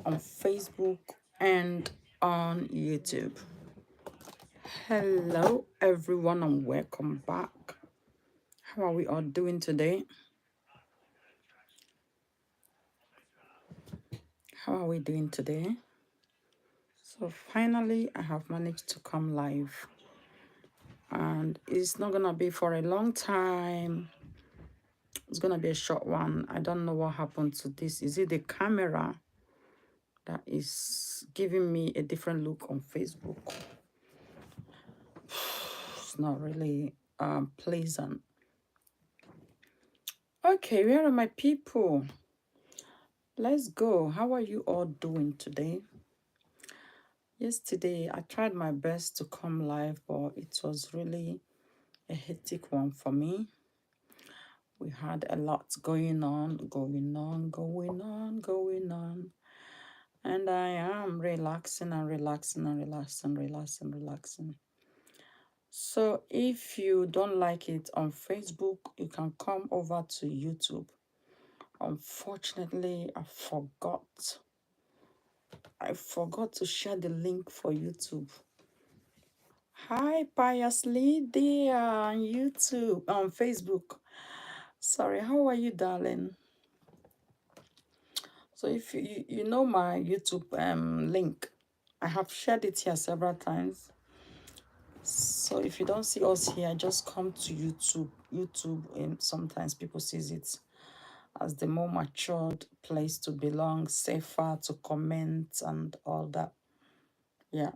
on Facebook and on YouTube. Hello, everyone, and welcome back. How are we all doing today? How are we doing today? So finally, I have managed to come live, and it's not gonna be for a long time. It's gonna be a short one. I don't know what happened to this. Is it the camera that is giving me a different look on Facebook? It's not really pleasant. Okay, where are my people? Let's go. How are you all doing today? Yesterday, I tried my best to come live, but it was really a hectic one for me. We had a lot going on. And I am relaxing. So if you don't like it on Facebook, you can come over to YouTube. Unfortunately, I forgot to share the link for YouTube. Hi, Pious Lydia on YouTube, on Facebook. Sorry, how are you, darling? So if you know my YouTube link, I have shared it here several times. So if you don't see us here, just come to YouTube. And sometimes people sees it as the more matured place to belong, safer to comment and all that. Yeah.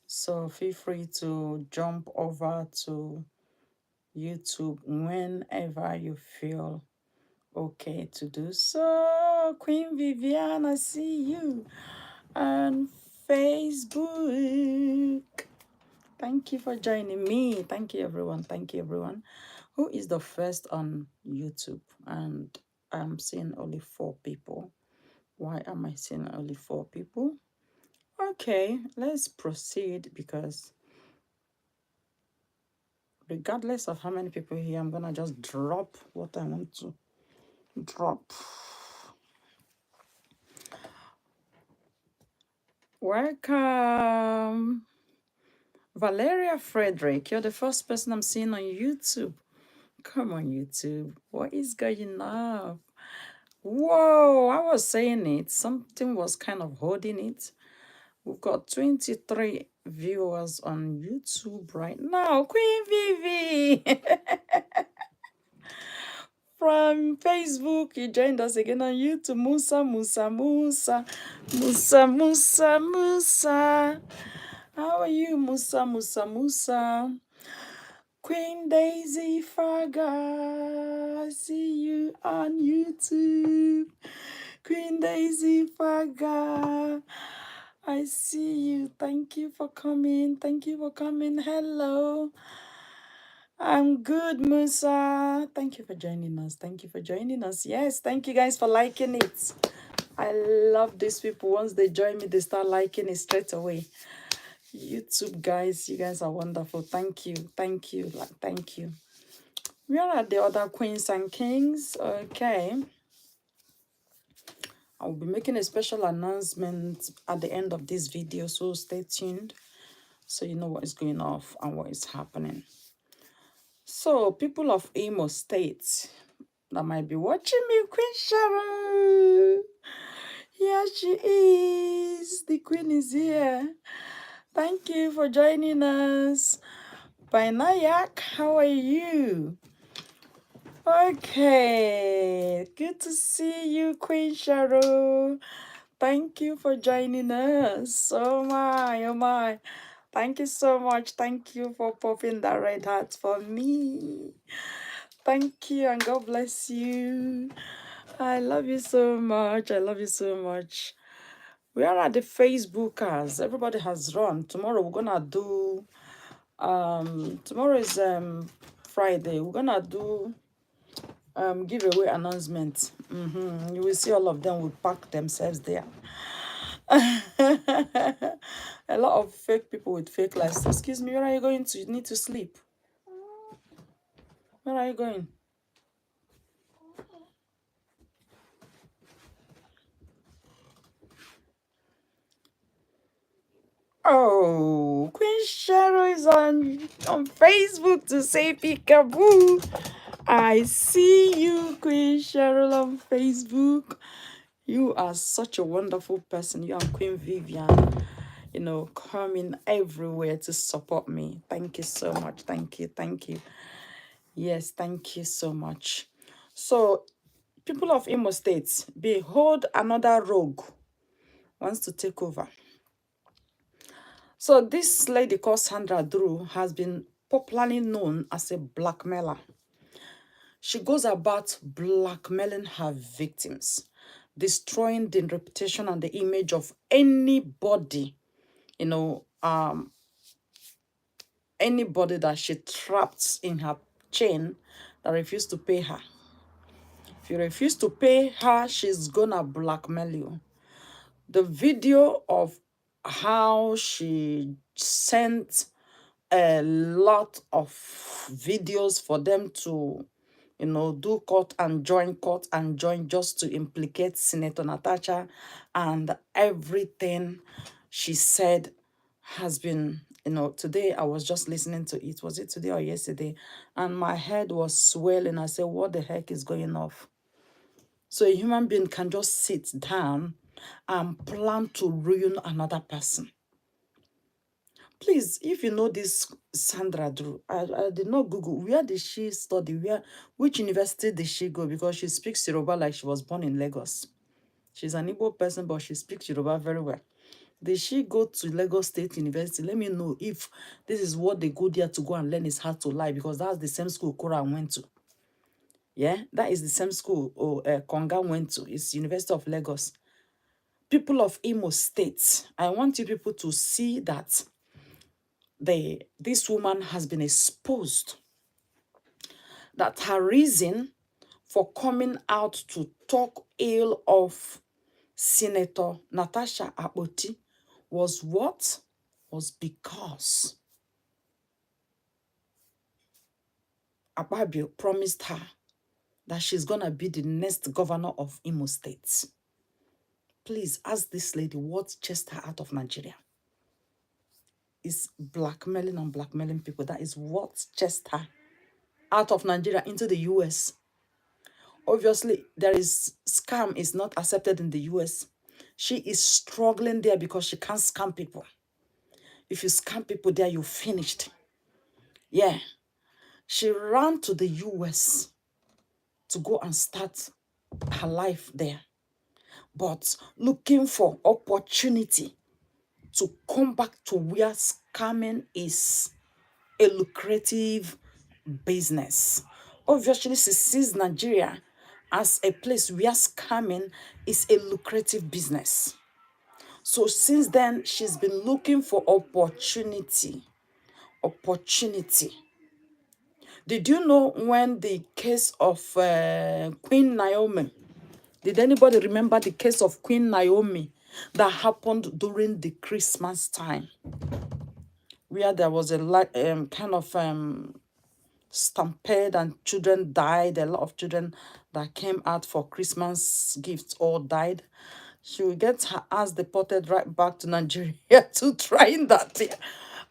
So feel free to jump over to YouTube whenever you feel okay to do so. Queen Vivian, I see you on Facebook. Thank you for joining me. Thank you, everyone. Thank you, everyone. Who is the first on YouTube? And I'm seeing only 4 people. Why am I seeing only 4 people? Okay, let's proceed because regardless of how many people here, I'm gonna just drop what I want to drop. Welcome, Valeria Frederick. You're the first person I'm seeing on YouTube. Come on, YouTube. What is going on? Whoa, I was saying it. Something was kind of holding it. We've got 23 viewers on YouTube right now. Queen Vivi from Facebook. You joined us again on YouTube. Musa. How are you, Musa? Queen Daisy Faga, I see you on YouTube. Queen Daisy Faga, I see you. Thank you for coming. Hello. I'm good, Musa. Thank you for joining us. Yes, thank you guys for liking it. I love these people. Once they join me, they start liking it straight away. YouTube guys, you guys are wonderful. Thank you. Where are the other queens and kings? Okay. I'll be making a special announcement at the end of this video, so stay tuned so you know what is going off and what is happening. So, people of Imo State that might be watching me, Queen Sharon. Here she is. The queen is here. Thank you for joining us. Nayak, how are you? Okay, good to see you, Queen Sharon. Thank you for joining us. Oh my. Thank you so much. Thank you for popping that red heart for me. Thank you and God bless you. I love you so much. Where are the Facebookers? Everybody has run. Tomorrow we're gonna do tomorrow is Friday. We're gonna do giveaway announcement. You will see all of them will pack themselves there. A lot of fake people with fake lives. Excuse me, where are you going to? You need to sleep. Where are you going? Oh, Queen Cheryl is on Facebook to say peekaboo. I see you, Queen Cheryl, on Facebook. You are such a wonderful person. You and Queen Vivian, coming everywhere to support me. Thank you so much. Thank you. Thank you. Yes, thank you so much. So, people of Imo State, behold, another rogue wants to take over. So, this lady called Sandra Duru has been popularly known as a blackmailer. She goes about blackmailing her victims, destroying the reputation and the image of anybody, anybody that she trapped in her chain that refused to pay her. If you refuse to pay her, she's gonna blackmail you. The video of how she sent a lot of videos for them to, do court and join just to implicate Senator Natasha, and everything she said has been, today I was just listening to it. Was it today or yesterday? And my head was swelling. I said, what the heck is going off? So a human being can just sit down and plan to ruin another person. Please, if you know this Sandra Duru, I did not Google, where did she study? Which university did she go? Because she speaks Yoruba like she was born in Lagos. She's an Igbo person, but she speaks Yoruba very well. Did she go to Lagos State University? Let me know if this is what they go there to go and learn is how to lie, because that's the same school Kora went to. Yeah, that is the same school Konga went to. It's University of Lagos. People of Imo State, I want you people to see that this woman has been exposed, that her reason for coming out to talk ill of Senator Natasha Akpoti was what? Was because Akpabio promised her that she's gonna be the next governor of Imo State. Please ask this lady what chased her out of Nigeria. Is blackmailing and blackmailing people. That is what chased her out of Nigeria into the US. Obviously, scam is not accepted in the US. She is struggling there because she can't scam people. If you scam people there, you're finished. Yeah. She ran to the US to go and start her life there. But looking for opportunity to come back to where scamming is a lucrative business. Obviously, she sees Nigeria as a place where scamming is a lucrative business. So since then, she's been looking for opportunity. Opportunity. Did you know when the case of Queen Naomi, did anybody remember the case of Queen Naomi that happened during the Christmas time? Where there was a kind of stampede and children died. A lot of children that came out for Christmas gifts all died. She will get her ass deported right back to Nigeria to trying that there.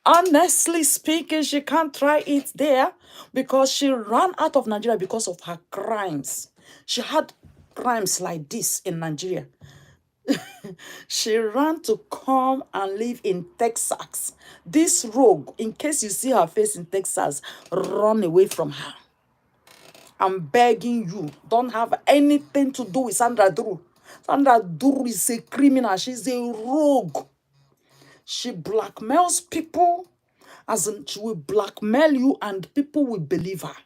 Honestly speaking, she can't try it there because she ran out of Nigeria because of her crimes. She had crimes like this in Nigeria. She ran to come and live in Texas. This rogue, in case you see her face in Texas, run away from her. I'm begging you, don't have anything to do with Sandra Duru. Sandra Duru is a criminal. She's a rogue. She blackmails people, as in she will blackmail you and people will believe her.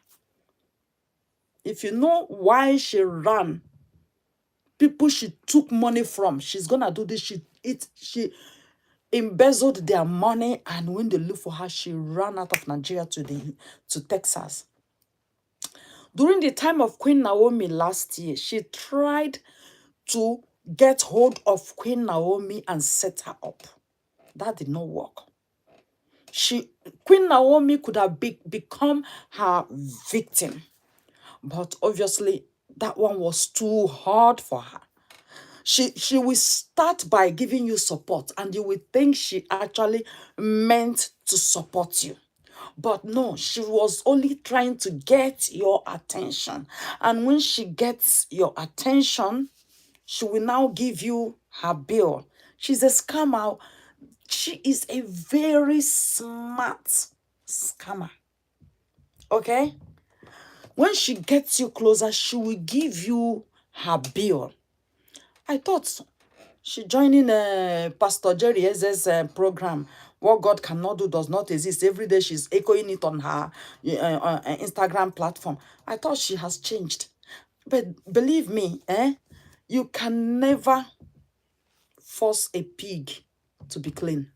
If you know why she ran, people she took money from, she's gonna do this. She embezzled their money, and when they look for her, she ran out of Nigeria to Texas. During the time of Queen Naomi last year, she tried to get hold of Queen Naomi and set her up. That did not work. Queen Naomi could have become her victim, but obviously that one was too hard for her. She will start by giving you support, and you will think she actually meant to support you. But no, she was only trying to get your attention. And when she gets your attention, she will now give you her bill. She's a scammer. She is a very smart scammer. Okay? When she gets you closer, she will give you her bill. I thought she joining Pastor Jerry Eze's program. What God cannot do does not exist. Every day she's echoing it on her Instagram platform. I thought she has changed. But believe me, you can never force a pig to be clean.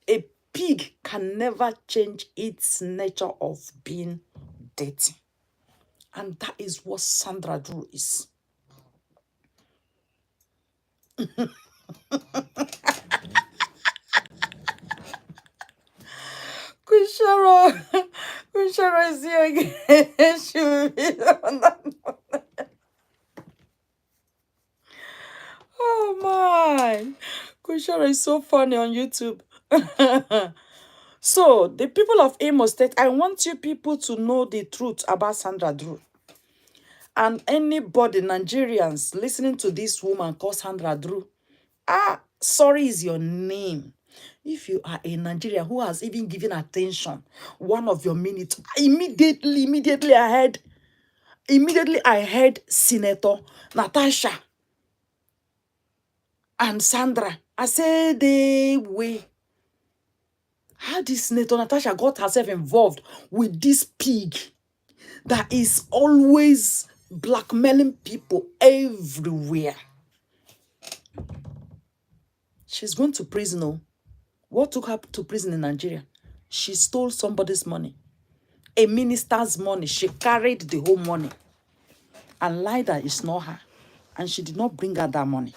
A pig can never change its nature of being dirty. And that is what Sandra Duru is. Queen Cheryl is here again. She will be on that. Oh my. Queen Cheryl is so funny on YouTube. So, the people of Imo State, I want you people to know the truth about Sandra Duru. And anybody, Nigerians, listening to this woman called Sandra Duru, sorry is your name. If you are a Nigerian who has even given attention one of your minutes, immediately I heard Senator Natasha and Sandra. I said, they way. How did Senator Natasha got herself involved with this pig that is always blackmailing people everywhere? She's going to prison. Oh. What took her to prison in Nigeria? She stole somebody's money. A minister's money. She carried the whole money and lied that it's not her. And she did not bring her that money.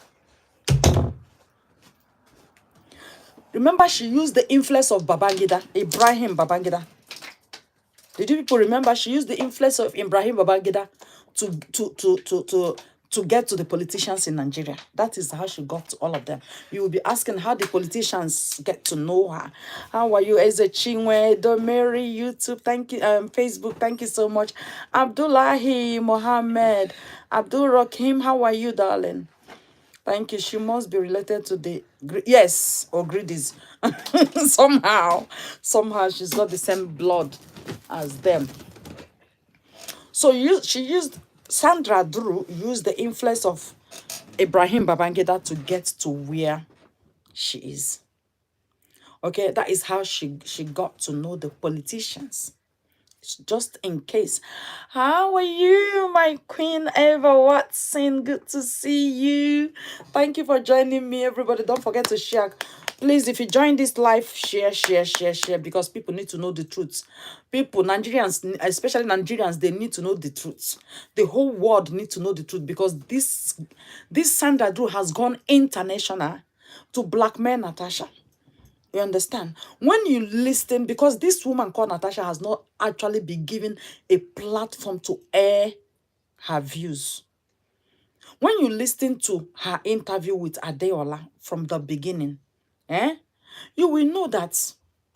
Remember, she used the influence of Babangida, Ibrahim Babangida. Did you people remember? She used the influence of Ibrahim Babangida to get to the politicians in Nigeria. That is how she got to all of them. You will be asking how the politicians get to know her. How are you, Eze Chinwe, Domeri, YouTube, thank you, Facebook, thank you so much. Abdullahi Mohammed, Abdul Rakim, how are you, darling? Thank you. She must be related to the yes, or Greedies. Somehow she's got the same blood as them. So Sandra Duru used the influence of Ibrahim Babangida to get to where she is. Okay, that is how she got to know the politicians. Just in case. How are you, my Queen Eva Watson? Good to see you. Thank you for joining me, everybody. Don't forget to share. Please, if you join this live, share, because people need to know the truth. People, Nigerians, especially Nigerians, they need to know the truth. The whole world needs to know the truth, because this Sandra Duru has gone international to blackmail Natasha. You understand? When you listen, because this woman called Natasha has not actually been given a platform to air her views. When you listen to her interview with Adeola from the beginning, you will know that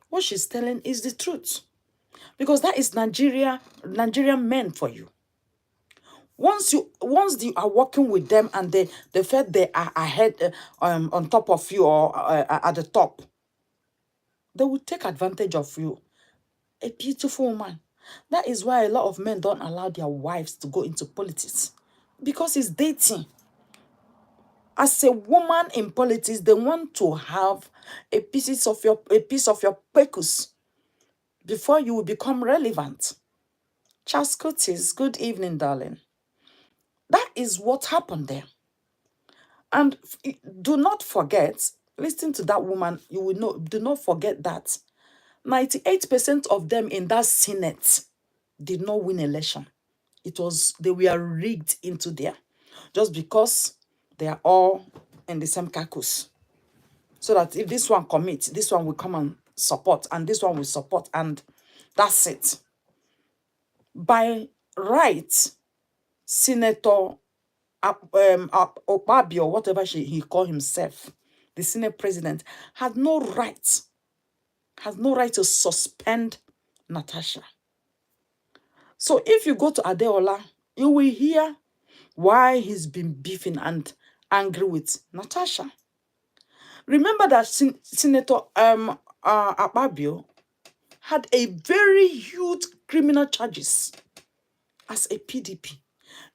what she's telling is the truth. Because that is Nigerian men for you. Once you are working with them and they feel they are ahead on top of you, or at the top, they will take advantage of you. A beautiful woman. That is why a lot of men don't allow their wives to go into politics, because it's dating. As a woman in politics, they want to have a piece of your pecus before you will become relevant. Charles Curtis, good evening, darling. That is what happened there. And do not forget, listen to that woman, you will know, do not forget that 98% of them in that Senate did not win election. They were rigged into there, just because they are all in the same caucus. So that if this one commits, this one will come and support, and this one will support, and that's it. By right, Senator Okpabio, or whatever he called himself, the Senate president, has no right to suspend Natasha. So if you go to Adeola, you will hear why he's been beefing and angry with Natasha. Remember that Senator Akpabio had a very huge criminal charges as a PDP.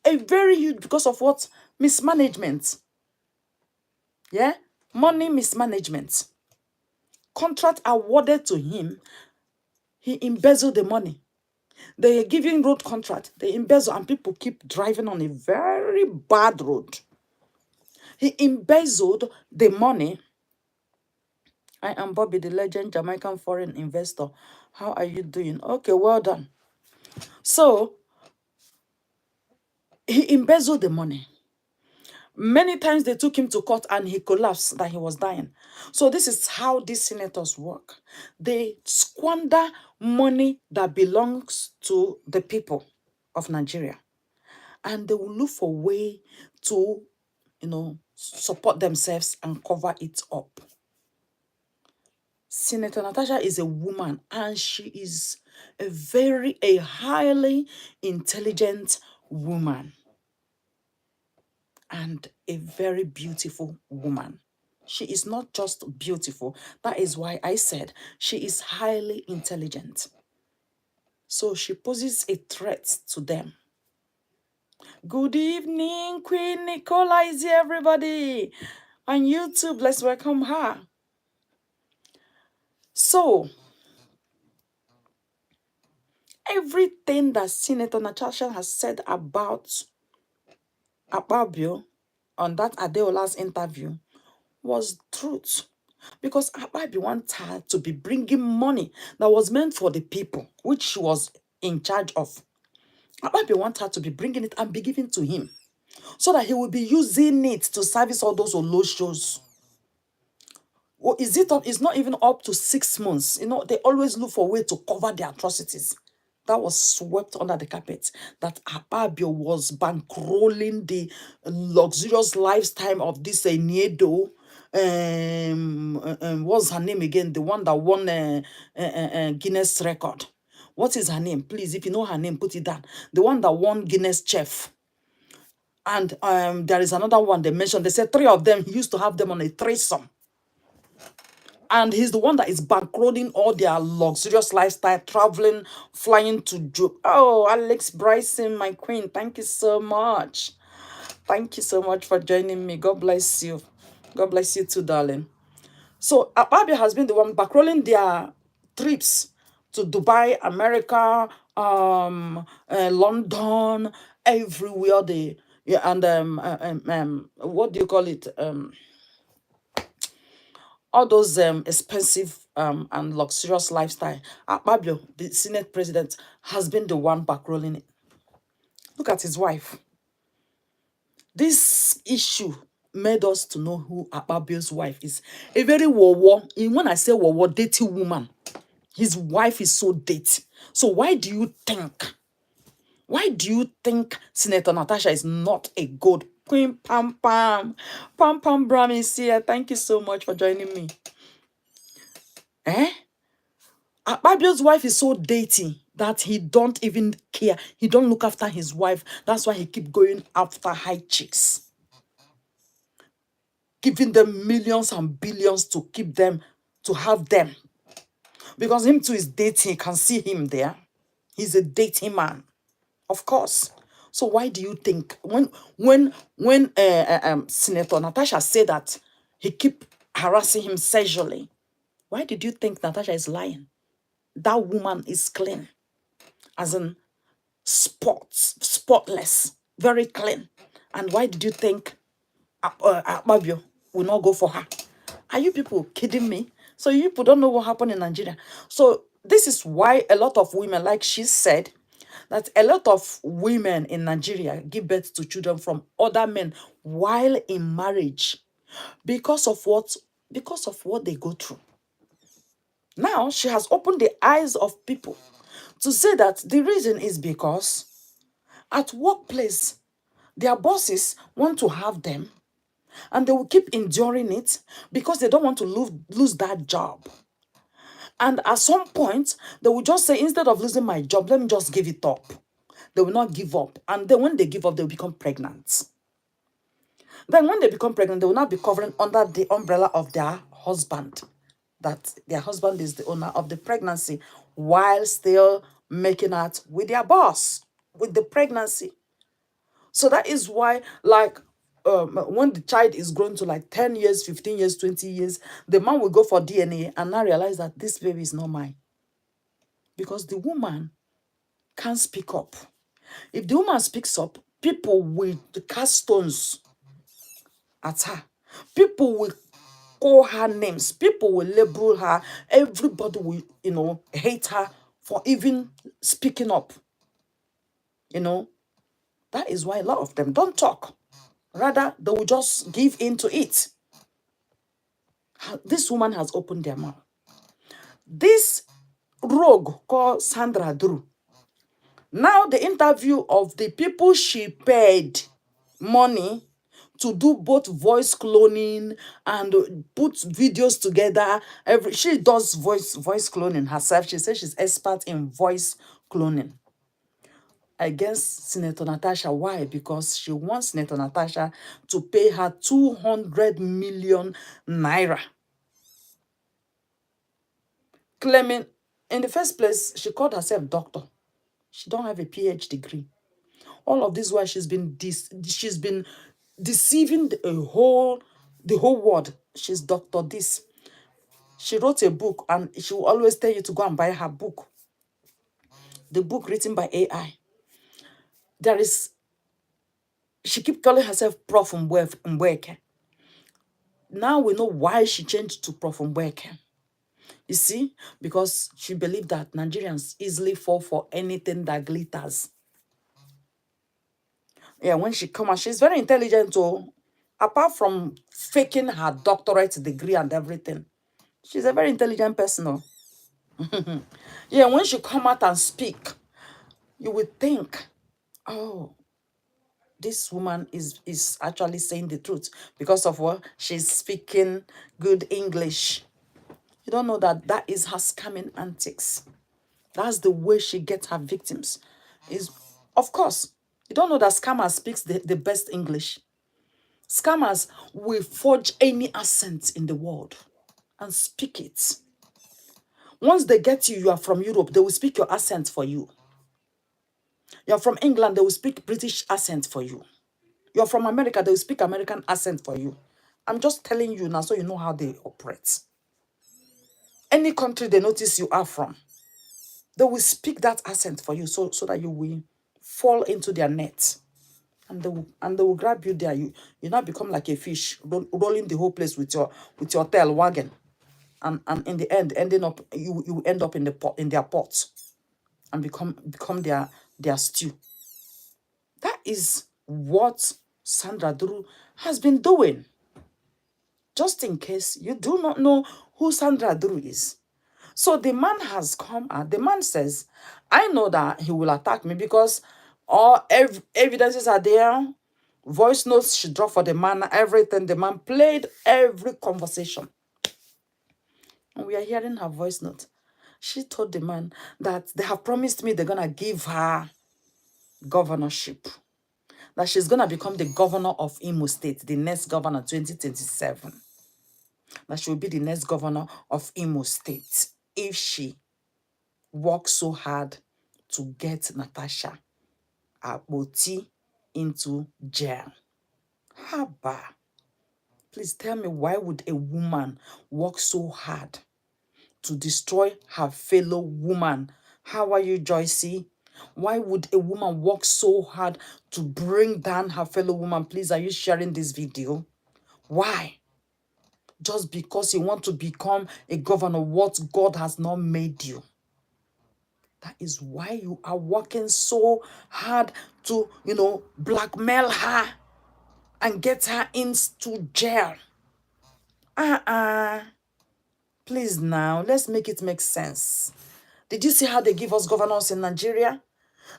A very huge, because of what? Mismanagement. Yeah? Money mismanagement. Contract awarded to him, he embezzled the money. They are giving road contract, they embezzle, and people keep driving on a very bad road. He embezzled the money. I am Bobby, the legend Jamaican foreign investor. How are you doing? Okay, well done. So, he embezzled the money. Many times they took him to court and he collapsed, that he was dying. So this is how these senators work. They squander money that belongs to the people of Nigeria. And they will look for a way to, support themselves and cover it up. Senator Natasha is a woman, and she is a highly intelligent woman and a very beautiful woman. She is not just beautiful. That is why I said she is highly intelligent. So she poses a threat to them. Good evening, Queen Nicola is here, everybody. On YouTube, let's welcome her. So, everything that Senator Natasha has said about Akpabio on that Adeola's interview was truth. Because Akpabio wanted her to be bringing money that was meant for the people, which she was in charge of. Akpabio wanted her to be bringing it and be giving to him, so that he will be using it to service all those Olo shows. Well, it's not even up to 6 months. They always look for a way to cover their atrocities. That was swept under the carpet. That Akpabio was bankrolling the luxurious lifestyle of this Niedo. What's her name again? The one that won Guinness record. What is her name? Please, if you know her name, put it down. The one that won Guinness chef. And there is another one they mentioned. They said 3 of them, he used to have them on a threesome. And he's the one that is bankrolling all their luxurious lifestyle, traveling, flying to Joe. Oh, Alex Bryson, my queen, thank you so much. Thank you so much for joining me. God bless you. God bless you too, darling. So Akpabio has been the one bankrolling their trips to Dubai, America, London, everywhere and what do you call it? All those expensive and luxurious lifestyle. Akpabio, the Senate president, has been the one bankrolling it. Look at his wife. This issue made us to know who Akpabio's wife is. A very wawa. When I say wawa, dirty woman. His wife is so dirty. So why do you think Senator Natasha is not a good queen? Pam Pam. Pam Pam Bram is here. Thank you so much for joining me. Akpabio's wife is so dirty that he don't even care. He don't look after his wife. That's why he keep going after high chicks, giving them millions and billions to keep them, to have them. Because him too is dating. You can see him there. He's a dating man, of course. So why do you think when Senator Natasha said that he keep harassing him sexually, why did you think Natasha is lying? That woman is clean, as in spotless, very clean. And why did you think Akpabio will not go for her? Are you people kidding me? So you people don't know what happened in Nigeria. So this is why a lot of women, like she said, that a lot of women in Nigeria give birth to children from other men while in marriage, because of what they go through. Now she has opened the eyes of people to say that the reason is because at workplace, Their bosses want to have them, and they will keep enduring it because they don't want to lose that job. And at some point, they will just say, instead of losing my job, let me just give it up. They will not give up. And then when they give up, they will become pregnant. Then when they become pregnant, they will not be covering under the umbrella of their husband. That their husband is the owner of the pregnancy, while still making out with their boss, with the pregnancy. So that is why, like, when the child is grown to like 10 years, 15 years, 20 years, the man will go for DNA and now realize that this baby is not mine. Because the woman can't speak up. If the woman speaks up, people will cast stones at her. People will call her names. People will label her. Everybody will, hate her for even speaking up. That is why a lot of them don't talk. Rather, they will just give in to it. This woman has opened their mouth. This rogue called Sandra Duru. Now the interview of the people she paid money to do both voice cloning and put videos together. She does voice cloning herself. She says she's expert in voice cloning against Senator Natasha. Why? Because she wants Senator Natasha to pay her 200 million naira. Claiming, in the first place, she called herself doctor. She don't have a PhD degree. All of this while she's been deceiving the whole world. She's Dr. This. She wrote a book and she will always tell you to go and buy her book. The book written by AI. She keep calling herself Prof. Mbweke. Now we know why she changed to Prof. Mbweke. You see, because she believed that Nigerians easily fall for anything that glitters. Yeah, when she come out, she's very intelligent too. Apart from faking her doctorate degree and everything, she's a very intelligent person. Yeah, when she come out and speak, you would think, oh, this woman is actually saying the truth because of what? She's speaking good English. You don't know that is her scamming antics. That's the way she gets her victims. Of course, you don't know that scammers speaks the best English. Scammers will forge any accent in the world and speak it. Once they get you are from Europe, they will speak your accent for you. You're from England, they will speak British accent for you. You're from America, they will speak American accent for you. I'm just telling you now so you know how they operate. Any country they notice you are from, they will speak that accent for you so that you will fall into their net. And they will grab you there. You now become like a fish, rolling the whole place with your tail wagging. And in the end, ending up you end up in their pot and become their stew. That is what Sandra Duru has been doing. Just in case you do not know who Sandra Duru is. So the man has come out. The man says, I know that he will attack me because all evidences are there. Voice notes she dropped for the man, everything. The man played every conversation. And we are hearing her voice note. She told the man that they have promised me they're going to give her governorship. That she's going to become the governor of Imo State, the next governor 2027. That she will be the next governor of Imo State if she works so hard to get Natasha Aboti into jail. Haba. Please tell me, why would a woman work so hard to destroy her fellow woman? How are you, Joycey? Why would a woman work so hard to bring down her fellow woman? Please, are you sharing this video? Why? Just because you want to become a governor, what God has not made you. That is why you are working so hard to, blackmail her and get her into jail. Please now, let's make it make sense. Did you see how they give us governors in Nigeria?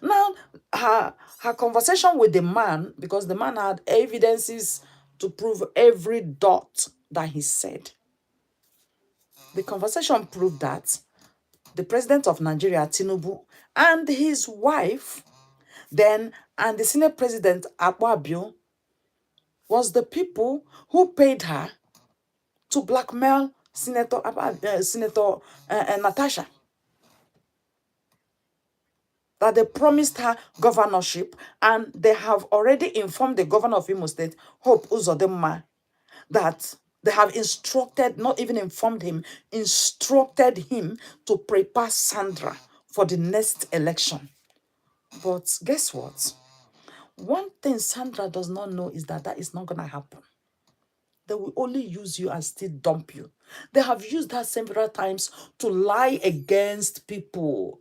Now, her conversation with the man, because the man had evidences to prove every dot that he said. The conversation proved that the president of Nigeria, Tinubu, and his wife, then, and the Senate President, Akpabio, was the people who paid her to blackmail Senator Natasha. That they promised her governorship, and they have already informed the governor of Imo State, Hope Uzodinma, that they have instructed, not even informed him, instructed him to prepare Sandra for the next election. But guess what? One thing Sandra does not know is that that is not going to happen. They will only use you and still dump you. They have used that several times to lie against people,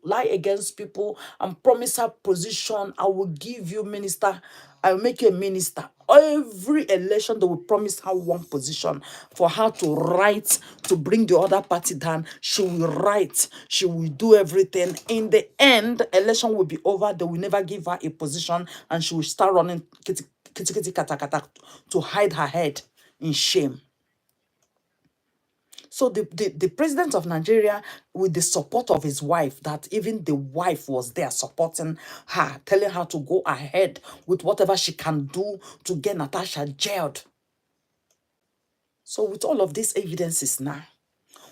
and promise her position. I will give you minister. I will make you a minister. Every election, they will promise her one position for her to write, to bring the other party down. She will write. She will do everything. In the end, election will be over. They will never give her a position, and she will start running kitty, kitty, kitty, kata, kata, to hide her head in shame. So the president of Nigeria, with the support of his wife, that even the wife was there supporting her, telling her to go ahead with whatever she can do to get Natasha jailed. So with all of these evidences now,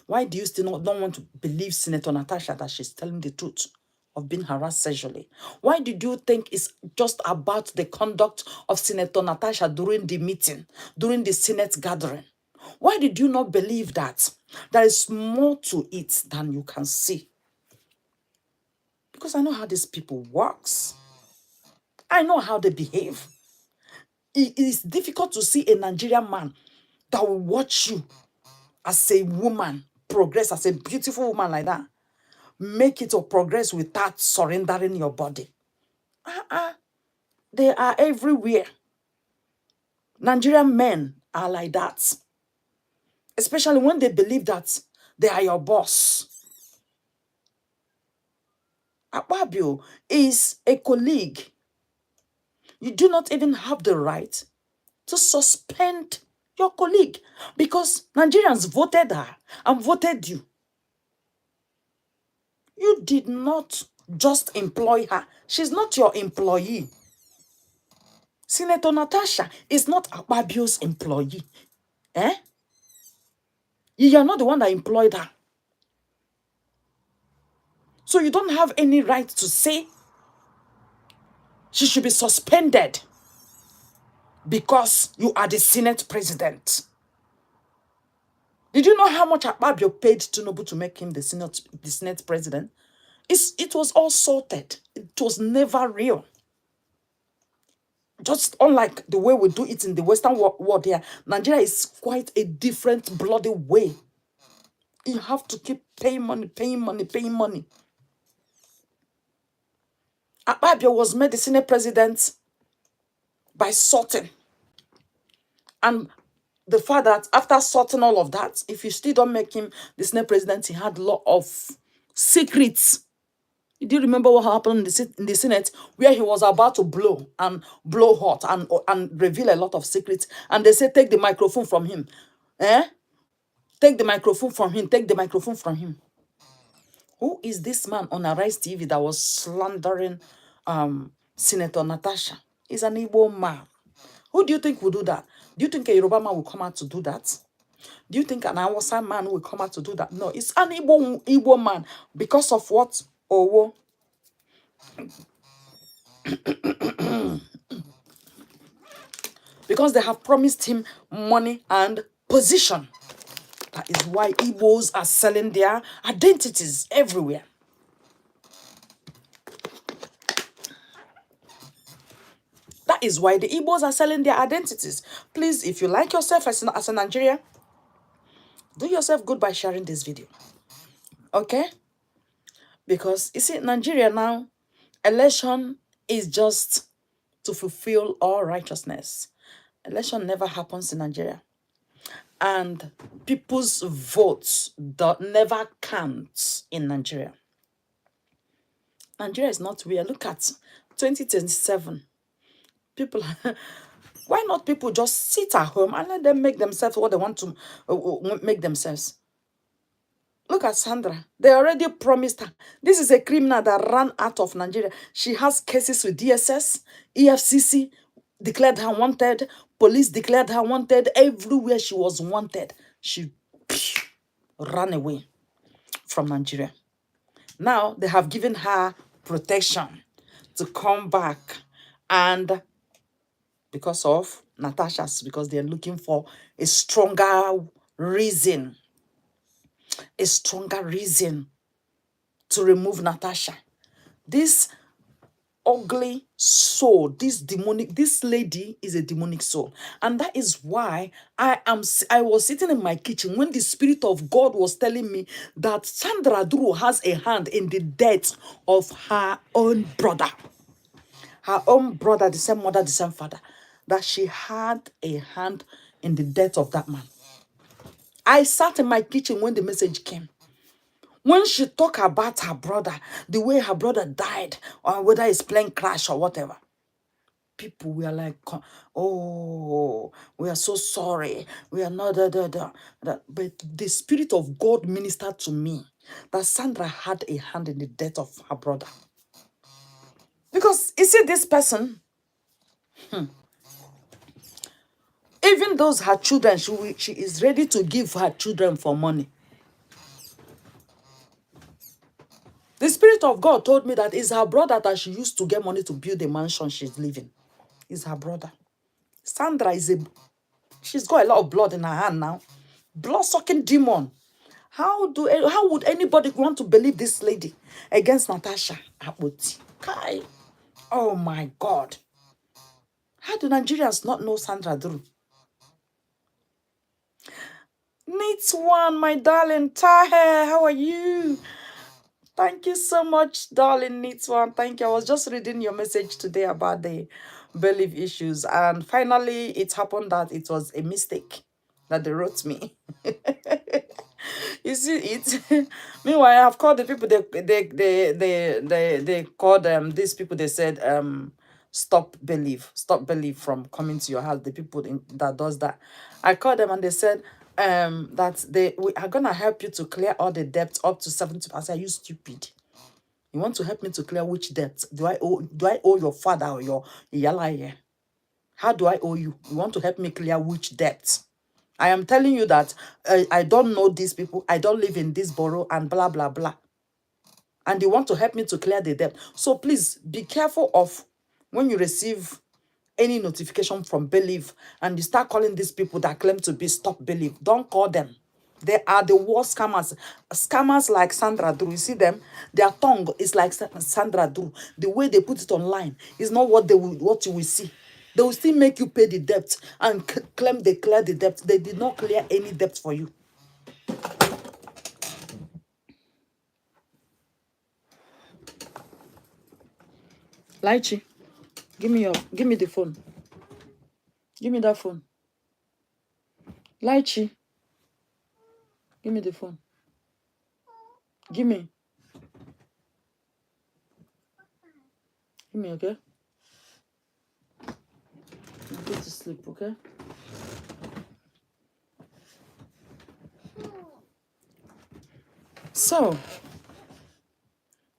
why do you still not want to believe Senator Natasha that she's telling the truth of being harassed sexually? Why did you think it's just about the conduct of Senator Natasha during the meeting, during the Senate gathering? Why did you not believe that there is more to it than you can see? Because I know how these people works. I know how they behave. It is difficult to see a Nigerian man that will watch you as a woman progress, as a beautiful woman like that, make it or progress without surrendering your body. They are everywhere. Nigerian men are like that. Especially when they believe that they are your boss. Akpabio is a colleague. You do not even have the right to suspend your colleague because Nigerians voted her and voted you. You did not just employ her. She's not your employee. Senator Natasha is not Akpabio's employee. Eh? You are not the one that employed her. So you don't have any right to say she should be suspended because you are the Senate president. Did you know how much Akpabio paid Tinubu to make him the Senate president? It was all sorted. It was never real. Just unlike the way we do it in the Western world here, Nigeria is quite a different bloody way. You have to keep paying money, paying money, paying money. Akpabio was made the Senate president by sorting. And the fact that after sorting all of that, if you still don't make him the Senate president, he had a lot of secrets. You do remember what happened in the Senate where he was about to blow hot and reveal a lot of secrets. And they said, take the microphone from him. Eh? Take the microphone from him. Take the microphone from him. Who is this man on Arise TV that was slandering Senator Natasha? He's an Igbo man. Who do you think will do that? Do you think a Yoruba man will come out to do that? Do you think an Hausa man will come out to do that? No, it's an Igbo man. Because of what? Owo. Because they have promised him money and position. That is why Igbos are selling their identities everywhere. That is why the Igbos are selling their identities. Please, if you like yourself as a Nigerian, do yourself good by sharing this video. Okay? Because, you see, Nigeria now, election is just to fulfill all righteousness. Election never happens in Nigeria. And people's votes never count in Nigeria. Nigeria is not where. Look at 2027. People, why not people just sit at home and let them make themselves what they want to make themselves? Look at Sandra. They already promised her. This is a criminal that ran out of Nigeria. She has cases with DSS, EFCC, declared her wanted. Police declared her wanted. Everywhere she was wanted, she ran away from Nigeria. Now they have given her protection to come back, and because of Natasha's, because they're looking for a stronger reason, to remove Natasha. This ugly soul, this lady is a demonic soul. And that is why I was sitting in my kitchen when the Spirit of God was telling me that Sandra Duru has a hand in the death of her own brother. Her own brother, the same mother, the same father. That she had a hand in the death of that man. I sat in my kitchen when the message came. When she talked about her brother, the way her brother died, or whether it's plane crash or whatever, people were like, oh, we are so sorry. We are not, But the Spirit of God ministered to me that Sandra had a hand in the death of her brother. Because you see, this person, even those her children, she is ready to give her children for money. The Spirit of God told me that it's her brother that she used to get money to build the mansion she's living. It's her brother. Sandra she's got a lot of blood in her hand now. Blood-sucking demon. How would anybody want to believe this lady against Natasha Akpoti? Kai. Oh my God. How do Nigerians not know Sandra Duru? Neat one, my darling Tahe. How are you? Thank you so much, darling Neat one. Thank you. I was just reading your message today about the belief issues, and finally it happened that it was a mistake that they wrote me. You see it. Meanwhile, I've called the people. They called these people. They said stop belief from coming to your house. The people that does that, I called them and they said that we are gonna help you to clear all the debts up to 70%. I said, are you stupid? You want to help me to clear which debts? Do I owe your father or your yalaye? How do I owe you? You want to help me clear which debts? I am telling you that I don't know these people. I don't live in this borough and blah, blah, blah. And they want to help me to clear the debt. So please be careful of when you receive any notification from Believe and you start calling these people that claim to be Stop Believe. Don't call them. They are the worst scammers. Scammers like Sandra Duru. You see them? Their tongue is like Sandra Duru. The way they put it online is not what you will see. They will still make you pay the debt and claim they clear the debt. They did not clear any debt for you. Lychee, give me the phone. Give me that phone. Lychee, give me the phone. Give me. Give me, okay? Go to sleep, okay? So,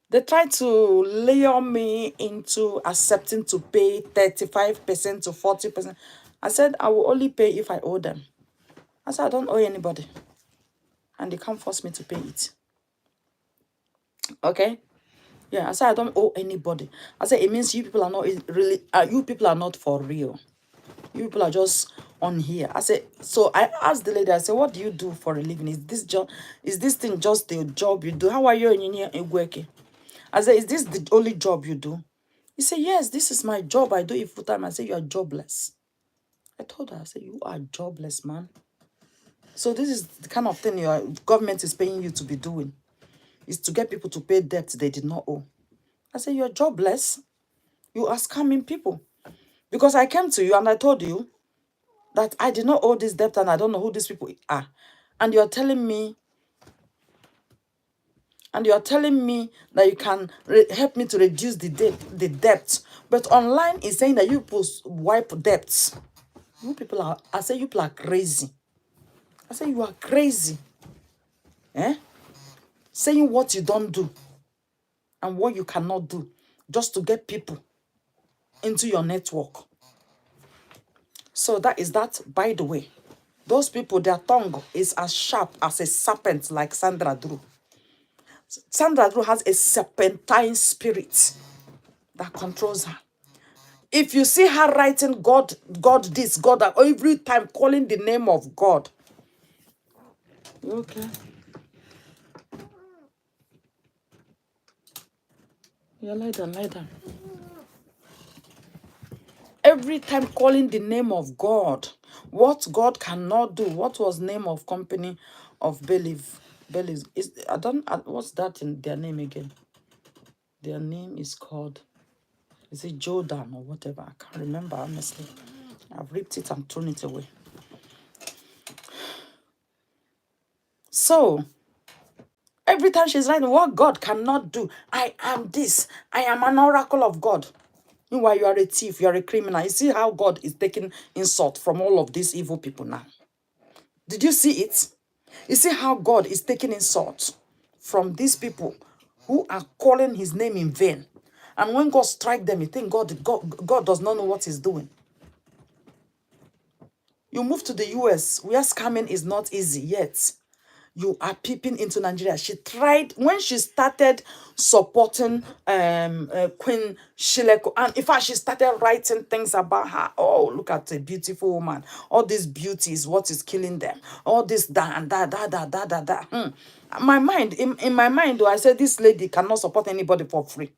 they try to lure me into accepting to pay 35% to 40%. I said, I will only pay if I owe them. I said, I don't owe anybody. And they can't force me to pay it. Okay? Yeah, I said, I don't owe anybody. I said, it means you people are not really, you people are not for real. You people are just on here. I said, so I asked the lady, I said, what do you do for a living? Is this thing just the job you do? How are you in working? I said, is this the only job you do? He said, yes, this is my job. I do it full time. I said, you are jobless. I told her, I said, you are jobless, man. So this is the kind of thing your government is paying you to be doing. Is to get people to pay debts they did not owe. I said, you're jobless. You are scamming people. Because I came to you and I told you that I did not owe this debt and I don't know who these people are. And you're telling me And you are telling me that you can help me to reduce the debt. But online is saying that you people wipe debts. You people are, I say you people are crazy. I say you are crazy. Eh? Saying what you don't do and what you cannot do just to get people into your network. So that is that, by the way. Those people, their tongue is as sharp as a serpent, like Sandra Duru. Sandra Duru has a serpentine spirit that controls her. If you see her writing God, God this, God that, every time calling the name of God. Okay. Yeah, lie down, lie down. Every time calling the name of God, what God cannot do. What was name of company of Believe? Believe is, I don't, what's that in their name again? Their name is called, is it Jordan or whatever? I can't remember, honestly. I've ripped it and thrown it away. So every time she's writing what God cannot do, I am this, I am an oracle of God. Meanwhile, you are a thief, you are a criminal. You see how God is taking insult from all of these evil people now. Did you see it? You see how God is taking insult from these people who are calling his name in vain. And when God strikes them, you think God does not know what he's doing. You move to the US, where scamming is not easy yet. You are peeping into Nigeria. She tried, when she started supporting Queen Shileko, and in fact, she started writing things about her. Oh, look at a beautiful woman. All this beauty is what is killing them. All this, da, and da, da, da, da, da, da. My mind, in my mind, though, I said, this lady cannot support anybody for free.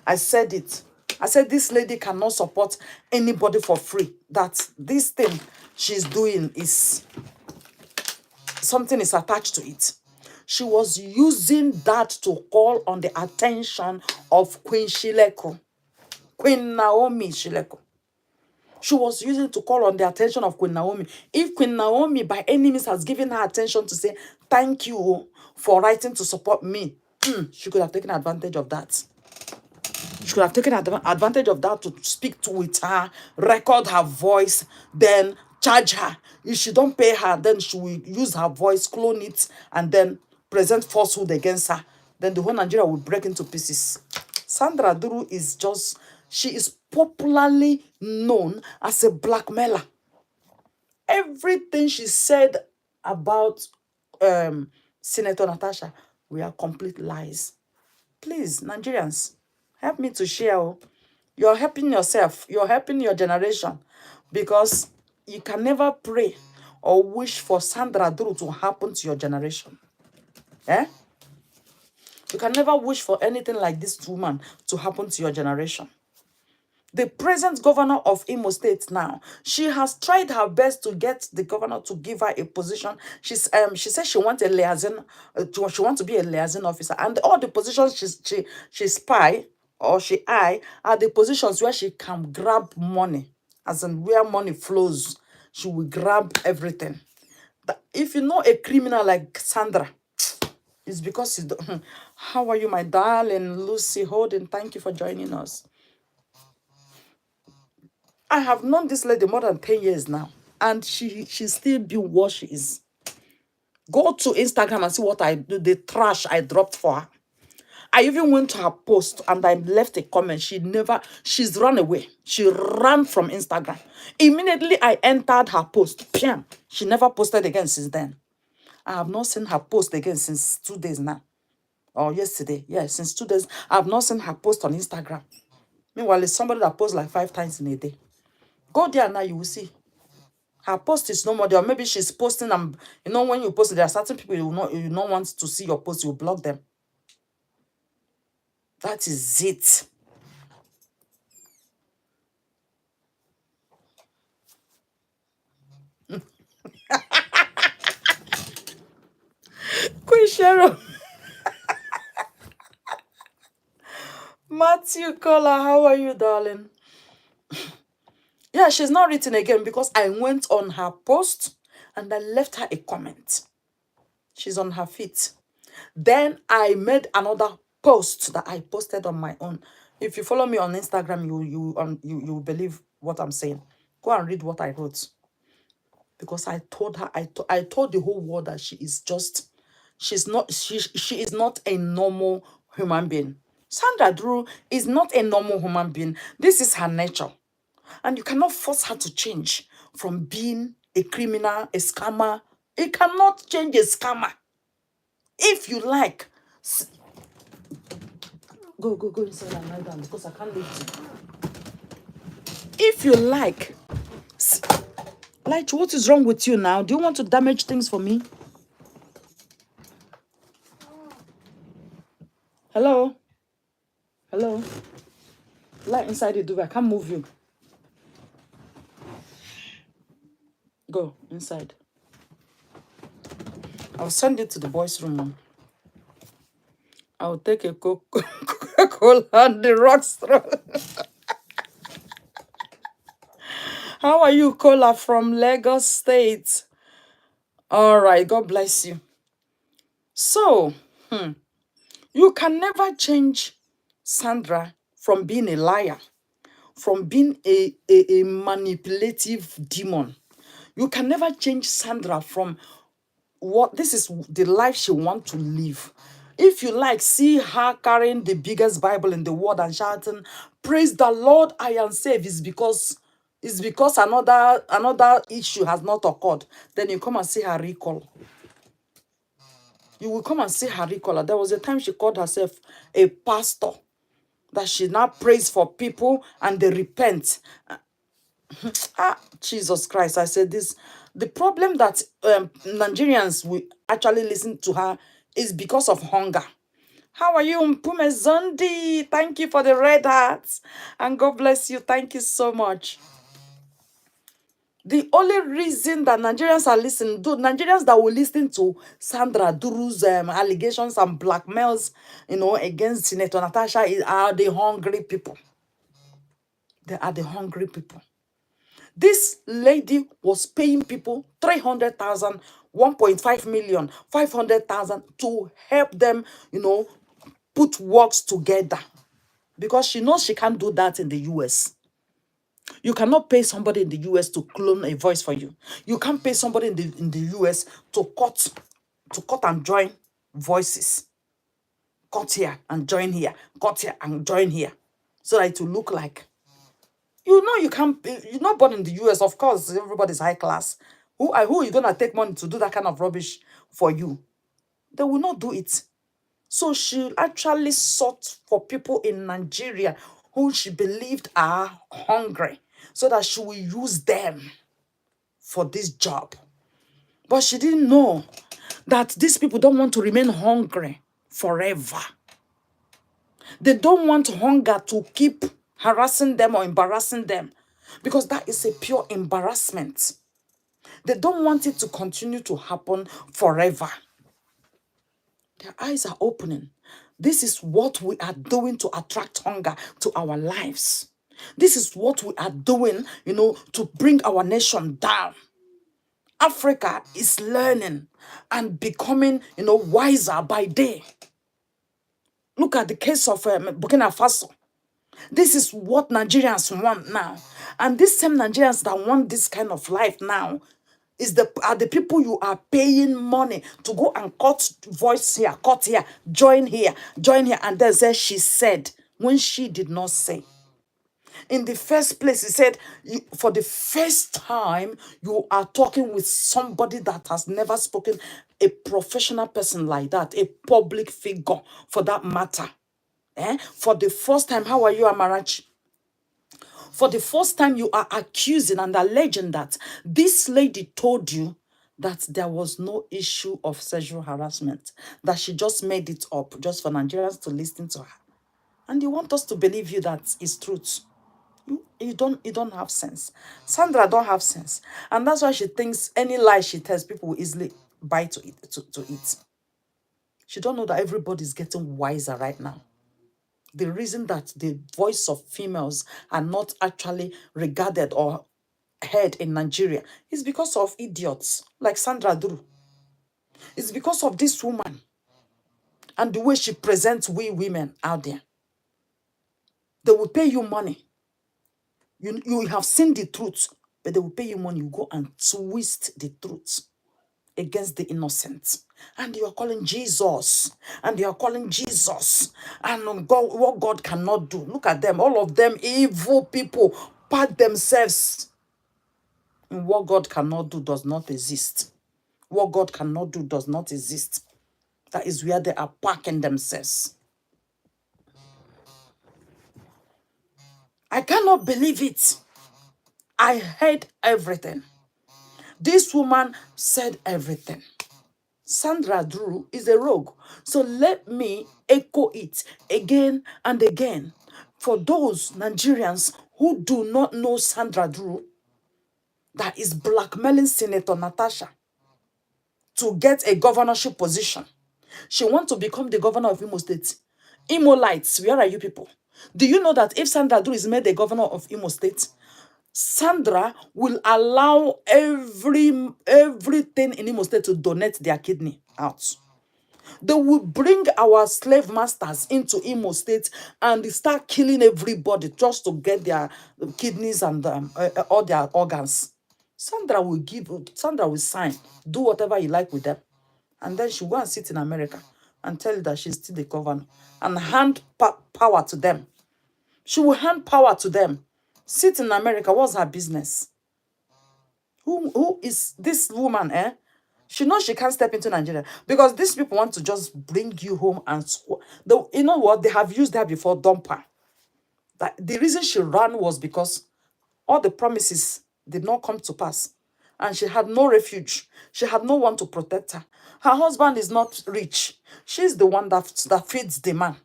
I said it. I said, this lady cannot support anybody for free. That this thing she's doing is, something is attached to it. She was using that to call on the attention of Queen Shileko, Queen Naomi Shileko. She was using it to call on the attention of Queen Naomi. If Queen Naomi by any means has given her attention to say, thank you for writing to support me, she could have taken advantage of that. She could have taken advantage of that to speak with her, record her voice, then charge her. If she don't pay her, then she will use her voice, clone it, and then present falsehood against her. Then the whole Nigeria will break into pieces. Sandra Duru is just, she is popularly known as a blackmailer. Everything she said about Senator Natasha were complete lies. Please, Nigerians, help me to share. You're helping yourself. You're helping your generation. Because you can never pray or wish for Sandra Duru to happen to your generation. Eh? You can never wish for anything like this woman to happen to your generation. The present governor of Imo State now, she has tried her best to get the governor to give her a position. She said she wants a liaison, she wants to be a liaison officer, and all the positions she spy or she eye are the positions where she can grab money, as in where money flows. She will grab everything. If you know a criminal like Sandra, it's because you don't. How are you, my darling Lucy Holden? Thank you for joining us. I have known this lady more than 10 years now. And she's still being what she is. Go to Instagram and see what I do, the trash I dropped for her. I even went to her post and I left a comment. She's run away. She ran from Instagram. Immediately I entered her post. Piam. She never posted again since then. I have not seen her post again since 2 days now. Or yesterday. Yeah, since 2 days. I have not seen her post on Instagram. Meanwhile, it's somebody that posts like 5 times in a day. Go there now, you will see. Her post is no more there. Or maybe she's posting, and you know, when you post it, there are certain people you not want to see your post, you block them. That is it. Queen Cheryl. Matthew Collar, how are you, darling? Yeah, she's not written again because I went on her post and I left her a comment. She's on her feet. Then I made another post that I posted on my own. If you follow me on Instagram, you believe what I'm saying. Go and read what I wrote, because I told her, I told the whole world that she is not a normal human being. Sandra Duru is not a normal human being. This is her nature. And you cannot force her to change from being a criminal, a scammer. You cannot change a scammer. If you like, go inside and lie down, because I can't lift you. If you like, Light, what is wrong with you now? Do you want to damage things for me? Hello? Hello? Lie inside the duvet. I can't move you. Go inside. I'll send you to the boys' room now. I'll take a Coca-Cola and the rock straw. How are you, Cola from Lagos State? All right, God bless you. So, you can never change Sandra from being a liar, from being a manipulative demon. You can never change Sandra from what this is the life she wants to live. If you like, see her carrying the biggest Bible in the world and shouting, "Praise the Lord, I am saved." It's because another issue has not occurred. Then you come and see her recall. You will come and see her recall. There was a time she called herself a pastor, that she now prays for people and they repent. Jesus Christ, I said this. The problem that Nigerians will actually listen to her is because of hunger. How are you, Mpume Zondi? Thank you for the red hearts. And God bless you. Thank you so much. The only reason that Nigerians are listening, Nigerians that will listen to Sandra Duru's allegations and blackmails, against Senator Natasha, are the hungry people. They are the hungry people. This lady was paying people 300,000, 1.5 million, 500,000 to help them, put works together, because she knows she can't do that in the US. You cannot pay somebody in the US to clone a voice for you. You can't pay somebody in the US to cut and join voices. Cut here and join here. Cut here and join here. So that it will look like. You can't. You're not born in the US, of course. Everybody's high class. Who are you gonna take money to do that kind of rubbish for you? They will not do it. So she actually sought for people in Nigeria who she believed are hungry, so that she will use them for this job. But she didn't know that these people don't want to remain hungry forever. They don't want hunger to keep harassing them or embarrassing them, because that is a pure embarrassment. They don't want it to continue to happen forever. Their eyes are opening. This is what we are doing to attract hunger to our lives. This is what we are doing, to bring our nation down. Africa is learning and becoming, wiser by day. Look at the case of Burkina Faso. This is what Nigerians want now. And these same Nigerians that want this kind of life now are the people you are paying money to go and cut voice here, cut here, join here, and then say she said, when she did not say. In the first place, he said, for the first time, you are talking with somebody that has never spoken, a professional person like that, a public figure for that matter. For the first time, how are you, Amarachi? For the first time, you are accusing and alleging that this lady told you that there was no issue of sexual harassment, that she just made it up just for Nigerians to listen to her. And you want us to believe you that it's truth. You don't have sense. Sandra don't have sense. And that's why she thinks any lie she tells, people will easily buy to it. She don't know that everybody's getting wiser right now. The reason that the voice of females are not actually regarded or heard in Nigeria is because of idiots like Sandra Duru. It's because of this woman. and the way she presents we women out there. They will pay you money. You have seen the truth, but they will pay you money. You go and twist the truth against the innocent. And you are calling Jesus. And you are calling Jesus. And God, what God cannot do. Look at them. All of them evil people pat themselves. And what God cannot do does not exist. What God cannot do does not exist. That is where they are parking themselves. I cannot believe it. I heard everything. This woman said everything. Sandra Duru is a rogue. So let me echo it again and again. For those Nigerians who do not know Sandra Duru, that is blackmailing Senator Natasha to get a governorship position. She wants to become the governor of Imo State. Imolites, where are you people? Do you know that if Sandra Duru is made the governor of Imo State, Sandra will allow everything in Imo State to donate their kidney out? They will bring our slave masters into Imo State and they start killing everybody just to get their kidneys and all their organs. Sandra will sign, do whatever you like with them. And then she'll go and sit in America and tell you that she's still the governor and hand power to them. She will hand power to them. Sit in America, what's her business? Who is this woman, eh? She knows she can't step into Nigeria because these people want to just bring you home and you know what? They have used her before, dump her. The reason she ran was because all the promises did not come to pass. And she had no refuge. She had no one to protect her. Her husband is not rich. She's the one that feeds the man.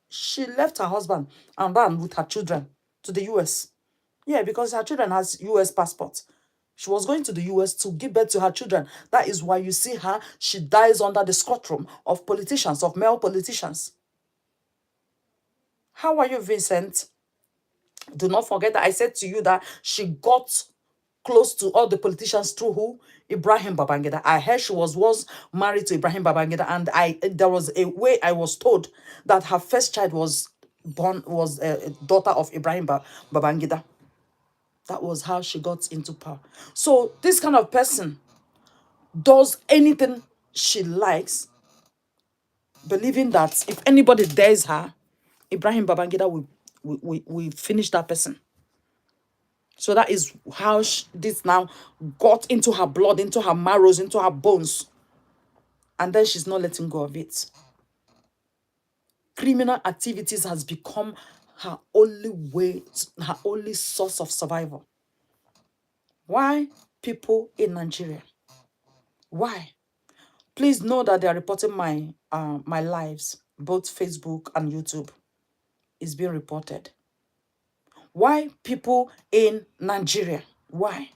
She left her husband and ran with her children to the US. Yeah, because her children has US passports. She was going to the US to give birth to her children. That is why you see her, she dies under the courtroom of politicians, of male politicians. How are you, Vincent? Do not forget that I said to you that she got close to all the politicians through who? Ibrahim Babangida. I heard she was married to Ibrahim Babangida, and there was a way I was told that her first child was a daughter of Ibrahim Babangida. That was how she got into power. So this kind of person does anything she likes, believing that if anybody dares her, Ibrahim Babangida will finish that person. So that is how this now got into her blood, into her marrows, into her bones. And then she's not letting go of it. Criminal activities has become her only way, her only source of survival. Why people in Nigeria? Why? Please know that they are reporting my lives, both Facebook and YouTube. Is being reported. Why people in Nigeria? Why?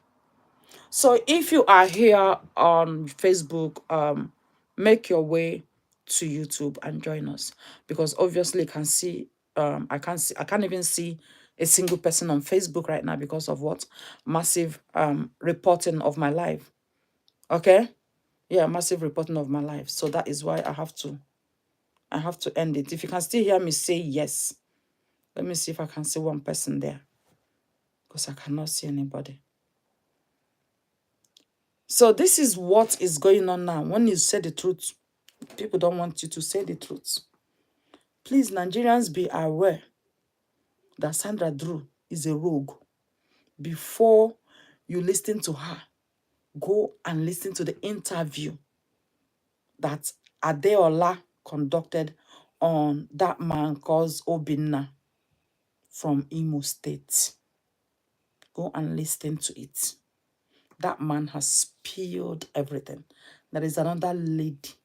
So if you are here on Facebook, make your way to YouTube and join us, because obviously you can see I can't even see a single person on Facebook right now because of what? Massive reporting of my life. Okay? Yeah, massive reporting of my life. So that is why I have to end it. If you can still hear me, say yes. Let me see if I can see one person there, because I cannot see anybody. So this is what is going on now. When you say the truth, people don't want you to say the truth. Please, Nigerians, be aware that Sandra Duru is a rogue. Before you listen to her, go and listen to the interview that Adeola conducted on that man called Obinna from Imo State. Go and listen to it. That man has spilled everything. There is another lady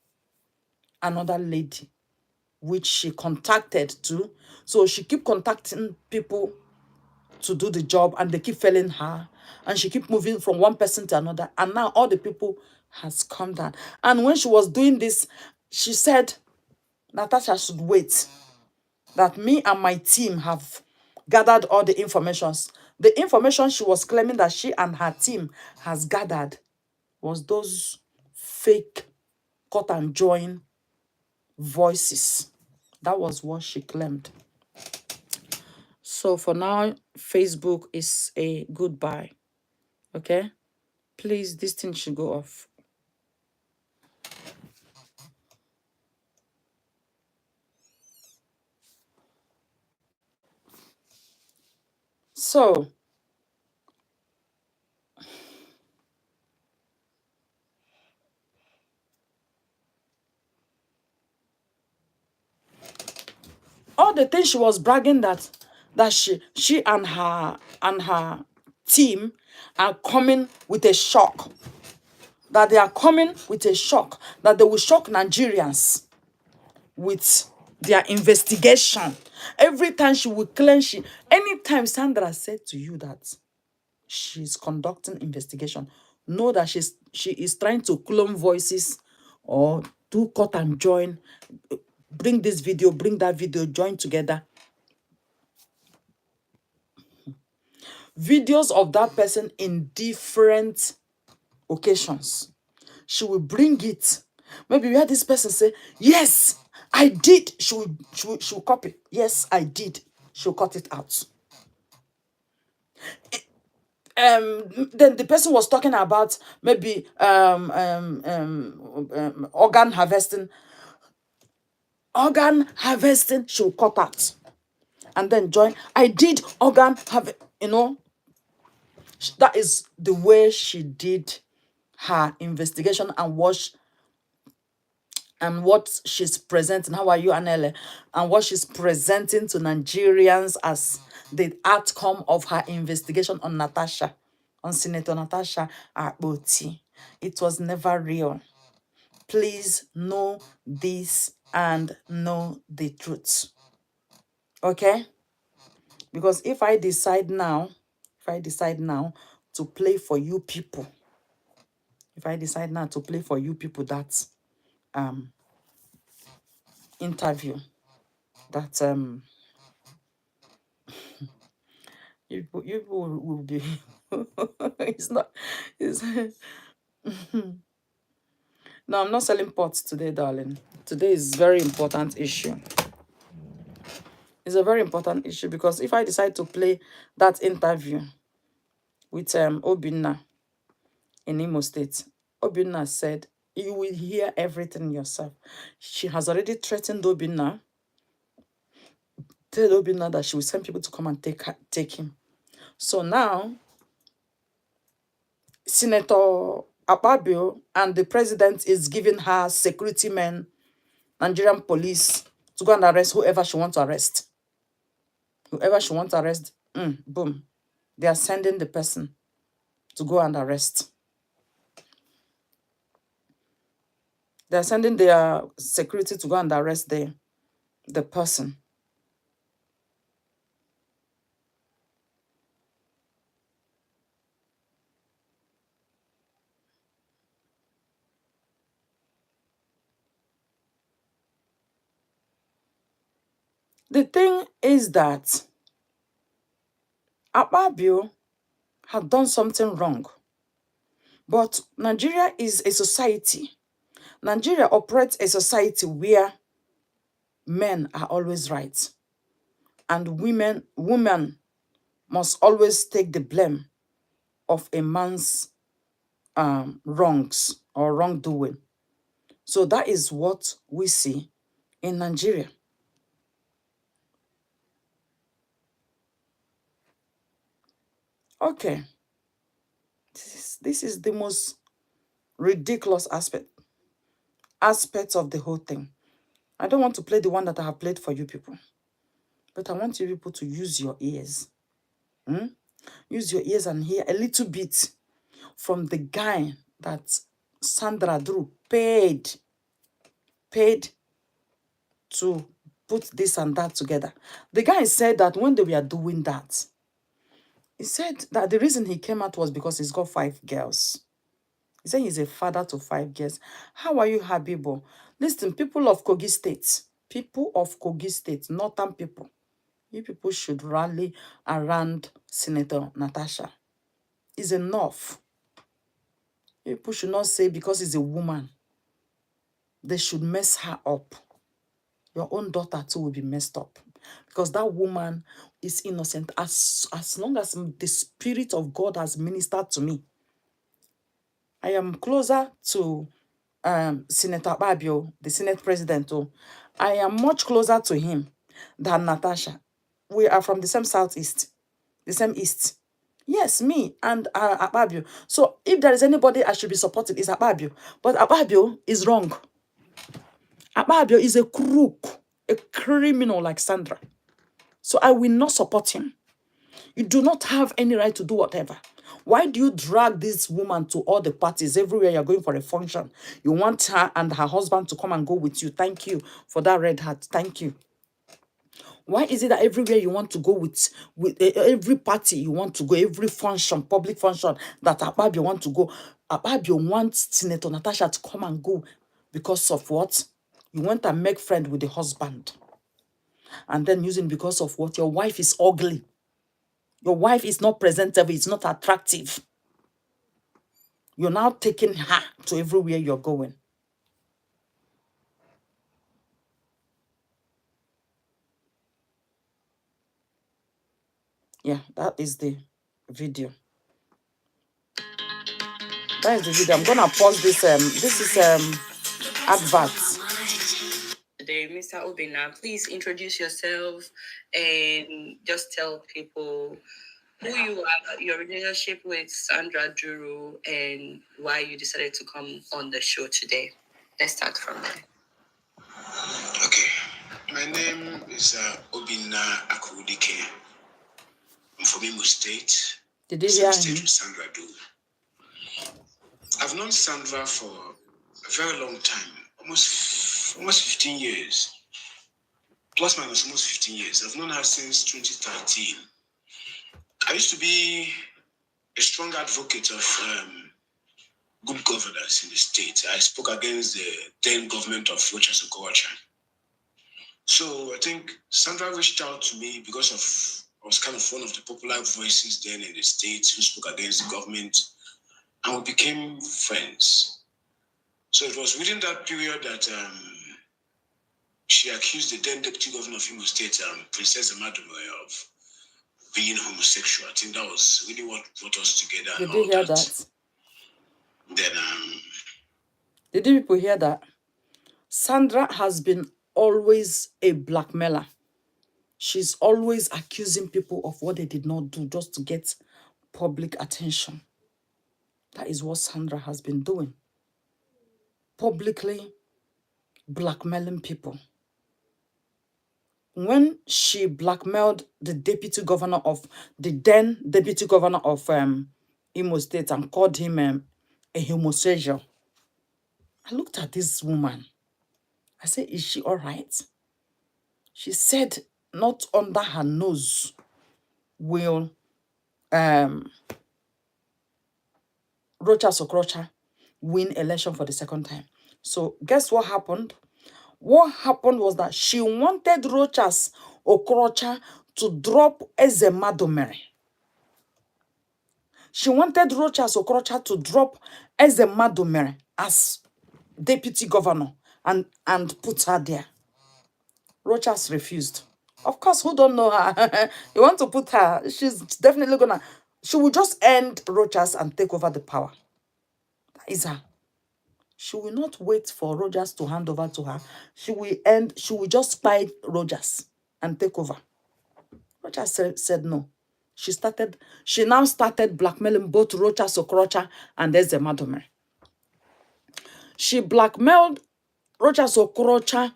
which she contacted to. So she keep contacting people to do the job, and they keep failing her, and she keep moving from one person to another, and now all the people has come down. And when she was doing this, she said Natasha should wait, that me and my team have gathered all the informations. The information she was claiming that she and her team has gathered was those fake cut and join voices. That was what she claimed. So for now, Facebook is a goodbye. Okay? Please, this thing should go off. So, all the things she was bragging that she and her team are coming with a shock. That they are coming with a shock. That they will shock Nigerians with their investigation. Every time she will claim anytime Sandra said to you that she's conducting investigation, know that she is trying to clone voices or do cut and join, bring this video, bring that video, join together. Videos of that person in different occasions. She will bring it. Maybe we had this person say, yes, I did. She will copy. Yes, I did. She'll cut it out. Then the person was talking about maybe organ harvesting. Organ harvesting, she'll cut out. And then join. I did organ harvest. That is the way she did her investigation and what she's presenting. How are you, Anele? And what she's presenting to Nigerians as the outcome of her investigation on Natasha, on Senator Natasha Akpoti. It was never real. Please know this and know the truth. Okay? Because if I decide now to play for you people, that interview, that you people will be it's not it's no, I'm not selling pots today, darling. Today is very important issue. It's a very important issue because if I decide to play that interview with Obinna in Imo State, Obinna said, you will hear everything yourself. She has already threatened Obinna, told Obinna that she will send people to come and take him. So now, Senator Akpabio and the president is giving her security men, Nigerian police, to go and arrest whoever she wants to arrest. Whoever she wants to arrest, boom. They are sending the person to go and arrest. They are sending their security to go and arrest the person. The thing is that Akpabio had done something wrong. But Nigeria is a society. Nigeria operates a society where men are always right. And women must always take the blame of a man's wrongs or wrongdoing. So that is what we see in Nigeria. Okay. This is the most ridiculous aspect of the whole thing. I don't want to play the one that I have played for you people. But I want you people to use your ears. Use your ears and hear a little bit from the guy that Sandra Duru paid to put this and that together. The guy said that when they were doing that, he said that the reason he came out was because he's got 5 girls. He said he's a father to 5 girls. How are you, Habibo? Listen, people of Kogi State, northern people, you people should rally around Senator Natasha. It's enough. People should not say because he's a woman, they should mess her up. your own daughter too will be messed up. Because that woman is innocent. As long as the Spirit of God has ministered to me, I am closer to Senator Babio, the Senate President. Oh, I am much closer to him than Natasha. We are from the same southeast, the same east. Yes, me and Akpabio. So if there is anybody I should be supporting, it's Akpabio. But Akpabio is wrong. Akpabio is a crook, a criminal like Sandra. So I will not support him. You do not have any right to do whatever. Why do you drag this woman to all the parties everywhere you're going for a function? You want her and her husband to come and go with you. Thank you for that red hat. Thank you. Why is it that everywhere you want to go with every party you want to go, every function, public function that Akpabio want to go, Akpabio wants Senator Natasha to come and go because of what? You want to make friend with the husband. And then using because of what? Your wife is ugly. Your wife is not presentable. It's not attractive. You're now taking her to everywhere you're going. Yeah, that is the video. That is the video. I'm gonna pause this. This is adverts. Today, Mr. Obina, please introduce yourself and just tell people who you are, your relationship with Sandra Duru, and why you decided to come on the show today. Let's start from there. Okay, my name is Obina Akurudike. I'm from Imo State. Did you hear State him? with Sandra Duru. I've known Sandra for a very long time, almost 15 years. Plus minus almost 15 years. I've known her since 2013. I used to be a strong advocate of good governance in the state. I spoke against the then government of Rochas Okowacha. So I think Sandra reached out to me because I was kind of one of the popular voices then in the States who spoke against the government, and we became friends. So it was within that period that she accused the then deputy governor of Imo State, Princess Amadumoye, of being homosexual. I think that was really what brought us together. Did you hear that? Then, did you people hear that? Sandra has been always a blackmailer. She's always accusing people of what they did not do just to get public attention. That is what Sandra has been doing. Publicly blackmailing people. When she blackmailed the deputy governor of, the then deputy governor of Imo State and called him a homosexual, I looked at this woman. I said, is she all right? She said, not under her nose will Rochas Okrocha win election for the second time. So guess what happened? What happened was that she wanted Rochas Okrocha to drop Ezemadomere. She wanted Rochas Okrocha to drop Ezemadomere as deputy governor and put her there. Rochas refused. Of course, who don't know her? You want to put her, she's definitely gonna, she will just end Rochas and take over the power. That is her. She will not wait for Rogers to hand over to her. She will just buy Rogers and take over. Rogers said no. She now started blackmailing both Rochas Okrocha and Ezemadomere. She blackmailed Rochas Okrocha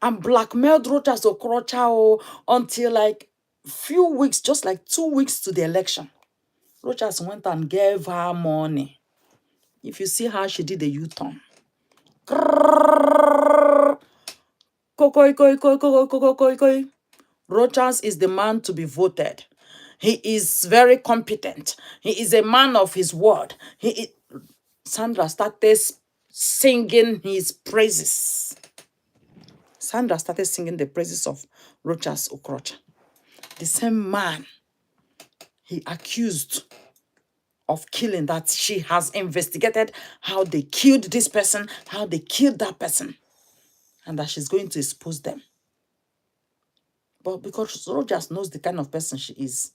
and blackmailed Rochas Okrocha until like few weeks, just like 2 weeks to the election. Rochas went and gave her money. If you see how she did a U-turn. Rochas is the man to be voted. He is very competent. He is a man of his word. Sandra started singing his praises. Sandra started singing the praises of Rochas Okrocha. The same man he accused of killing, that she has investigated how they killed this person, how they killed that person. and that she's going to expose them. But because Rojas knows the kind of person she is,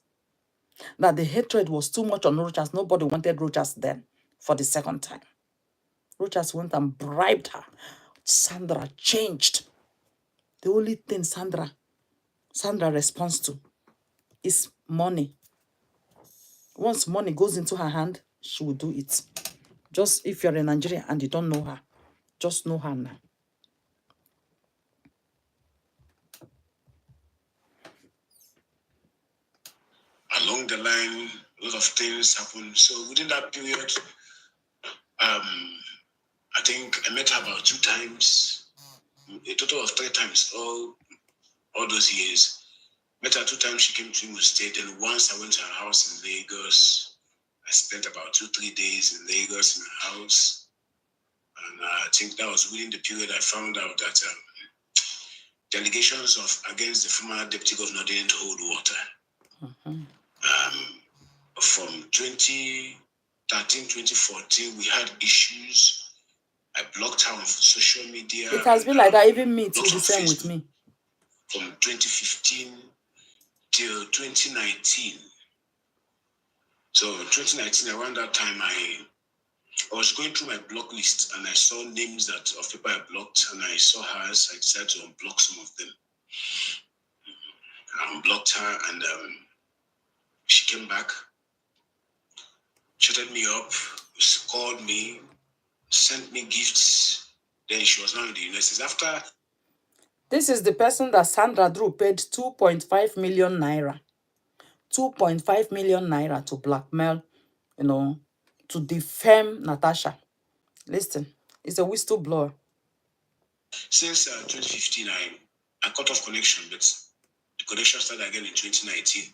that the hatred was too much on Rojas, nobody wanted Rojas then for the second time. Rojas went and bribed her. Sandra changed. The only thing Sandra responds to is money. Once money goes into her hand, she will do it. Just if you're in Nigeria and you don't know her, just know her now. Along the line, a lot of things happened. So within that period, I think I met her about 2 times, a total of 3 times, all those years. Met her 2 times, she came to Imo State, and once I went to her house in Lagos. I spent about 2-3 days in Lagos in her house. And I think that was within the period I found out that the allegations against the former deputy governor didn't hold water. From 2013, 2014, we had issues. I blocked her on social media. It has been like that. Even me, too, the same with me. From 2015 till 2019. So 2019, around that time, I was going through my block list and I saw names of people I blocked, and I saw hers. I decided to unblock some of them. I unblocked her, and she came back, chatted me up, called me, sent me gifts. Then she was now in the United States. After this is the person that Sandra Duru paid 2.5 million naira. 2.5 million naira to blackmail, to defame Natasha. Listen, it's a whistleblower. Since 2015, I cut off connection, but the connection started again in 2019.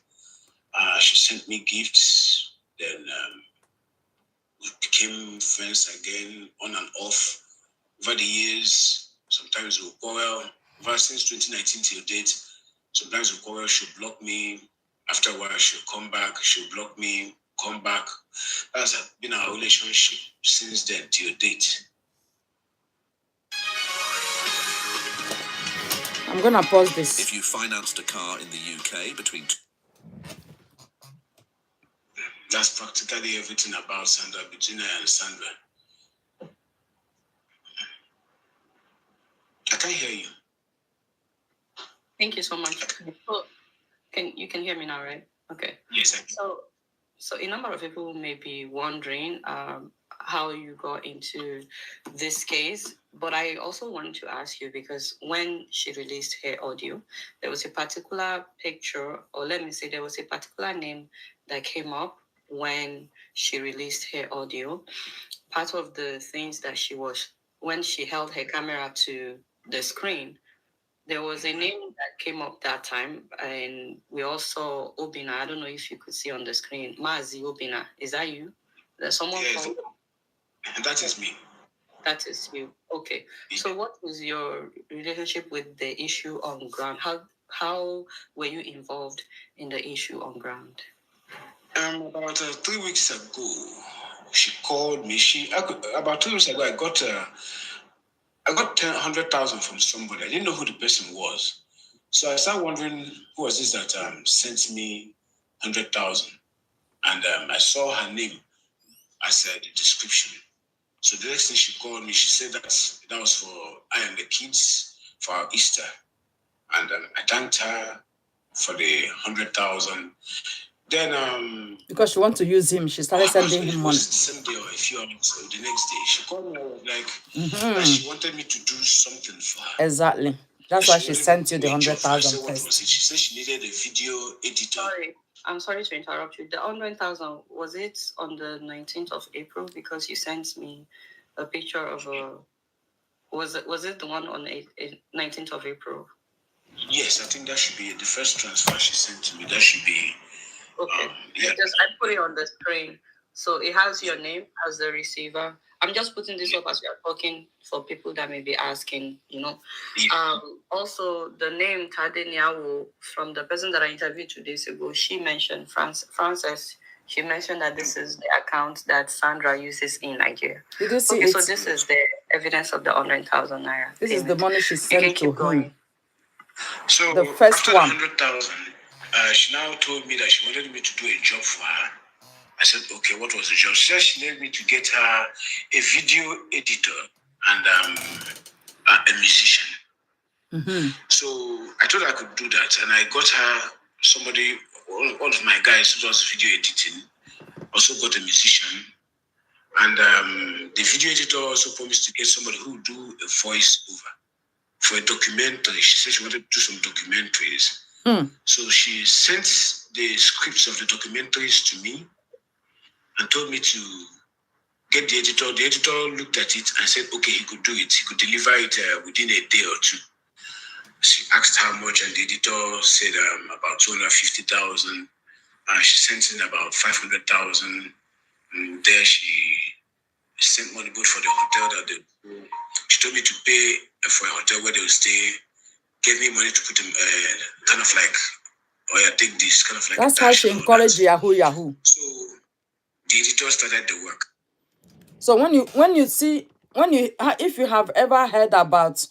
She sent me gifts. Then we became friends again, on and off. Over the years, sometimes we'll quarrel. Since 2019 till date, sometimes we'll quarrel. She'll block me. After a while, she'll come back. She'll block me, come back. That's been our relationship since then till date. I'm gonna pause this. If you financed a car in the UK between... That's practically everything about Sandra, between her and Sandra. I can't hear you. Thank you so much. You can hear me now, right? Okay. Yes, I can. So a number of people may be wondering how you got into this case, but I also wanted to ask you, because when she released her audio, there was a particular picture, or let me say, there was a particular name that came up when she released her audio. Part of the things that when she held her camera to the screen, there was a name that came up that time, and we also Obina. I don't know if you could see on the screen. Mazi Obina. Is that you? There's someone called. That is me. That is you. Okay. So what was your relationship with the issue on ground? How were you involved in the issue on ground? About 3 weeks ago, she called me. About 3 weeks ago, I got 100,000 from somebody. I didn't know who the person was. So I started wondering who was this that sent me 100,000. And I saw her name as the description. So the next thing she called me, she said that was for I and the kids for our Easter. And I thanked her for the 100,000. Then because she wanted to use him, she started sending him money. The same day or a few hours, the next day, she called me like she wanted me to do something for her. Exactly. That's why she sent you the 100,000 What was it? She said she needed a video editor. Sorry, I'm sorry to interrupt you. The 100,000, was it on the 19th of April? Because you sent me a picture of a. Was it the one on 19th of April? Yes, I think that should be the first transfer she sent to me. That should be. Okay. I put it on the screen. So it has your name as the receiver. I'm just putting this up as we are talking for people that may be asking, Yeah. Also, the name Tade Nyawo, from the person that I interviewed 2 days ago, she mentioned Frances. She mentioned that this is the account that Sandra uses in Nigeria. Did you see So this is the evidence of the 100,000 naira. This is the money she You sent can to keep going. him. So The first after one. the 100,000, she now told me that she wanted me to do a job for her. I said, okay, what was the job? She said she needed me to get her a video editor and a musician. So I told her I could do that, and I got her somebody, one of my guys who does video editing, also got a musician. And the video editor also promised to get somebody who would do a voice over for a documentary. She said she wanted to do some documentaries. So she sent the scripts of the documentaries to me and told me to get the editor. The editor looked at it and said, okay, he could do it. He could deliver it within a day or two. She asked how much, and the editor said about 250,000. She sent in about 500,000. And there she sent money both for the hotel that they go. She told me to pay for a hotel where they will stay. Gave me money to put them kind of like, oh yeah, take this, kind of like. That's how she encouraged Yahoo. So the editor started the work. So if you have ever heard about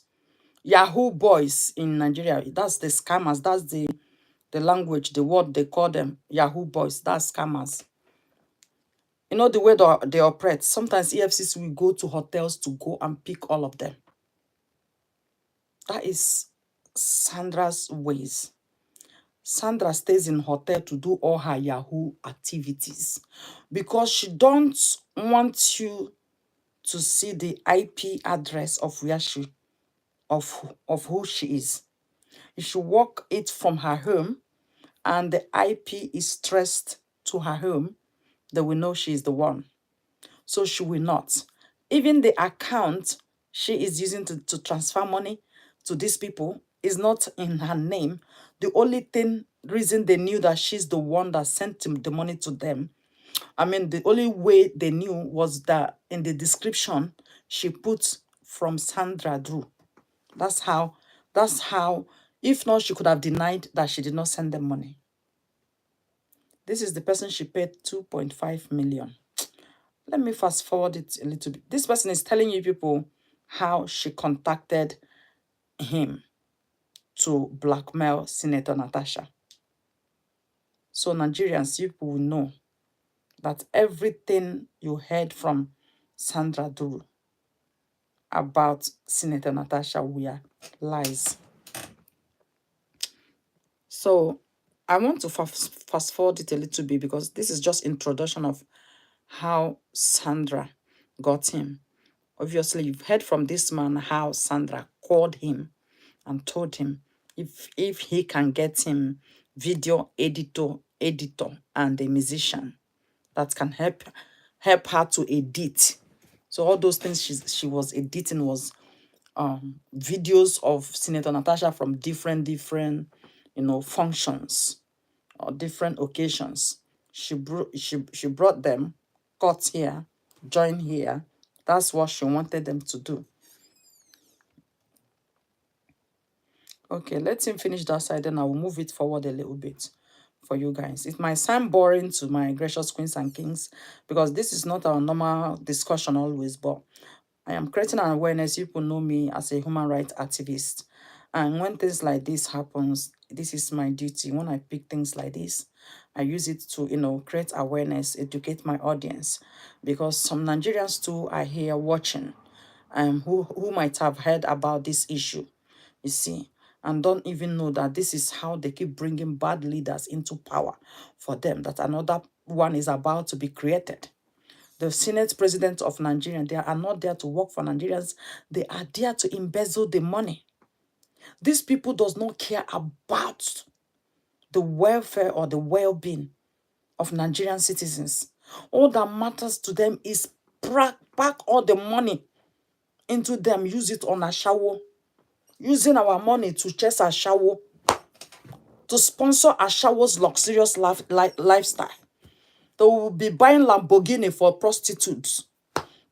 Yahoo boys in Nigeria, that's the scammers. That's the language, the word they call them, Yahoo boys. That's scammers. You know the way they operate. Sometimes EFCC will go to hotels to go and pick all of them. That is Sandra's ways. Sandra stays in hotel to do all her Yahoo activities because she don't want you to see the IP address of where of who she is. If she walk it from her home and the IP is traced to her home, they will know she is the one. So she will not. Even the account she is using to transfer money to these people is not in her name. The only reason they knew that she's the one that sent the money to them, I mean, the only way they knew was that in the description she put from Sandra Duru. That's how, if not, she could have denied that she did not send them money. This is the person she paid 2.5 million. Let me fast forward it a little bit. This person is telling you people how she contacted him to blackmail Senator Natasha. So Nigerians, you people will know that everything you heard from Sandra Duru about Senator Natasha were lies. So I want to fast forward it a little bit because this is just introduction of how Sandra got him. Obviously, you've heard from this man how Sandra called him and told him if he can get him video editor and a musician that can help her to edit. So all those things she was editing was videos of Senator Natasha from different functions or different occasions. She brought them, cut here, join here. That's what she wanted them to do. Okay, let him finish that side, then I will move it forward a little bit for you guys. It might sound boring to my gracious queens and kings because this is not our normal discussion always, but I am creating an awareness. You people know me as a human rights activist. And when things like this happens, this is my duty. When I pick things like this, I use it to, create awareness, educate my audience. Because some Nigerians too are here watching who might have heard about this issue, you see, and don't even know that this is how they keep bringing bad leaders into power for them, that another one is about to be created. The Senate President of Nigeria, they are not there to work for Nigerians. They are there to embezzle the money. These people does not care about the welfare or the well-being of Nigerian citizens. All that matters to them is pack all the money into them, use it on a shower, using our money to chase a shower, to sponsor a shower's luxurious lifestyle. They will be buying Lamborghini for prostitutes,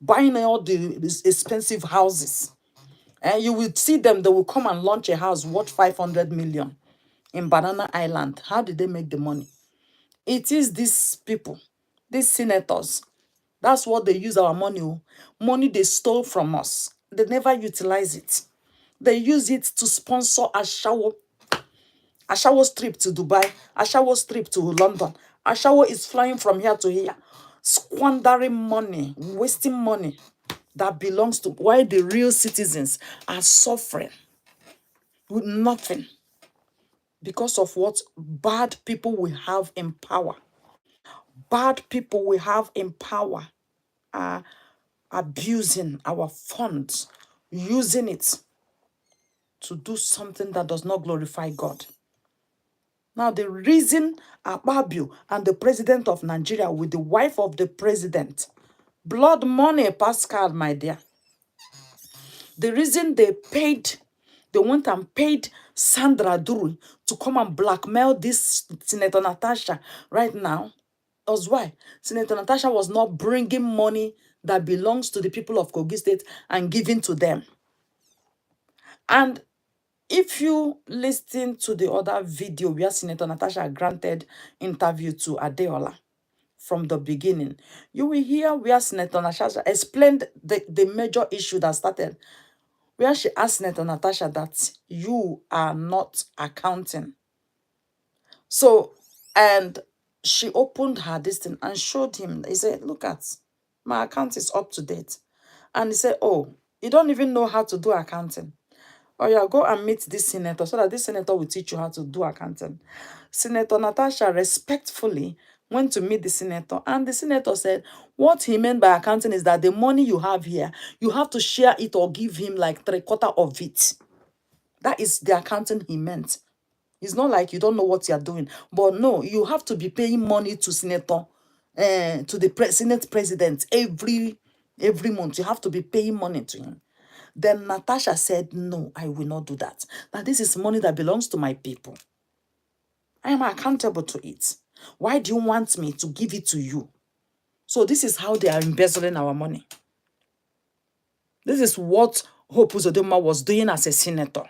buying all these expensive houses. And you will see them, they will come and launch a house worth 500 million in Banana Island. How did they make the money? It is these people, these senators. That's what they use our money. Money they stole from us. they never utilize it. They use it to sponsor Ashawo trip to Dubai, Ashawo's trip to London. Ashawo is flying from here to here, squandering money, wasting money that belongs to, while the real citizens are suffering with nothing because of what bad people we have in power. Bad people we have in power are abusing our funds, using it to do something that does not glorify God. Now, the reason Akpabio and the president of Nigeria with the wife of the president, blood money, Pascal, my dear. The reason they went and paid Sandra Duru to come and blackmail this Senator Natasha right now was why Senator Natasha was not bringing money that belongs to the people of Kogi State and giving to them. And if you listen to the other video where Senator Natasha granted interview to Adeola from the beginning, you will hear where Senator Natasha explained the major issue that started, where she asked Senator Natasha that you are not accounting. So, and she opened her this thing and showed him. He said, look at, my account is up to date. And he said, oh, you don't even know how to do accounting. Oh yeah, go and meet this senator so that this senator will teach you how to do accounting. Senator Natasha respectfully went to meet the senator, and the senator said what he meant by accounting is that the money you have here, you have to share it or give him like 3/4 of it. That is the accounting he meant. It's not like you don't know what you're doing, but no, you have to be paying money to senator, to the Senate president every month. You have to be paying money to him. Then Natasha said, no, I will not do that. Now, this is money that belongs to my people. I am accountable to it. Why do you want me to give it to you? So this is how they are embezzling our money. This is what Hope Uzodinma was doing as a senator,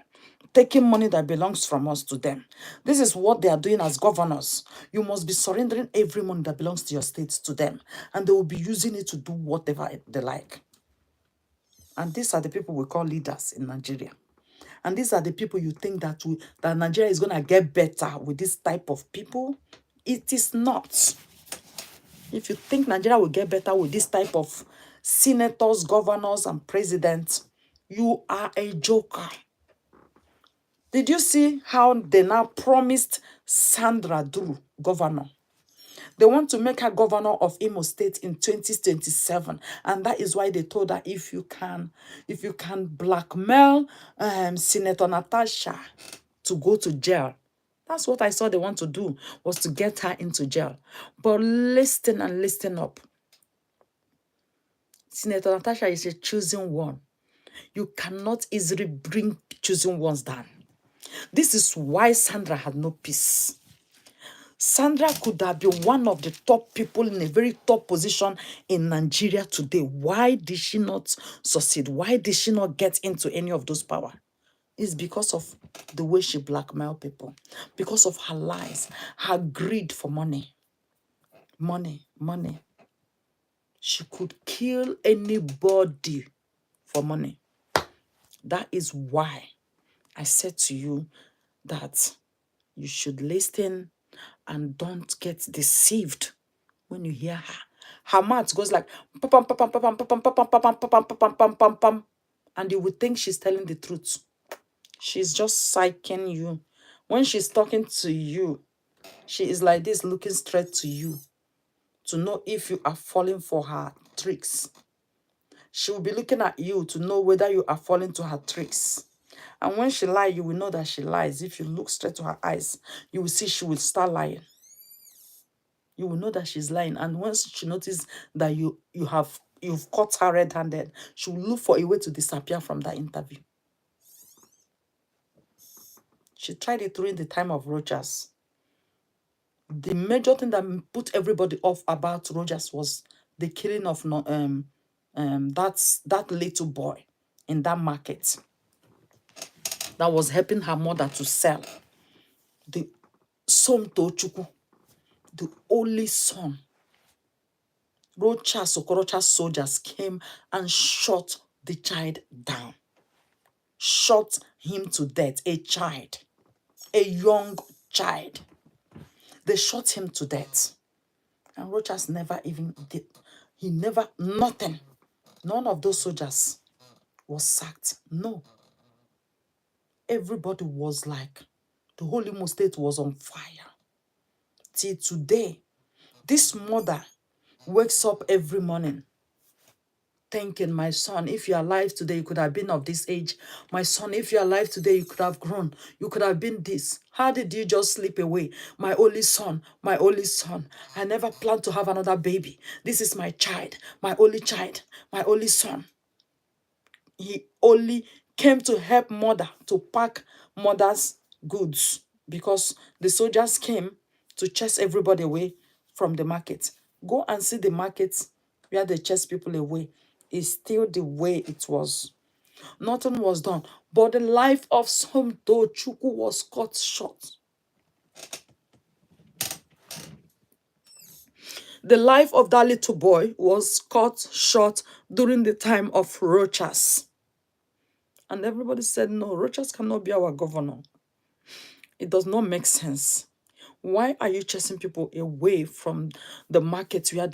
taking money that belongs from us to them. This is what they are doing as governors. You must be surrendering every money that belongs to your state to them, and they will be using it to do whatever they like. And these are the people we call leaders in Nigeria. And these are the people you think that Nigeria is going to get better with this type of people. It is not. If you think Nigeria will get better with this type of senators, governors, and presidents, you are a joker. Did you see how they now promised Sandra Duru governor? They want to make her governor of Imo State in 2027. And that is why they told her, if you can blackmail Senator Natasha to go to jail. That's what I saw they want to do, was to get her into jail. But listen and listen up. Senator Natasha is a chosen one. You cannot easily bring chosen ones down. This is why Sandra had no peace. Sandra could have been one of the top people in a very top position in Nigeria today. Why did she not succeed? Why did she not get into any of those power? It's because of the way she blackmailed people, because of her lies, her greed for money. Money, money. She could kill anybody for money. That is why I said to you that you should listen and don't get deceived when you hear her. Her mouth goes like pam pam pam pam pam pam pam pam pam pam pam pam pam pam, and you would think she's telling the truth. She's just psyching you. When she's talking to you, she is like this, looking straight to you to know if you are falling for her tricks. She will be looking at you to know whether you are falling to her tricks. And when she lies, you will know that she lies. If you look straight to her eyes, you will see she will start lying. You will know that she's lying. And once she notices that you've caught her red-handed, she will look for a way to disappear from that interview. She tried it during the time of Rogers. The major thing that put everybody off about Rogers was the killing of that little boy in that market that was helping her mother to sell the son Tochukwu, the only son. Rocha Sokorocha soldiers came and shot the child down, shot him to death. A child, a young child. They shot him to death. And Rochas never even did, he never, nothing. None of those soldiers was sacked. No. Everybody was like, the whole Imo State was on fire. Till today, this mother wakes up every morning thinking, my son, if you're alive today, you could have been of this age. My son, if you're alive today, you could have grown. You could have been this. How did you just slip away? My only son, my only son. I never planned to have another baby. This is my child, my only son. He only came to help mother to pack mother's goods because the soldiers came to chase everybody away from the market. Go and see the market where they chase people away. It's still the way it was. Nothing was done. But the life of Somto Chukwu was cut short. The life of that little boy was cut short during the time of Rochas. And everybody said, no, Rochas cannot be our governor. It does not make sense. Why are you chasing people away from the market where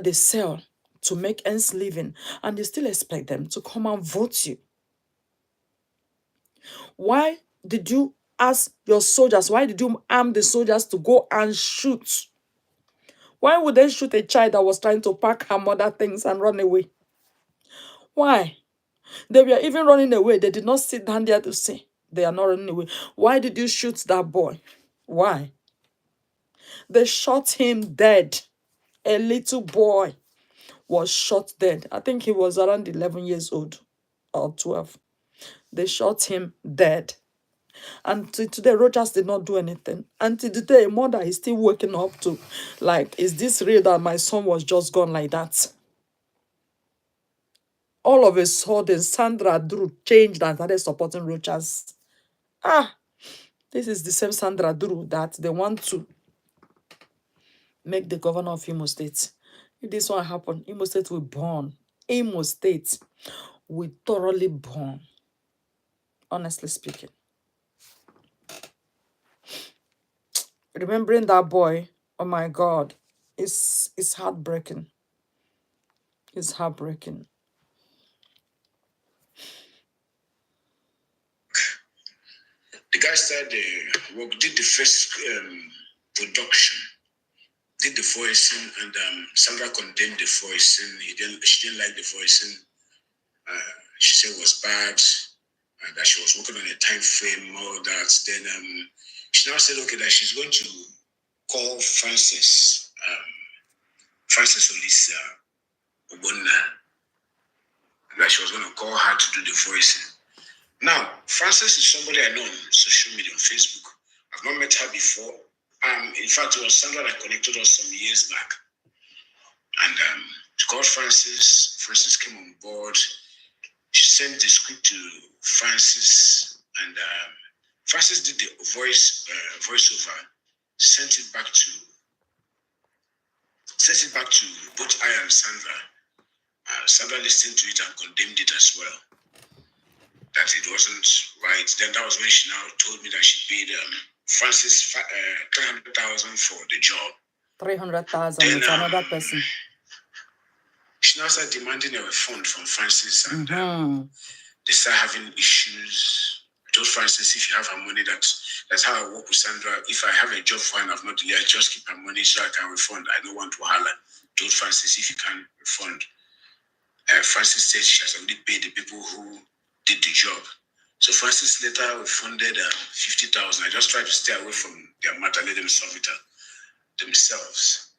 they sell to make ends living, and you still expect them to come and vote you? Why did you ask your soldiers, why did you arm the soldiers to go and shoot? Why would they shoot a child that was trying to pack her mother things and run away? Why? They were even running away. They did not sit down there to say they are not running away. Why did you shoot that boy? Why? They shot him dead. A little boy was shot dead. I think he was around 11 years old or 12. They shot him dead. And today, Rogers did not do anything. Until today, a mother is still waking up to, like, is this real that my son was just gone like that? All of a sudden, Sandra Duru changed and started supporting Rogers. This is the same Sandra Duru that they want to make the governor of Imo State. If this one happen, Imo State will burn. Imo State will thoroughly burn. Honestly speaking. Remembering that boy, oh my God, it's heartbreaking. It's heartbreaking. The guy started work, did the first production, did the voicing, and Sandra condemned the voicing. She didn't like the voicing. She said it was bad, and that she was working on a time frame, all that. Then she now said, okay, that she's going to call Francis Olisa Obonna, and that she was going to call her to do the voicing. Now, Frances is somebody I know on social media, on Facebook. I've not met her before. In fact, it was Sandra that connected us some years back. And she called Frances. Frances came on board. She sent the script to Frances, and Frances did the voiceover, sent it back to both I and Sandra. Sandra listened to it and condemned it as well, that it wasn't right. Then that was when she now told me that she paid Francis 300,000 for the job. 300,000 with another person. She now started demanding a refund from Francis, and they started having issues. I told Francis, if you have her money, that's how I work with Sandra. If I have a job for her and I've not delayed, I just keep her money so I can refund. I don't want to holler. I told Francis, if you can refund. Francis said she has already paid the people who did the job. So Francis later refunded 50,000. I just tried to stay away from their matter, let them solve it themselves.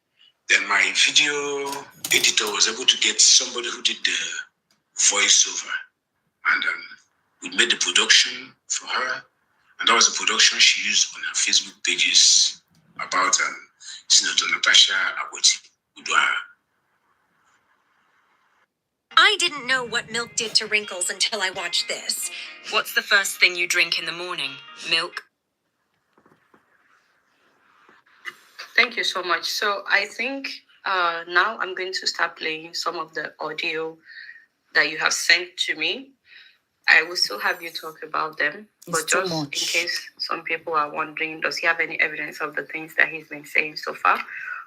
Then my video editor was able to get somebody who did the voiceover, and we made the production for her, and that was the production she used on her Facebook pages about Senator Natasha Udwara. I didn't know what milk did to wrinkles until I watched this. What's the first thing you drink in the morning? Milk? Thank you so much. So I think now I'm going to start playing some of the audio that you have sent to me. I will still have you talk about them. It's But too just much. in case some people are wondering, does he have any evidence of the things that he's been saying so far?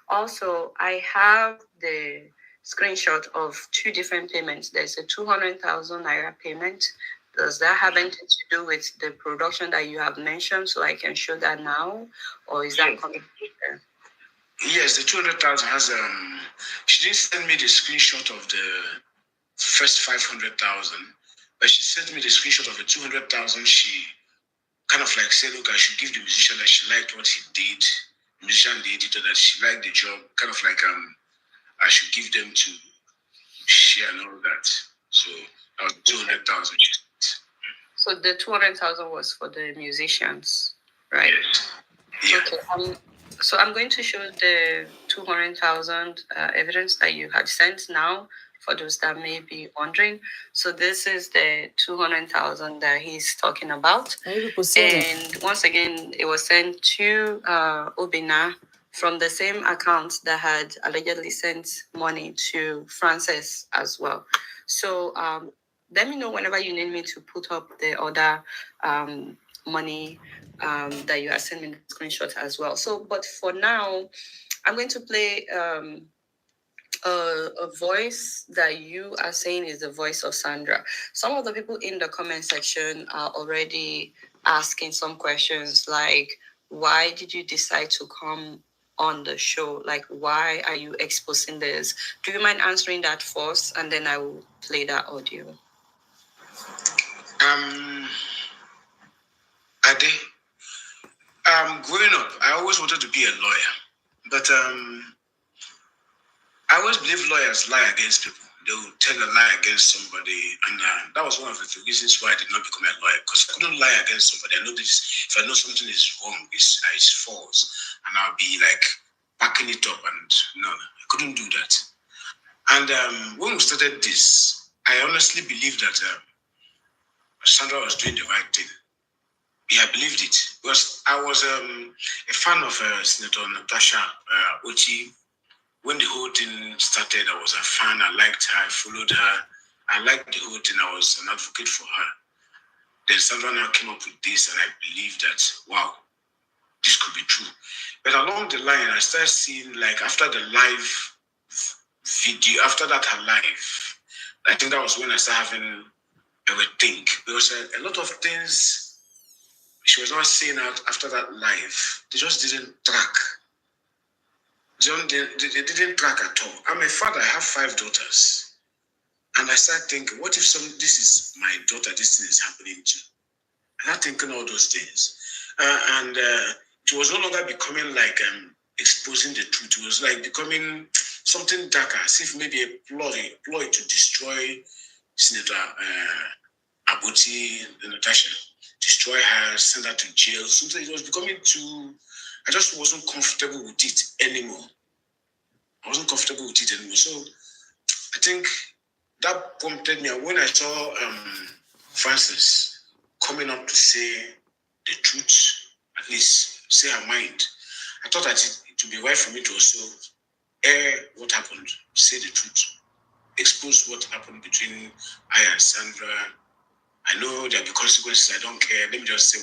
Also, I have the screenshot of two different payments. There's a 200,000 naira payment. Does that have anything to do with the production that you have mentioned, so I can show that now? Or is that coming later? Yes, the 200,000 has she didn't send me the screenshot of the first 500,000, but she sent me the screenshot of the 200,000. She kind of like said, look, I should give the musician that she liked what he did, the musician, the editor, that she liked the job, kind of like I should give them to share and all that. So that was 200,000. So the 200,000 was for the musicians, right? Yes. Yeah. Okay. So I'm going to show the 200,000 evidence that you have sent now, for those that may be wondering. So this is the 200,000 that he's talking about. And once again, it was sent to Obina from the same account that had allegedly sent money to Frances as well. So let me know whenever you need me to put up the other money that you are sending the screenshot as well. So, but for now, I'm going to play a voice that you are saying is the voice of Sandra. Some of the people in the comment section are already asking some questions like, why did you decide to come on the show? Like, why are you exposing this? Do you mind answering that first? And then I will play that audio. Ade, growing up, I always wanted to be a lawyer, but I always believe lawyers lie against people. They will tell a lie against somebody, and that was one of the reasons why I did not become a lawyer, because I couldn't lie against somebody. I know this. If I know something is wrong, it's false, and I'll be like backing it up, and no, I couldn't do that. And when we started this, I honestly believed that Sandra was doing the right thing. Yeah, I believed it because I was a fan of Senator Natasha Ochi. When the whole thing started, I was a fan. I liked her. I followed her. I liked the whole thing. I was an advocate for her. Then Sandra now came up with this, and I believed that, wow, this could be true. But along the line, I started seeing, like, after the live video, after that, her live, I think that was when I started having a rethink, because a lot of things she was not saying out after that live, they just didn't track. They didn't track at all. I'm a father, I have 5 daughters. And I started thinking, what if this is my daughter, this thing is happening to? I started thinking all those things. And it was no longer becoming like exposing the truth. It was like becoming something darker, as if maybe a ploy to destroy Senator Abuti, Natasha. Destroy her, send her to jail. Something, it was becoming too. I just wasn't comfortable with it anymore. So I think that prompted me. And when I saw Frances coming up to say the truth, at least say her mind, I thought that it would be right for me to also air what happened, say the truth, expose what happened between I and Sandra. I know there'll be consequences. I don't care. Let me just say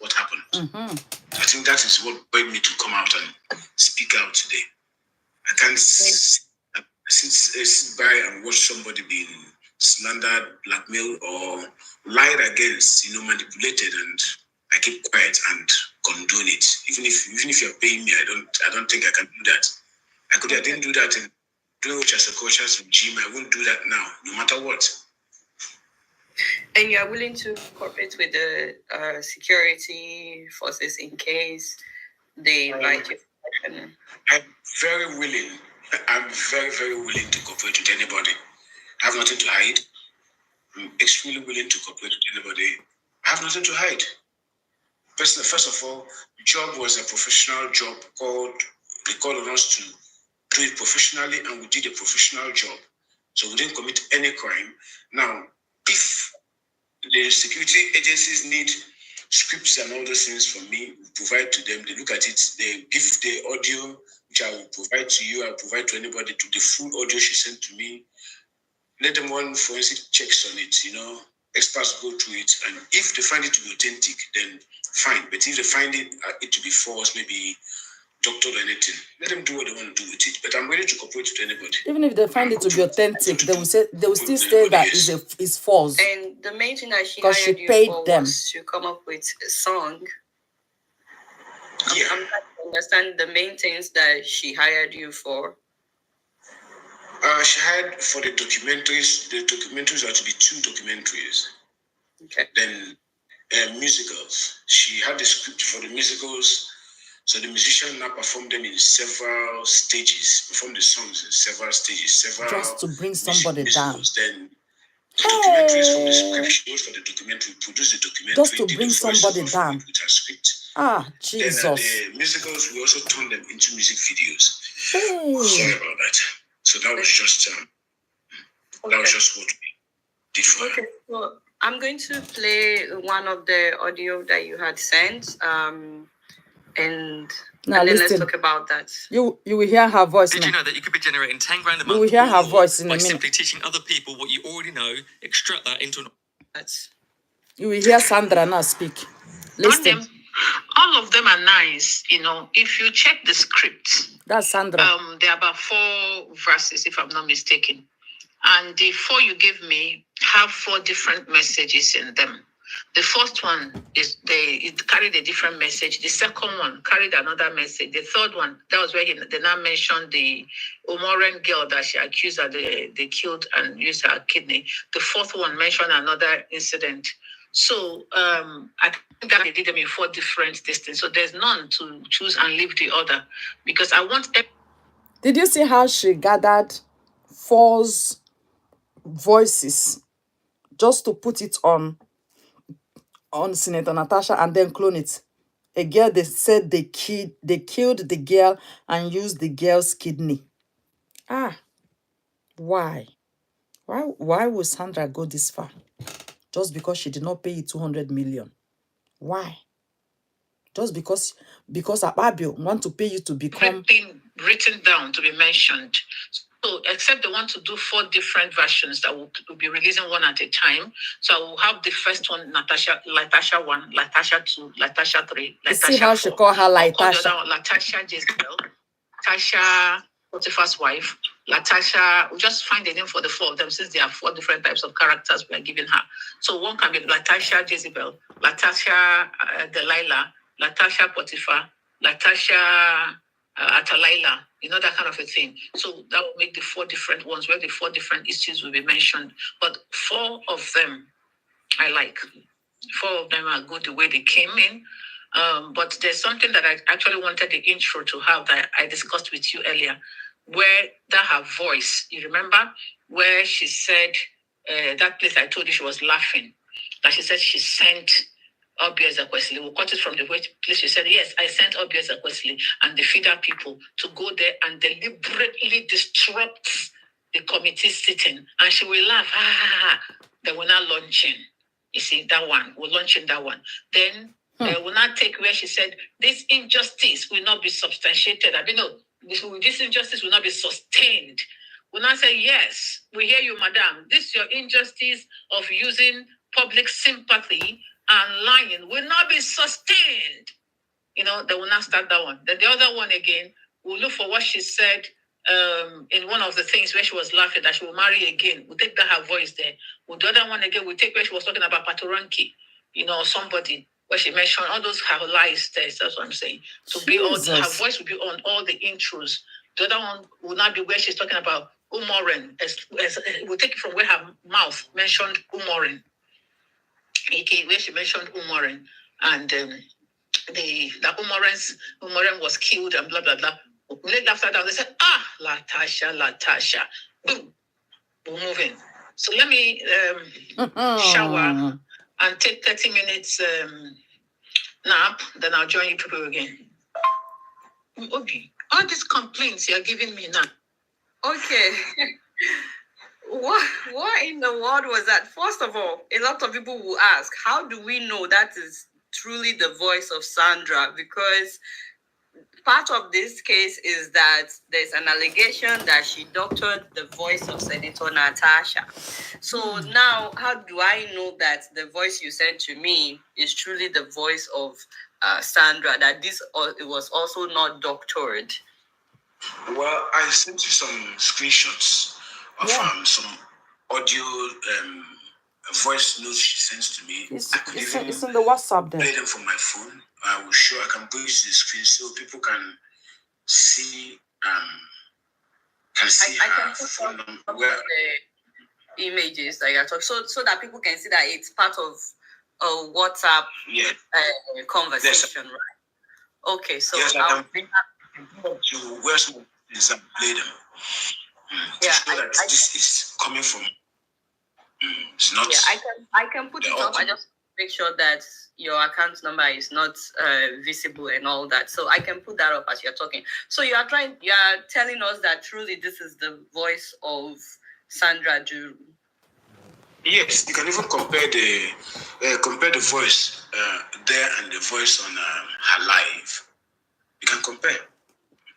what happened. Mm-hmm. I think that is what made me to come out and speak out today. I can't sit by and watch somebody being slandered, blackmailed, or lied against, manipulated, and I keep quiet and condone it. Even if you're paying me, I don't think I can do that. I didn't do that in during which as a cautious regime. I won't do that now, no matter what. And you are willing to cooperate with the security forces in case they invite you? I'm very willing. I'm very, very willing to cooperate with anybody. I have nothing to hide. I'm extremely willing to cooperate with anybody. I have nothing to hide. First of all, the job was a professional job. They called on us to do it professionally, and we did a professional job. So we didn't commit any crime. Now, if the security agencies need scripts and all those things from me, we provide to them. They look at it. They give the audio, which I will provide to you. I'll provide to anybody, to the full audio she sent to me. let them run forensic checks on it, experts go through it, and if they find it to be authentic, then fine. But if they find it to be false, maybe doctored or anything, let them do what they want to do with it. But I'm ready to cooperate with anybody. Even if they find it to be authentic, they will still say that it's false. And the main thing that she hired you for was to come up with a song. Yeah. I'm trying to understand the main things that she hired you for. She hired for the documentaries. The documentaries are to be 2 documentaries. Okay. Then musicals. She had the script for the musicals. So the musician now performed them in several stages, performed the songs in several stages, just to bring somebody down. Then the documentaries from the script, she wrote for the documentary, produced the documentary, just to bring somebody down. With her script. Jesus. Then the musicals, we also turned them into music videos. Hey. Sorry about that. So that was just that was just what we did for her. Okay, well, I'm going to play one of the audio that you had sent. And then let's talk about that. You will hear her voice. Did you know that you could be generating 10 grand a month? You will hear her voice in a minute. Simply teaching other people what you already know, extract that into an... You will hear Sandra now speak. Listen. All of them are nice, If you check the script, that's Sandra. There are about 4 verses, if I'm not mistaken. And the 4 you give me have 4 different messages in them. The first one is it carried a different message. The second one carried another message. The third one, that was where they now mentioned the Umoran girl that she accused that they killed and used her kidney. The fourth one mentioned another incident. So I think that they did them in 4 different distance. So there's none to choose and leave the other, because I want. Did you see how she gathered 4 voices just to put it on Senator Natasha and then clone it? A girl, they said they killed the girl and used the girl's kidney. Why? Why would Sandra go this far? Just because she did not pay you 200 million. Why? Just because Ababio want to pay you to become... Everything written down to be mentioned. So, except they want to do 4 different versions that will be releasing one at a time. So, I will have the first one, Latasha 1, Latasha 2, Latasha 3, Latasha 4. See how she call her Latasha? Latasha Jezebel, Latasha Potiphar's wife, Latasha. We'll just find a name for the 4 of them, since there are 4 different types of characters we are giving her. So, one can be Latasha Jezebel, Latasha Delilah, Latasha Potiphar, Latasha Atalaila, that kind of a thing. So that will make the 4 different ones where the 4 different issues will be mentioned. But 4 of them I like. 4 of them are good the way they came in. But there's something that I actually wanted the intro to have that I discussed with you earlier, where that her voice, you remember, where she said, that place I told you she was laughing, that she said she sent Obi Ezekwesili. We'll cut it from the place she said, yes, I sent Obi Ezekwesili and the feeder people to go there and deliberately disrupt the committee sitting. And she will laugh, Then we're not launching. You see, that one, we're launching that one. Then we'll not take where she said, this injustice will not be substantiated. This injustice will not be sustained. We'll not say, yes, we hear you, madam. This your injustice of using public sympathy and lying will not be sustained. They will not start that one. Then the other one again, we'll look for what she said in one of the things where she was laughing that she will marry again. We'll take that her voice there. With the other one again, we'll take where she was talking about Patoranki, somebody where she mentioned all those her lies there. That's what I'm saying. To be all her voice will be on all the intros. The other one will not be where she's talking about Umoran. We'll take it from where her mouth mentioned Umoran. Where she mentioned Umoran, and that Umoran was killed and blah blah blah. Later after that, they said, Latasha. Boom, we're moving. So let me shower and take 30 minutes nap. Then I'll join you people again. Okay, all these complaints you're giving me now. Okay. What in the world was that? First of all, a lot of people will ask, how do we know that is truly the voice of Sandra? Because part of this case is that there's an allegation that she doctored the voice of Senator Natasha. So now, how do I know that the voice you sent to me is truly the voice of Sandra, that this it was also not doctored? Well, I sent you some screenshots of some audio voice notes she sends to me. It's in the WhatsApp there. Play them from my phone. I will show. I can put it to the screen so people can see. I can put some of the images that you're talking, so that people can see that it's part of a WhatsApp conversation, right? Okay, so yes, I can bring to where some things and play them. To show that this is coming from. It's not. Yeah, I can put it up. I just make sure that your account number is not visible and all that. So I can put that up as you're talking. So you are telling us that truly this is the voice of Sandra Duru. Yes, you can even compare the voice there and the voice on her live. You can compare.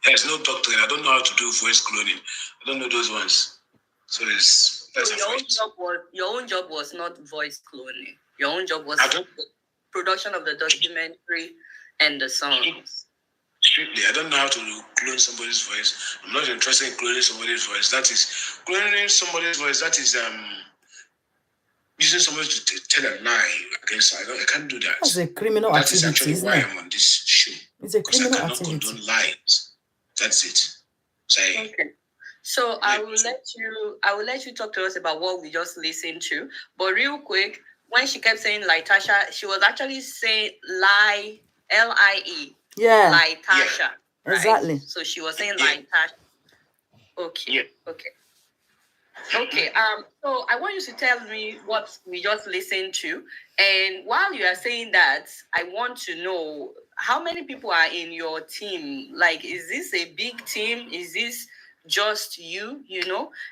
There's no doctrine. I don't know how to do voice cloning. I don't know those ones. So your own job was not voice cloning. Your own job was the production of the documentary and the songs. Strictly, I don't know how to clone somebody's voice. I'm not interested in cloning somebody's voice. That is cloning somebody's voice. That is using somebody to tell a lie against her. I can't do that. That's a criminal that activity, is actually isn't why it? I'm on this show. It's a criminal I cannot activity. condone lies. That's it. Okay. So I will let you talk to us about what we just listened to. But real quick, when she kept saying Tasha, she was actually saying lie, L-I-E. Yeah. Tasha. Yeah. Right? Exactly. So she was saying Tasha. Okay. Yeah. Okay. Okay. So I want you to tell me what we just listened to. And while you are saying that, I want to know how many people are in your team. Like, is this a big team? Is this just you,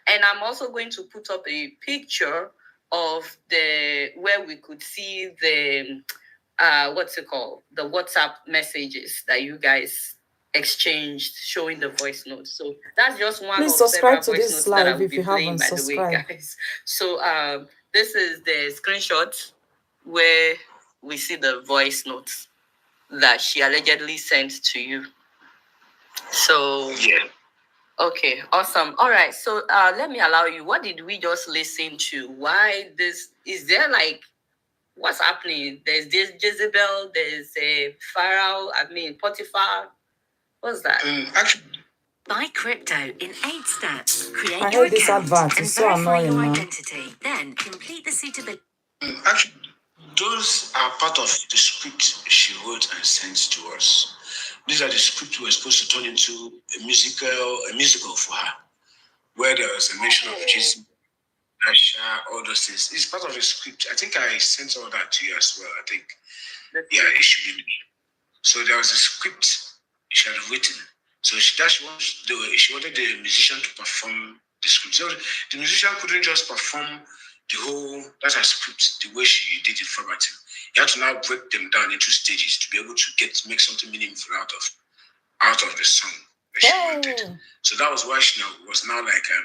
And I'm also going to put up a picture of where we could see the what's it called? The WhatsApp messages that you guys exchanged showing the voice notes. So that's just one Please of subscribe several to voice this notes that I live will if be you playing, haven't by the way, subscribed. guys. So this is the screenshot where we see the voice notes that she allegedly sent to you. So yeah. Okay, awesome. All right, so let me allow you. What did we just listen to? Why this? Is there what's happening? There's this Jezebel, there's a Pharaoh, Potiphar. What's that? Actually, buy crypto in 8 steps. Create I your hate this account advert. and It's so verify annoying, your man. identity. Then complete the suitability. actually, those are part of the script she wrote and sent to us. These are the script we were supposed to turn into a musical for her, where there was a mention of Jesus, Natasha, all those things. It's part of the script. I think I sent all that to you as well. I think, it should be. So there was a script she had written. So she wanted the musician to perform the script. So the musician couldn't just perform the whole script the way she did it verbatim. You had to now break them down into stages to be able to make something meaningful out of the song that she wanted. So that was why she was now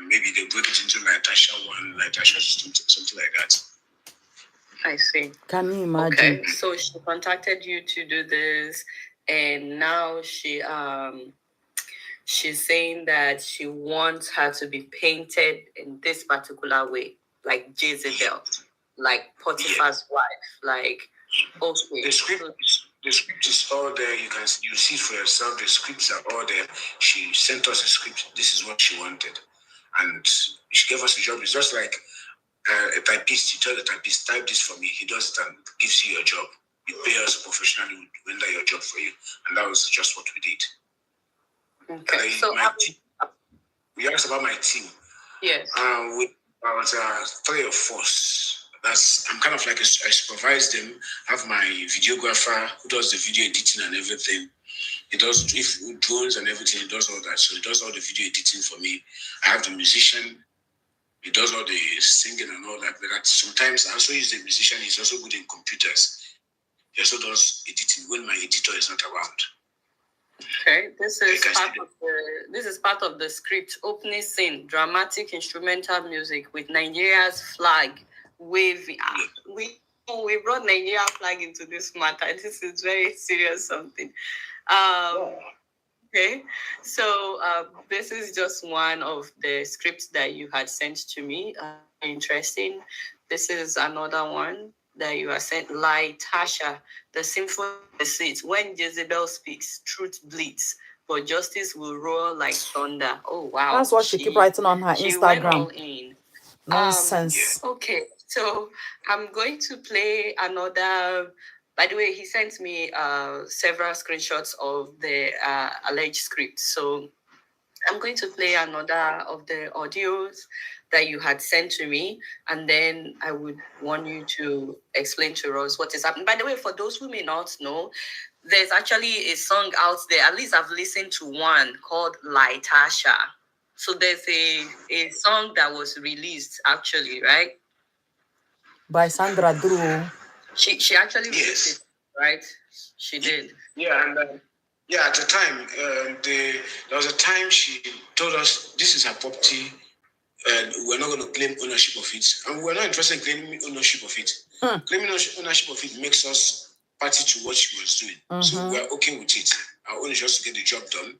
maybe they break it into Natasha 1, Natasha something like that. I see. Can you imagine? Okay, so she contacted you to do this, and now she's saying that she wants her to be painted in this particular way, like Jezebel, like Potiphar's wife, okay. The script is all there. You see for yourself. The scripts are all there. She sent us a script. This is what she wanted, and she gave us a job. It's just like a typist. You tell the typist, type this for me. He does it and gives you your job. You pay us professionally. We render your job for you, and that was just what we did. Okay. You asked about my team. Yes. With about 3 or 4. I'm kind of I supervise them. Have my videographer who does the video editing and everything. He does drones and everything. He does all that. So he does all the video editing for me. I have the musician. He does all the singing and all that. But sometimes I also use the musician. He's also good in computers. He also does editing when my editor is not around. Okay, this is part of the script. Opening scene, dramatic instrumental music with Nigeria's flag waving. We brought Nigeria flag into this matter. This is very serious something. Okay, so this is just one of the scripts that you had sent to me. Interesting. This is another one that you are sent. Tasha, the symphony of the seats. When Jezebel speaks, truth bleeds, but justice will roar like thunder. Oh wow! That's what she keep writing on her She Instagram. went all in. Nonsense. Okay, so I'm going to play another. By the way, he sent me several screenshots of the alleged script. So I'm going to play another of the audios that you had sent to me, and then I would want you to explain to us what is happening. By the way, for those who may not know, there's actually a song out there, at least I've listened to one, called Tasha. So there's a song that was released, actually, right? By Sandra Duru. She actually released it, right? She did. Yeah, and at the time, there was a time she told us this is her property, and we're not going to claim ownership of it, and we're not interested in claiming ownership of it. Claiming ownership of it makes us party to what she was doing, so we're okay with it. Our own is just to get the job done,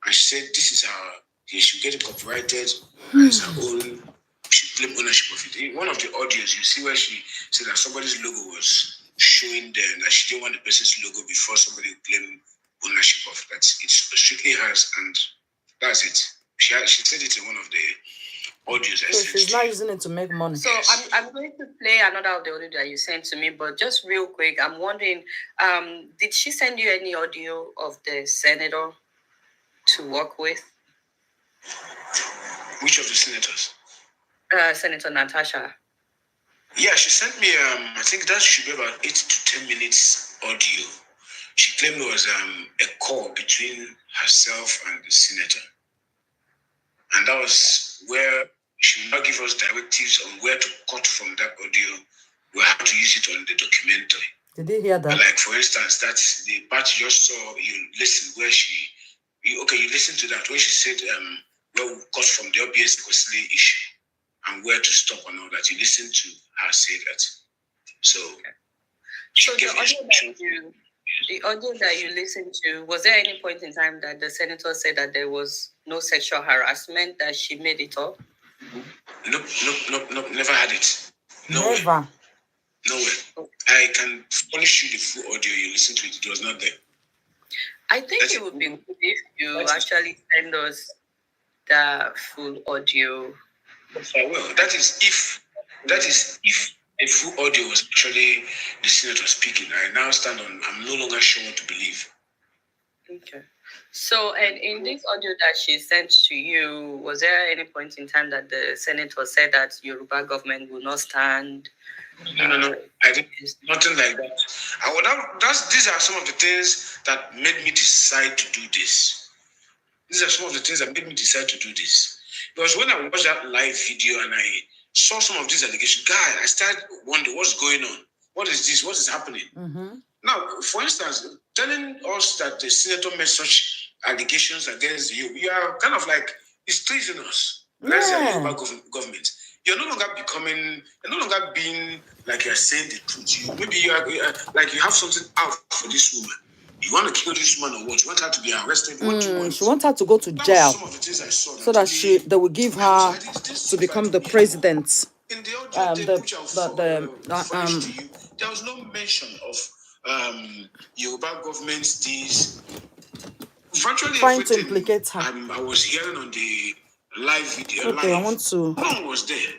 and she said this is her. She should get it copyrighted as her own. She claim ownership of it. In one of the audios, you see where she said that somebody's logo was showing there, and that she didn't want the person's logo before somebody would claim ownership of that. It's strictly hers, and that's it. She said it in one of the audios. So she's not using it to make money. So I'm going to play another of the audio that you sent to me, but just real quick, I'm wondering, did she send you any audio of the senator to work with? Which of the senators? Senator Natasha. Yeah, she sent me, I think that should be about 8 to 10 minutes audio. She claimed it was a call between herself and the senator. And that was where she would not give us directives on where to cut from that audio. We had to use it on the documentary. Did you hear that? Like, for instance, that's the part you just saw, you listen where you listen to that, when she said, where we cut from the obvious Kwesili issue and where to stop and all that. You listen to her say that. So the audio that you listened to, was there any point in time that the senator said that there was no sexual harassment, that she made it up? Nope, never had it. Never. Nowhere. I can furnish you the full audio. You listen to it. It was not there. I think it would be good if you actually send us the full audio. I will. That is if a full audio was actually the senator speaking. I now stand on. I'm no longer sure what to believe. Okay. So, and in this audio that she sent to you, was there any point in time that the senator said that Yoruba government will not stand? No. I think nothing like that. These are some of the things that made me decide to do this. These are some of the things that made me decide to do this. Because when I watched that live video and I saw some of these allegations, I started wondering what's going on. What is this? What is happening? Mm-hmm. Now, for instance, telling us that the senator made such allegations against you, you are kind of like, it's treason us. That's the Yoruba government. You're no longer being like you're saying the truth. Maybe you are like you have something out for this woman. You want to kill this woman or what? You want her to be arrested? What you want? She wants her to go to jail some of the things I saw so that they will give her to become the president. In the audio there was no mention of Yoruba government these virtually trying to everything implicate her. I was hearing on the live video. Okay, I want to. None was there.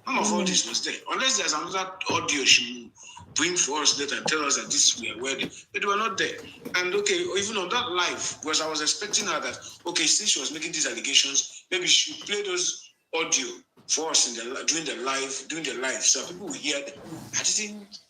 None of all this was there. Unless there's another audio she bring for us later and tell us that this we are wedding, but they were not there. And okay, even on that live, because I was expecting her that since she was making these allegations, maybe she would play those audio for us during the live, so people will hear them. I didn't.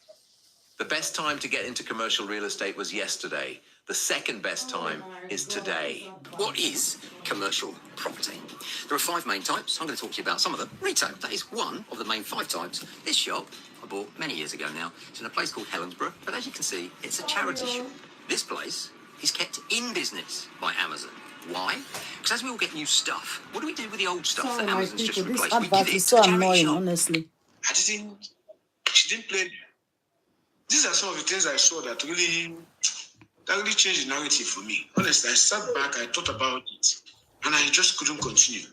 The best time to get into commercial real estate was yesterday. The second best time is today. What is commercial property? There are 5 main types. I'm going to talk to you about some of them. Retail, that is one of the main 5 types. This shop I bought many years ago now. It's in a place called Helensburgh, but as you can see, it's a charity shop. This place is kept in business by Amazon. Why? Because as we all get new stuff, what do we do with the old stuff Sorry, that my Amazon's just people, this replaced? We advert give it is to so the charity annoying, shop. honestly. She didn't play. These are some of the things I saw that really changed the narrative for me. Honestly, I sat back, I thought about it, and I just couldn't continue.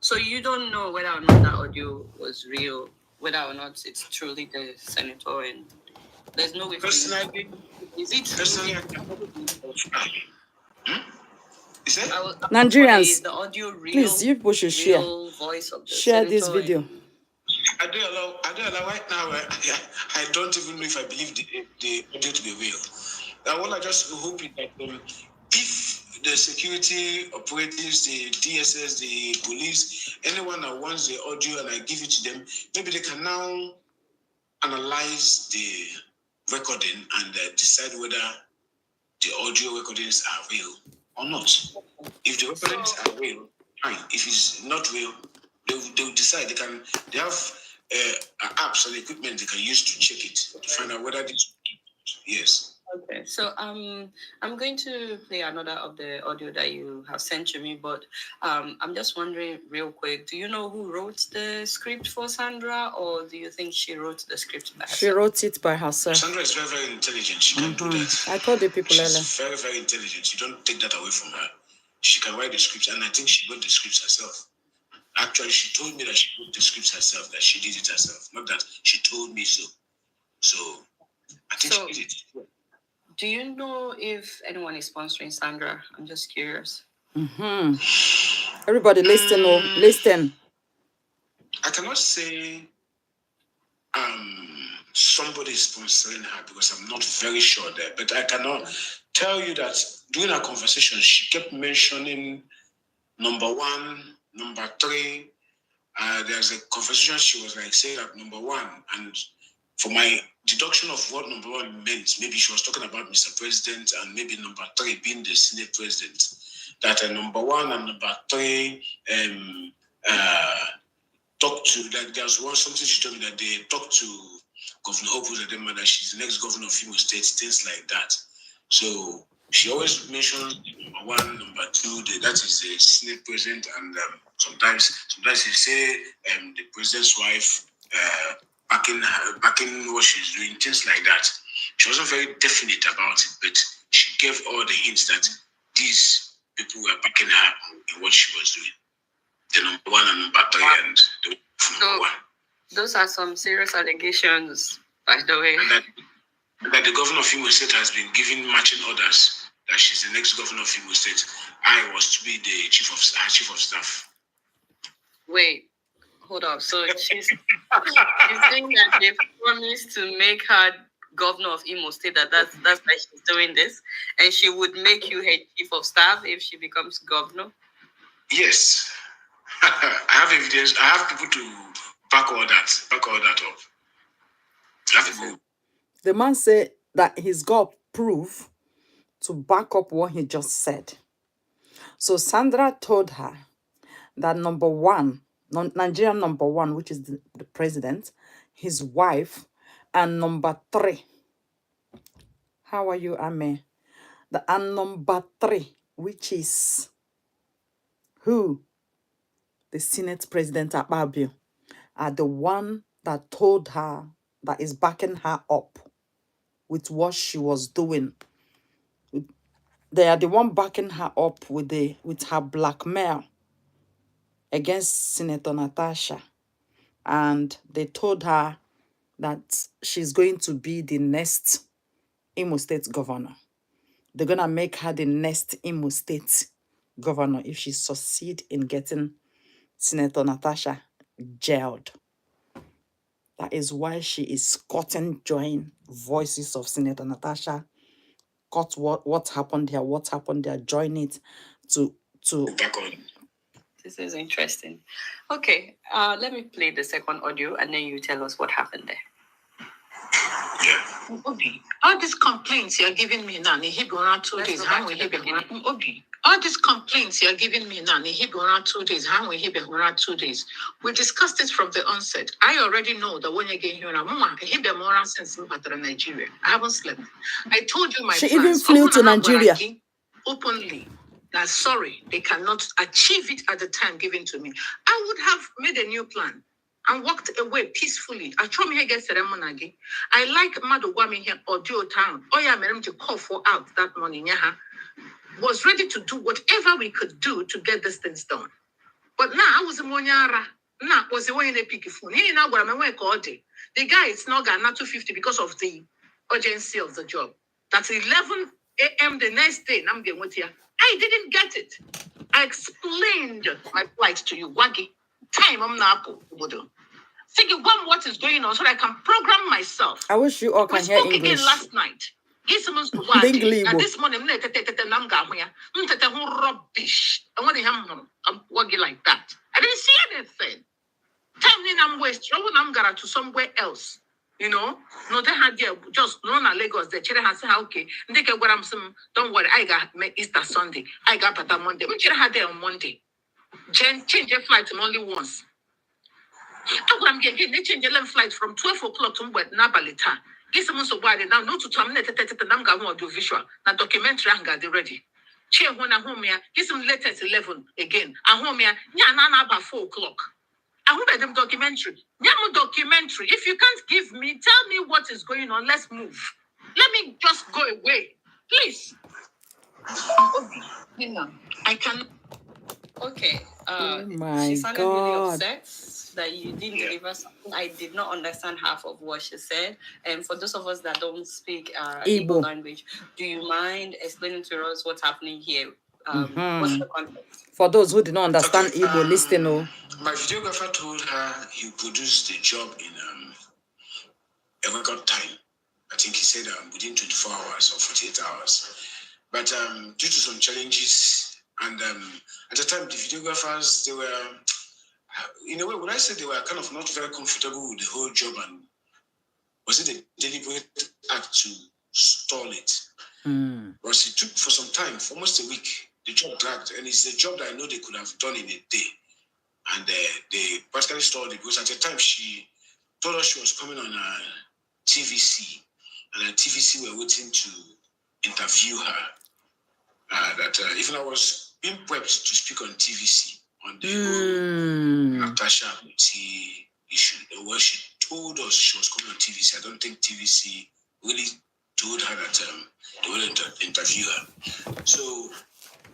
So you don't know whether or not that audio was real, whether or not it's truly the senator, and there's no way for Personally, Is it personally, Is it? Nigerians, the audio real, please, you people should share. real voice of the Share senator this video. I do allow right now. I don't even know if I believe the audio to be real. What I just hope is that if the security operatives, the DSS, the police, anyone that wants the audio and I give it to them, maybe they can now analyze the recording and decide whether the audio recordings are real or not. If the recordings are real, fine. If it's not real, they'll decide. They have apps and equipment they can use to check it to find out whether this. Yes. Okay, so I'm going to play another of the audio that you have sent to me, but I'm just wondering real quick, do you know who wrote the script for Sandra, or do you think she wrote the script by herself? She wrote it by herself. Sandra is very, very intelligent. She can do that. I told the people earlier. She's very, very intelligent. You don't take that away from her. She can write the scripts, and I think she wrote the scripts herself. Actually, she told me that she wrote the scripts herself, that she did it herself. Not that she told me so. So, I think she did it. Do you know if anyone is sponsoring Sandra? I'm just curious. Everybody listen, listen. I cannot say somebody is sponsoring her because I'm not very sure there. But I cannot tell you that during our conversation, she kept mentioning number 1, number 3. There's a conversation she was like saying that number 1, and for my deduction of what number 1 meant, maybe she was talking about Mr. President, and maybe number 3 being the Senate President. That number 1 and number 3 talked to, like there's something she told me that they talked to Governor Hope, who's that she's the next governor of Imo State, things like that. So she always mentions number 1, number 2, that is the Senate President, and sometimes they say the president's wife backing what she's doing, things like that. She wasn't very definite about it, but she gave all the hints that these people were backing her in what she was doing. The number 1 and number 3 and the number 1. Those are some serious allegations, by the way. And that the governor of Imo State has been giving marching orders that she's the next governor of Imo State. I was to be the chief of staff. Wait, hold up. So she's saying that they promised to make her governor of Imo State. That's why she's doing this, and she would make you her chief of staff if she becomes governor. Yes. I have evidence. I have people to back all that up. The man said that he's got proof to back up what he just said. So Sandra told her that number 1, Nigerian number 1, which is the president, his wife, and number 3. How are you, Ame? And number 3, which is who? The Senate President Akpabio, are the one that told her, that is backing her up with what she was doing. They are the one backing her up with her blackmail against Senator Natasha. And they told her that she's going to be the next Imo State governor. They're going to make her the next Imo State governor if she succeeds in getting Senator Natasha jailed. That is why she is cutting join voices of Senator Natasha. Cut what happened there, join it to This is interesting. Okay, let me play the second audio and then you tell us what happened there. Obi, all these complaints you're giving me now, he go around 2 days. How will he be? Obi, All these complaints you're giving me now, he be around 2 days. How will he be around 2 days? We discussed it from the onset. I already know that when you get here, he be around since Nigeria. I haven't slept. I told you my She plans. even flew to Nigeria. Openly. Now, sorry, they cannot achieve it at the time given to me. I would have made a new plan and walked away peacefully. I told me I get ceremony. I like Madogwami here or Dio Town. Oh yeah, I'm to call for out that morning. Yeah. Was ready to do whatever we could do to get these things done. But now I was a monyara. Now was the way in the picky phone. Now what I'm awake all day. The guy is not got 250 because of the urgency of the job. That's 11 a.m. the next day. I'm getting with you. I didn't get it. I explained my plight to you. Waggy. Time I'm not figure one what is going on so that I can program myself. I wish you all can hear English. Again last night. This morning, rubbish. I want to have like that. I didn't see anything. Time in I'm waste. I'm going to somewhere else. You know, no, they had just no Lagos. The children had said, okay, don't worry. I got Easter Sunday. I got Pata Monday. We had there on Monday. Jen change your flight only once. I'm getting they change your flight from 12 o'clock to Nabalita. This is so bad now. No to terminate the visual. Now documentary and got ready. Chair when I home here. This is latest 11 again. I home here. Yeah, about 4 o'clock. I hope them documentary. Documentary. If you can't give me, tell me what is going on. Let's move. Let me just go away, please. Okay. I can. Okay. Oh my she sounded God. really upset that you didn't deliver something. I did not understand half of what she said. And for those of us that don't speak Igbo language, do you mind explaining to us what's happening here? What's the context? For those who did not understand Igbo, listen. My videographer told her he produced the job in a record time. I think he said within 24 hours or 48 hours. But due to some challenges, and at the time, the videographers, they were, in a way, when I said they were kind of not very comfortable with the whole job, and was it a deliberate act to stall it? Because it took for some time, for almost a week, the job dragged, and it's a job that I know they could have done in a day. And they practically stalled it because at the time she told us she was coming on TVC, and TVC were waiting to interview her. That even I was being prepped to speak on TVC on the whole Natasha issue. Well, she told us she was coming on TVC. I don't think TVC really told her that they will interview her. So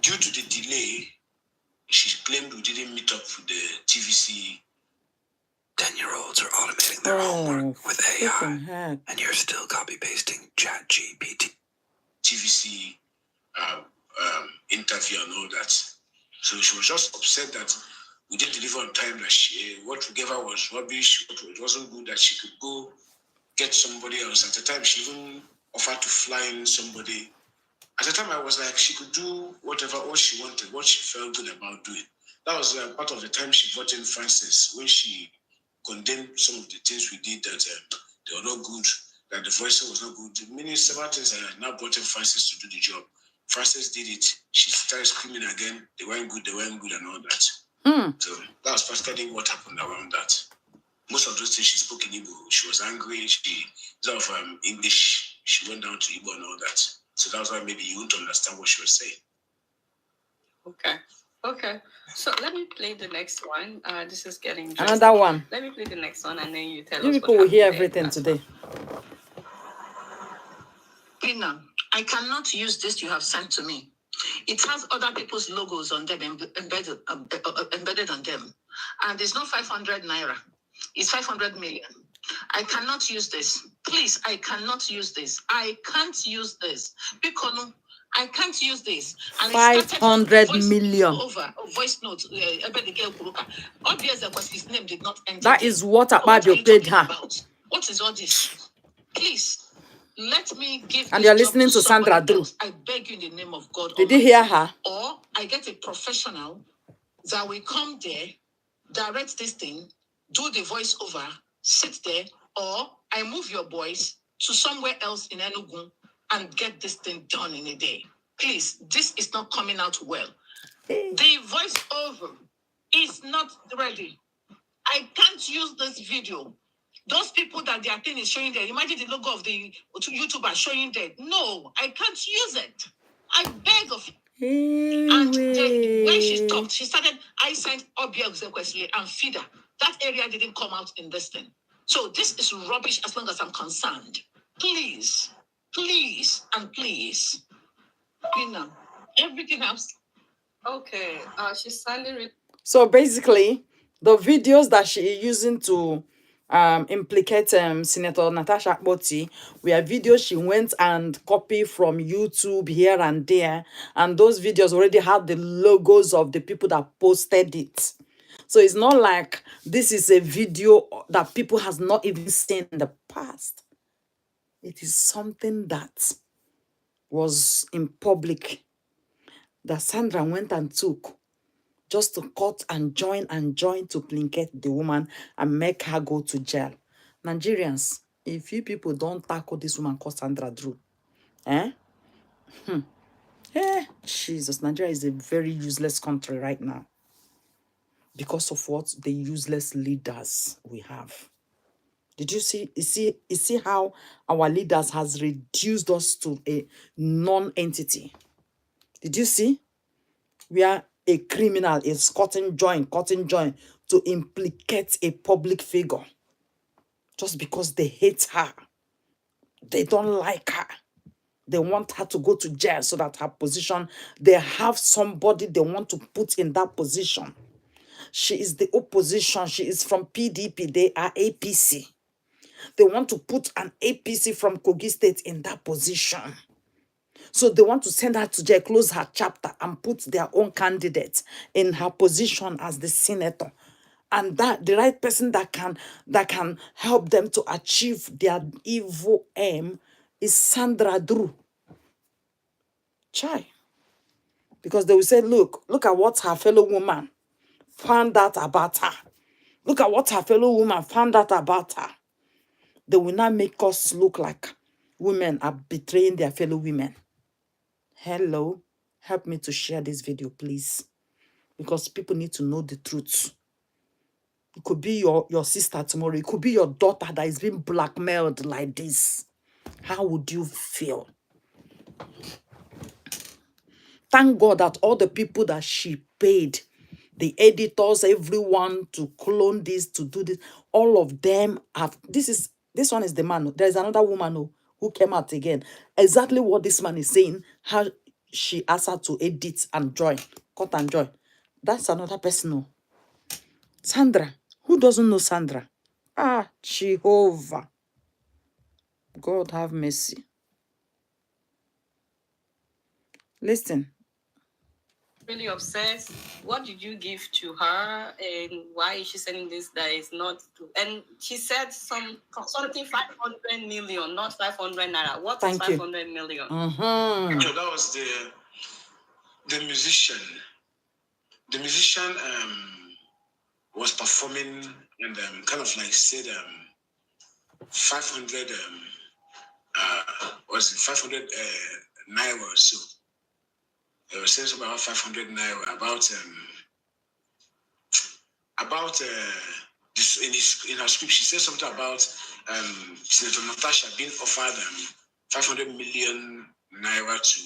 due to the delay, she claimed we didn't meet up with the TVC. 10-year-olds are automating their homework with AI, and you're still copy-pasting ChatGPT. TVC interview and all that. So she was just upset that we didn't deliver on time, that what we gave her was rubbish, it wasn't good, that she could go get somebody else. At the time, she even offered to fly in somebody. At the time, I was like, she could do what she wanted, what she felt good about doing. That was part of the time she brought in Francis, when she condemned some of the things we did, that they were not good, that the voice was not good. Many several things that I now brought in Francis to do the job. Francis did it. She started screaming again. They weren't good, and all that. So that was practically what happened around that. Most of those things she spoke in Igbo. She was angry. She instead of English, she went down to Igbo and all that. So that's why maybe you wouldn't understand what she was saying. Okay. So let me play the next one. This is getting another one. Let me play the next one, and then you tell You us. people will hear everything today. Pina, I cannot use this you have sent to me. It has other people's logos on them embedded on them, and it's not 500 naira. It's 500 million. I cannot use this. Please, I cannot use this. I can't use this. Because I can't use this. And 500 million. Voice note. Obviously, because his name did not enter. That is what Akpabio paid her. What is all this? Please, let me give. And you're listening to Sandra Duru. I beg you in the name of God. Did you hear her? Or I get a professional that will come there, direct this thing, do the voiceover, sit there, or I move your boys to somewhere else in Enugu and get this thing done in a day. Please, this is not coming out well. The voiceover is not ready. I can't use this video. Those people that their thing is showing there, imagine the logo of the YouTuber showing there. No, I can't use it. I beg of you. And when she stopped, she started, I sent Obiel and Fida. That area didn't come out in this thing. So this is rubbish as long as I'm concerned. Please, please, and please. You know, everything else. Okay. She's sounding. So basically, the videos that she is using to implicate Senator Natasha Akpoti were videos she went and copied from YouTube here and there, and those videos already had the logos of the people that posted it. So it's not like this is a video that people has not even seen in the past. It is something that was in public that Sandra went and took just to cut and join to placate the woman and make her go to jail. Nigerians, if you people don't tackle this woman called Sandra Duru, Jesus, Nigeria is a very useless country right now because of what the useless leaders we have. Did you see? You see how our leaders has reduced us to a non-entity? Did you see? Where a criminal is cutting joint to implicate a public figure just because they hate her. They don't like her. They want her to go to jail so that her position, they have somebody they want to put in that position. She is the opposition. She is from PDP. They are APC. They want to put an APC from Kogi State in that position. So they want to send her to jail, close her chapter, and put their own candidate in her position as the senator. And that the right person that can help them to achieve their evil aim is Sandra Duru. Chai. Because they will say, look at what her fellow woman found out about her. Look at what her fellow woman found out about her. They will not make us look like women are betraying their fellow women. Hello, help me to share this video, please. Because people need to know the truth. It could be your sister tomorrow. It could be your daughter that is being blackmailed like this. How would you feel? Thank God that all the people that she paid, the editors, everyone to clone this, to do this, all of them have, this one is the man. There is another woman who came out again. Exactly what this man is saying, how she asked her to edit and join, cut and join. That's another person. Sandra. Who doesn't know Sandra? Ah, Jehovah. God have mercy. Listen. Really obsessed. What did you give to her, and why is she sending this that is not to? And she said something 500 million, not 500 naira. What is 500 million? So that was the musician. The musician was performing and kind of like said 500 was it 500 naira or so. They were saying something about 500 naira about this in her script. She said something about Senator Natasha being offered 500 million naira to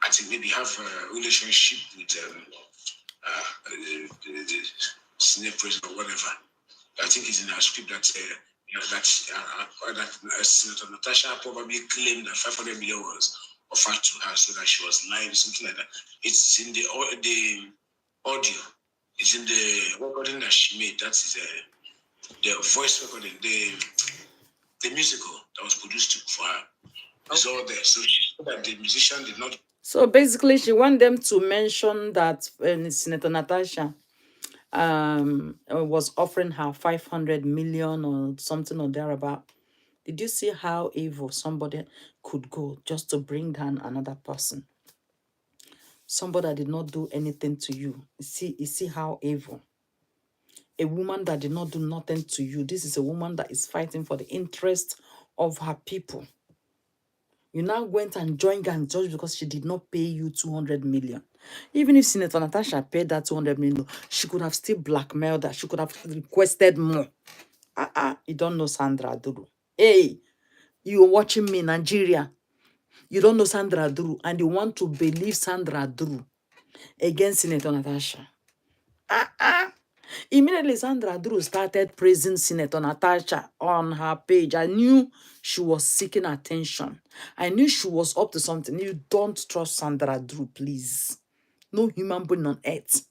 I think maybe have a relationship with the senior president or whatever. I think it's in her script that Senator Natasha probably claimed that 500 million was offered to her, so that she was lying, something like that. It's in the audio. It's in the recording that she made. That is the voice recording, the musical that was produced for her. It's all there. So she said that the musician did not. So basically, she want them to mention that Senator Natasha was offering her 500 million or something or thereabout. Did you see how evil somebody could go just to bring down another person? Somebody that did not do anything to you. You see how evil. A woman that did not do nothing to you. This is a woman that is fighting for the interest of her people. You now went and joined gang just because she did not pay you 200 million. Even if Senator Natasha paid that 200 million, she could have still blackmailed her. She could have requested more. You don't know Sandra Duru. Hey, you're watching me, Nigeria. You don't know Sandra Duru, and you want to believe Sandra Duru against Senator Natasha. Immediately, Sandra Duru started praising Senator Natasha on her page. I knew she was seeking attention. I knew she was up to something. You don't trust Sandra Duru, please. No human being on earth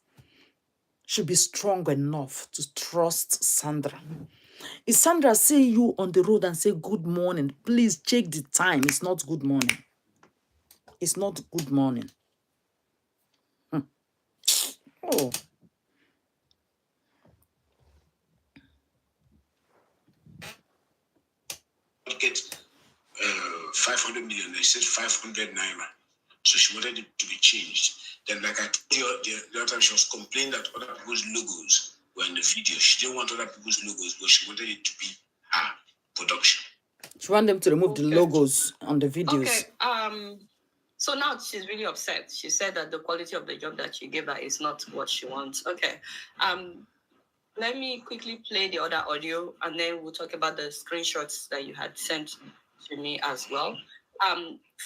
should be strong enough to trust Sandra. If Sandra see you on the road and say good morning, please check the time. It's not good morning. It's not good morning. Oh. Get 500 million. They said 500 naira. So she wanted it to be changed. Then, like I told you the other time, she was complaining that other people's logos were in the video. She didn't want other people's logos, but she wanted it to be her production. She wanted them to remove the logos on the videos. Okay. So now she's really upset. She said that the quality of the job that you gave her is not what she wants. Okay. Let me quickly play the other audio, and then we'll talk about the screenshots that you had sent to me as well.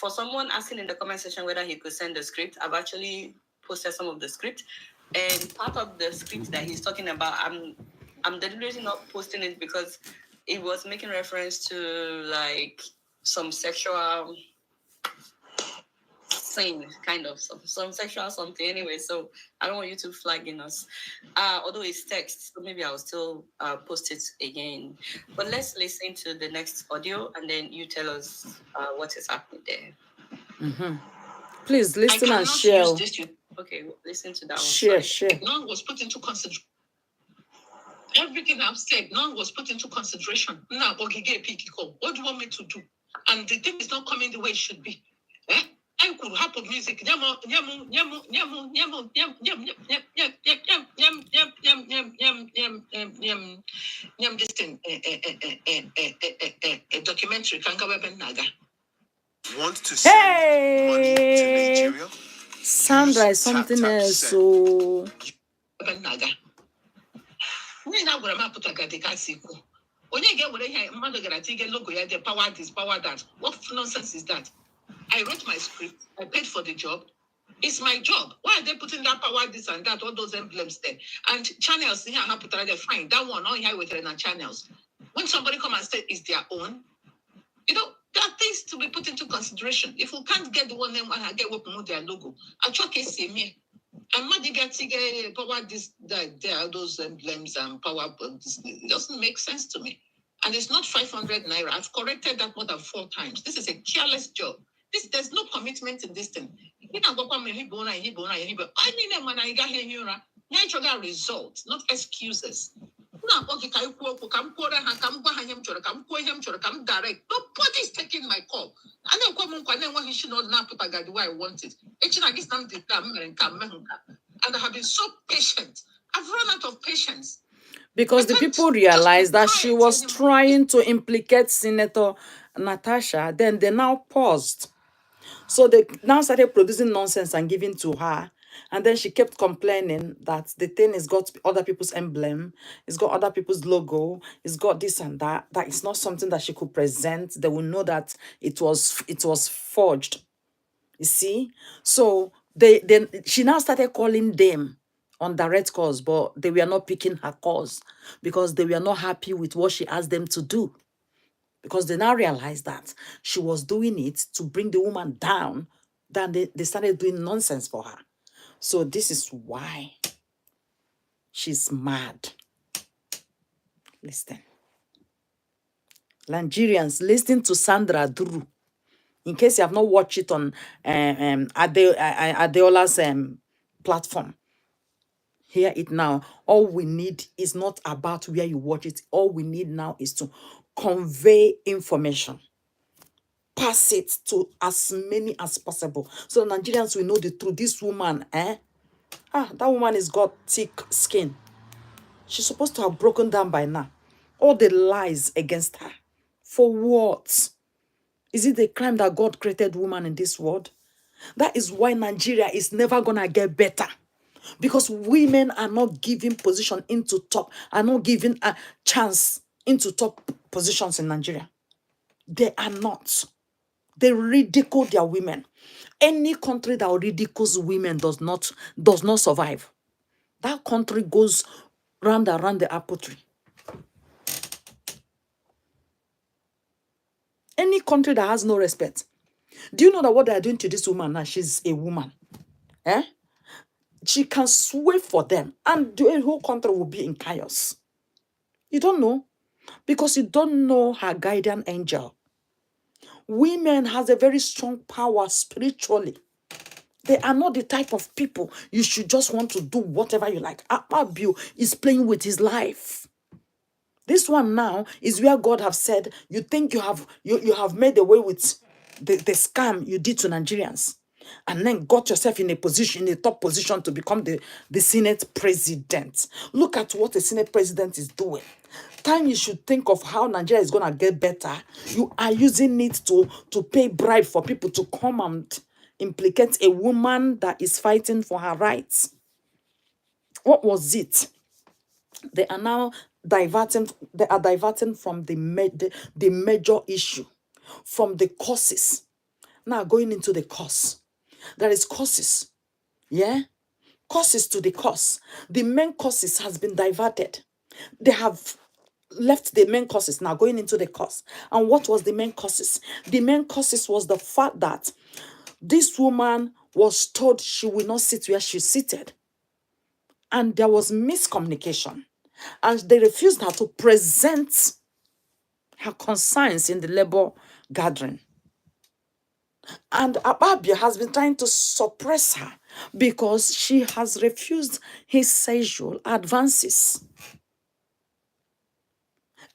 For someone asking in the comment section whether he could send the script, I've actually posted some of the script, and part of the script that he's talking about, I'm deliberately not posting it because it was making reference to like some sexual scene, kind of some sexual something anyway, so I don't want you to flagging us, although it's text, so maybe I'll still post it again. But let's listen to the next audio, and then you tell us what is happening there. Please listen and share. Okay, listen to that one. Share. None was put into consideration. Everything I've said, none was put into consideration. Now, what do you want me to do? And the thing is not coming the way it should be. I could have put music. This thing, a documentary. Want to send money to Nigeria? Sandra is something else. So onye ga-ewere ihe mmadụ gara tige logo ya the power this power that. What nonsense is that? I wrote my script, I paid for the job. It's my job. Why are they putting that power this and that, all those emblems there? And channels here have put they fine. That one all here with the channels. When somebody come and say it's their own, you know, there are things to be put into consideration. If we can't get the one name and I get what promote their logo, I chuck it see me. I'm not getting power this that there are those emblems and power. It doesn't make sense to me. And it's not 500 naira. I've corrected that more than 4 times. This is a careless job. There's no commitment in this thing. I mean, when I got here, natural results, not excuses. Nobody's taking my call. I don't come on, he should not put a why I want it. And I have been so patient. I've run out of patience. Because the people realized that she was trying to implicate Senator Natasha, then they now paused. So they now started producing nonsense and giving to her. And then she kept complaining that the thing has got other people's emblem, it's got other people's logo, it's got this and that. That is not something that she could present. They will know that it was forged. You see? So she now started calling them on direct calls, but they were not picking her calls because they were not happy with what she asked them to do. Because they now realized that she was doing it to bring the woman down. Then they started doing nonsense for her. So this is why she's mad. Listen. Nigerians, listen to Sandra Duru. In case you have not watched it on Adeola's platform. Hear it now. All we need is not about where you watch it. All we need now is to convey information. Pass it to as many as possible. So Nigerians will know the truth. This woman, that woman has got thick skin. She's supposed to have broken down by now. All the lies against her. For what? Is it the crime that God created woman in this world? That is why Nigeria is never gonna get better. Because women are not given position into top, are not given a chance into top positions in Nigeria. They are not. They ridicule their women. Any country that ridicules women does not survive. That country goes round and round the apple tree. Any country that has no respect. Do you know that what they are doing to this woman now? She's a woman. Eh? She can sway for them, and the whole country will be in chaos. You don't know, because you don't know her guardian angel. Women has a very strong power spiritually. They are not the type of people you should just want to do whatever you like. Akpabio is playing with his life. This one now is where God have said, you think you have made away with the scam you did to Nigerians, and then got yourself in a position, in a top position to become the Senate president. Look at what the Senate president is doing. Time you should think of how Nigeria is going to get better, you are using it to pay bribe for people to come and implicate a woman that is fighting for her rights. What was it? They are now diverting from the major issue, from the causes. Now going into the cause. There is causes. Yeah? Causes to the cause. The main causes has been diverted. They have left the main causes, now going into the cause. And what was the main causes? The main causes was the fact that this woman was told she will not sit where she seated. And there was miscommunication. And they refused her to present her concerns in the labor gathering. And Ababia has been trying to suppress her because she has refused his sexual advances.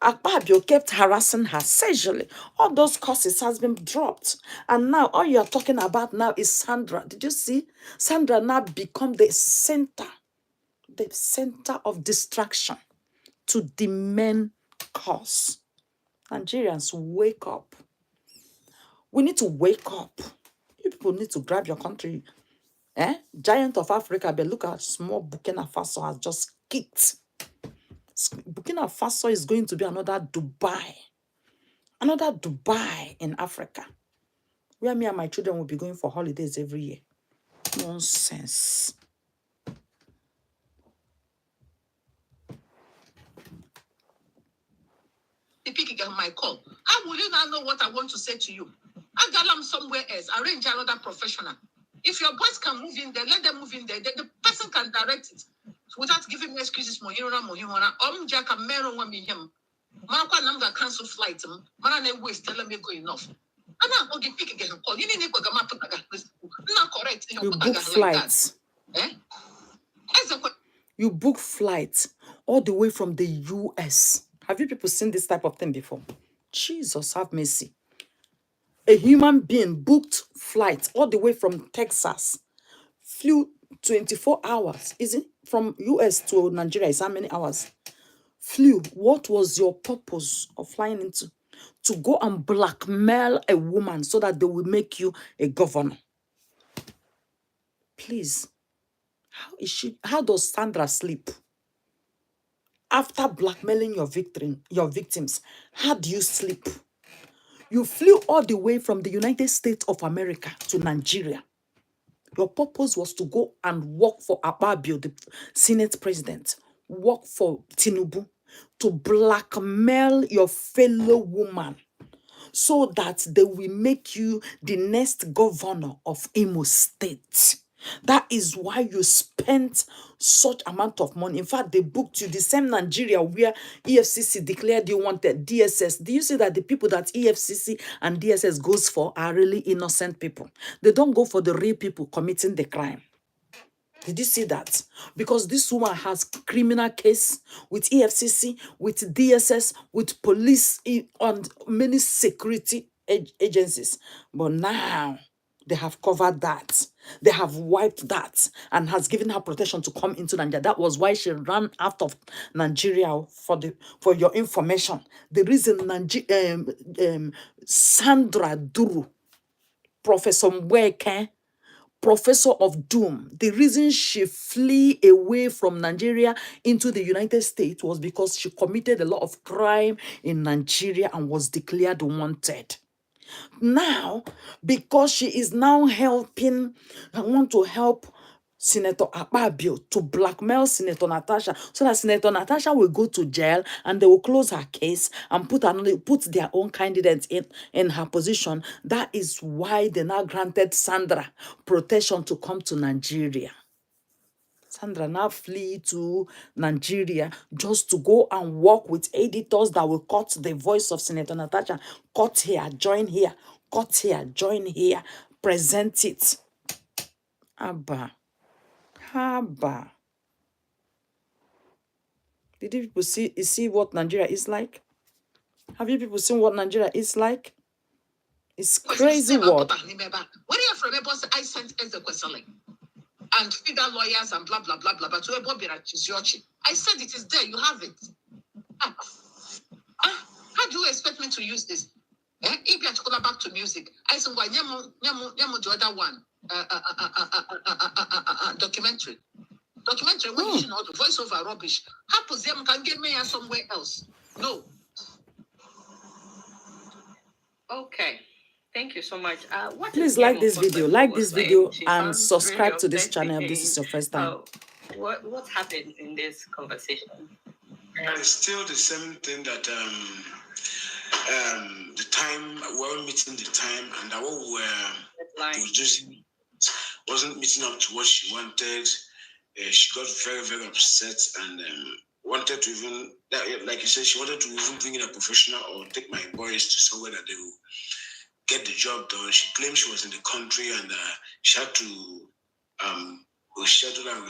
Akpabio kept harassing her sexually. All those causes has been dropped. And now all you are talking about now is Sandra. Did you see? Sandra now become the center of distraction to the main cause. Nigerians, wake up. We need to wake up. You people need to grab your country. Giant of Africa, but look at small Burkina Faso has just kicked. Burkina Faso is going to be another Dubai. Another Dubai in Africa, where me and my children will be going for holidays every year. Nonsense. The picking of my call. How will you not know what I want to say to you? I got them somewhere else. Arrange another professional. If your boys can move in there, let them move in there. The person can direct it without giving me excuses. Jack and Mero want me him. Marco number cancel flight. Man, I waste. Tell me go enough. And now the pick again. Call you need to go not correct. You book flights. You book flights all the way from the US. Have you people seen this type of thing before? Jesus, have mercy. A human being booked flights all the way from Texas, flew 24 hours. Is it from US to Nigeria? Is how many hours? Flew. What was your purpose of flying into? To go and blackmail a woman so that they will make you a governor. Please. How does Sandra sleep? After blackmailing your victims, how do you sleep? You flew all the way from the United States of America to Nigeria. Your purpose was to go and work for Akpabio, the Senate president, work for Tinubu, to blackmail your fellow woman so that they will make you the next governor of Imo State. That is why you spent such amount of money. In fact, they booked you, the same Nigeria where EFCC declared you wanted DSS. Do you see that the people that EFCC and DSS goes for are really innocent people? They don't go for the real people committing the crime. Did you see that? Because this woman has criminal case with EFCC, with DSS, with police, and many security agencies. But now, they have covered that. They have wiped that and has given her protection to come into Nigeria. That was why she ran out of Nigeria. For your information, the reason Sandra Duru, Professor Mweke, Professor of Doom, the reason she flee away from Nigeria into the United States was because she committed a lot of crime in Nigeria and was declared wanted. Now, because she is now helping, I want to help Senator Akpabio to blackmail Senator Natasha so that Senator Natasha will go to jail and they will close her case and put their own candidates in her position. That is why they now granted Sandra protection to come to Nigeria. Sandra now flee to Nigeria just to go and work with editors that will cut the voice of Senator Natasha. Cut here, join here, cut here, join here, present it. Abba. Abba. Did you people see what Nigeria is like? Have you people seen what Nigeria is like? It's crazy world. Where are you from? I sent the question and figure lawyers and blah blah blah blah. But I said it is there. You have it. How do you expect me to use this? If you call back to music, I said, "Why the other one? Documentary. When you know the voiceover rubbish. How them can get me somewhere else? No." Okay. Thank you so much. Please like this video. Like this video and subscribe to this channel if this is your first time. What happened in this conversation? It's still the same thing that the time we were meeting the time and that what we were producing wasn't meeting up to what she wanted. She got very, very upset and wanted to even, like you said, she wanted to even bring in a professional or take my boys to somewhere that they will get the job done. She claimed she was in the country and she had to reschedule her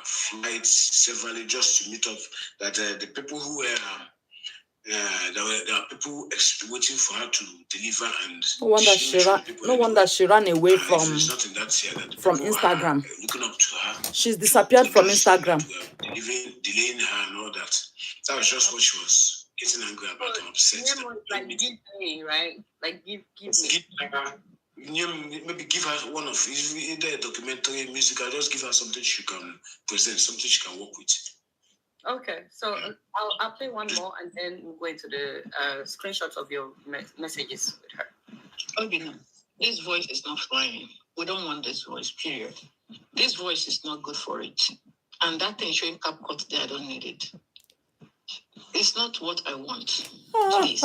flights severally just to meet up. That the people who were there are people waiting for her to deliver, and no wonder she ran away from Instagram. Looking up to her, she's disappeared from Instagram. Delaying her and all that. That was just what she was getting angry about and upset. Like give me, right? Like give me. Maybe give her one of either a documentary, musical. Just give her something she can present, something she can work with. Okay, so I'll play one more and then we'll go into the screenshots of your messages with her. Okay, this voice is not flying. We don't want this voice, period. This voice is not good for it. And that thing showing CapCut there, I don't need it. It's not what I want. Please.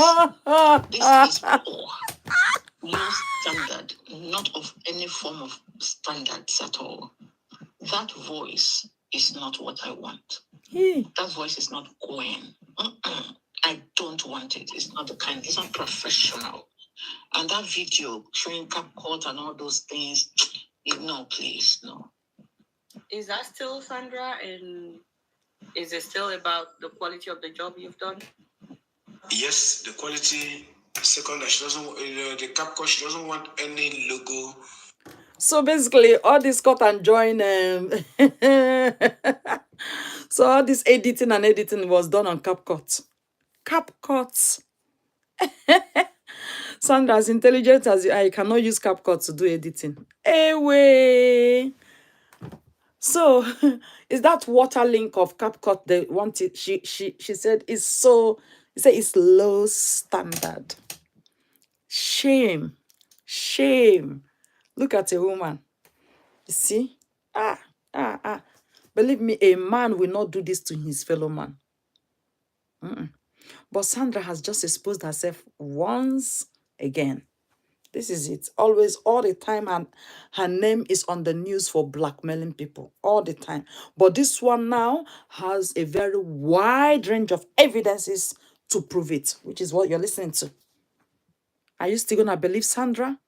This is poor. No standard, not of any form of standards at all. That voice is not what I want. That voice is not going. I don't want it. It's not the kind. It's not professional. And that video showing CapCut and all those things, no, please, no. Is that still Sandra? And is it still about the quality of the job you've done? Yes, the quality. Second, that she doesn't. The CapCut, she doesn't want any logo. So basically, all this cut and join. So all this editing was done on CapCut. CapCut. Sandra, as intelligent as you are, you cannot use CapCut to do editing. Anyway. So, is that water link of CapCut they wanted? She said it's so. She said it's low standard. Shame. Look at a woman. You see? Believe me, a man will not do this to his fellow man. But Sandra has just exposed herself once again. This is it. Always, all the time, and her name is on the news for blackmailing people. All the time. But this one now has a very wide range of evidences to prove it, which is what you're listening to. Are you still going to believe Sandra?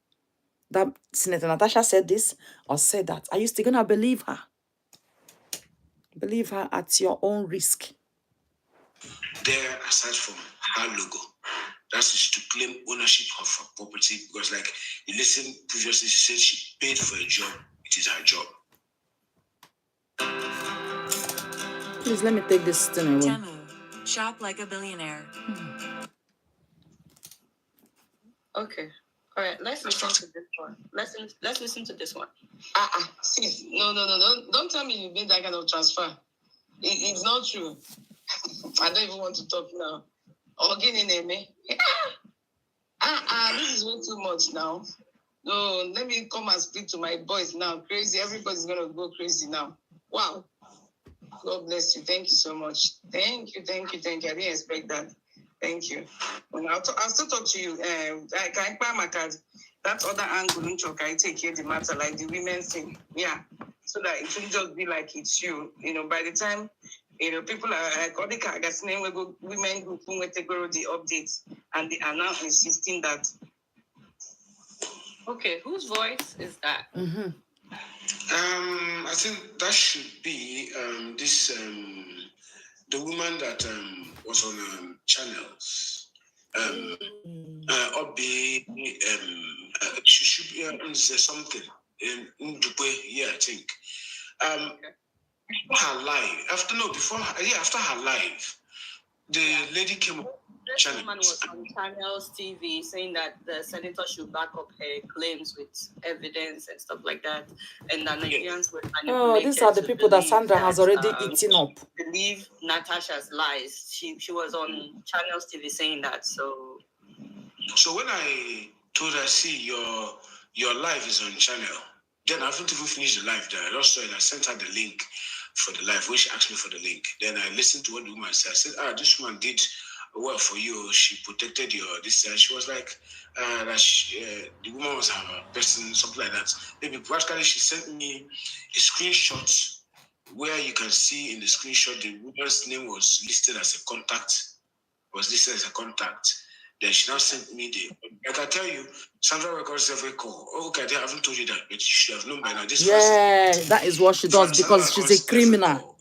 That Senator Natasha said this or said that? Are you still going to believe her? Believe her at your own risk. There, aside from her logo, That is to claim ownership of her property because, like you listened previously, she said she paid for a job. It is her job. Please let me take this thing away. Temu, shop like a billionaire. Okay. All right. Let's listen to this one. Let's listen to this one. Sis, no. Don't tell me you made that kind of transfer. It's not true. I don't even want to talk now. This is way too much now. No, let me come and speak to my boys now. Crazy. Everybody's going to go crazy now. Wow. God bless you. Thank you so much. Thank you. I didn't expect that. Thank you. I'll still talk to you. I can buy my card. That other angle, I take care of the matter, like the women thing. Yeah. So that it shouldn't just be like it's you. By the time, people are like, all the cargas, women group who will take the updates, and they are now insisting that. Okay, whose voice is that? Mm-hmm. I think that should be the woman that was on channels. Obi, she should be something in Dubai. Yeah, I think. After her live, the lady came up. This woman was on Channels TV saying that the senator should back up her claims with evidence and stuff like that, and that Nigerians were manipulated. Oh, these are the people that Sandra has already eaten up. Believe Natasha's lies. She was on Channels TV saying that. So when I told her, see, your live is on channel, then I haven't even finished the live there. I just saw it. I sent her the link for the live when she asked me for the link. Then I listened to what the woman said. I said, this woman did well for you. She protected your this. She was like, the woman was her person, something like that. Maybe practically she sent me a screenshot where you can see in the screenshot the woman's name was listed as a contact. Then she now sent me I can tell you, Sandra records every call. Oh, okay, I haven't told you that, but you should have known by now. That is what she does because she's a criminal.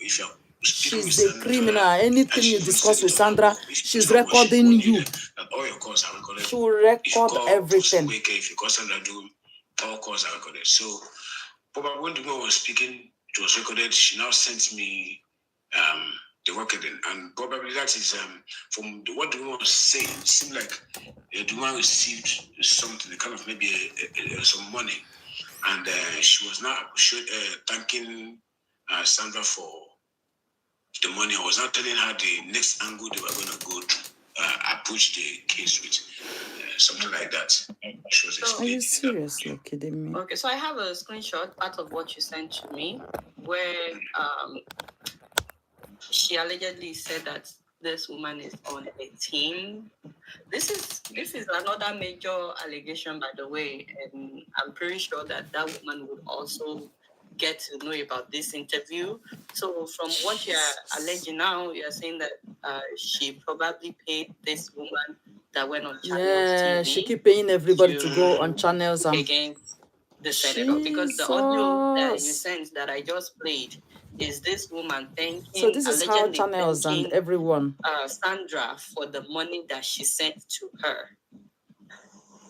She's a criminal. Anything you discuss with Sandra, she's recording you. All your calls are recorded. She will record everything. If you call Sandra Duru, all calls are recorded. So, probably when the woman was speaking, it was recorded. She now sent me the recording, and probably that is from what the woman was saying. It seemed like the woman received something, kind of maybe some money, and she was now thanking Sandra for the money. I was now telling her the next angle they were going to go to approach the case with, something like that. She was explaining. Are you seriously kidding me? Okay, so I have a screenshot out of what you sent to me, where she allegedly said that this woman is on a team. This is another major allegation, by the way, and I'm pretty sure that woman would also get to know about this interview. So from what you're alleging now, you're saying that she probably paid this woman that went on Channels TV. She keep paying everybody to go on Channels against the senator, because the audio that you sent that I just played is this woman thanking. So this is how Channels and everyone. Sandra for the money that she sent to her.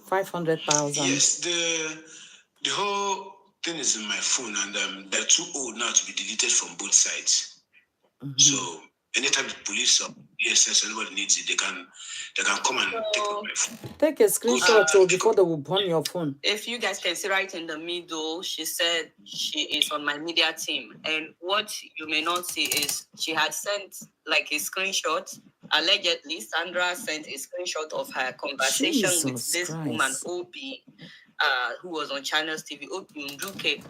500,000. Yes, the whole thing is in my phone, and they're too old now to be deleted from both sides. Mm-hmm. So anytime the police or ESS, anybody needs it, they can come and take my phone. Take a screenshot before they will burn your phone. If you guys can see right in the middle, she said she is on my media team. And what you may not see is she had sent like a screenshot. Allegedly, Sandra sent a screenshot of her conversation with this woman, Obi, who was on Channels TV, Obi Nduke.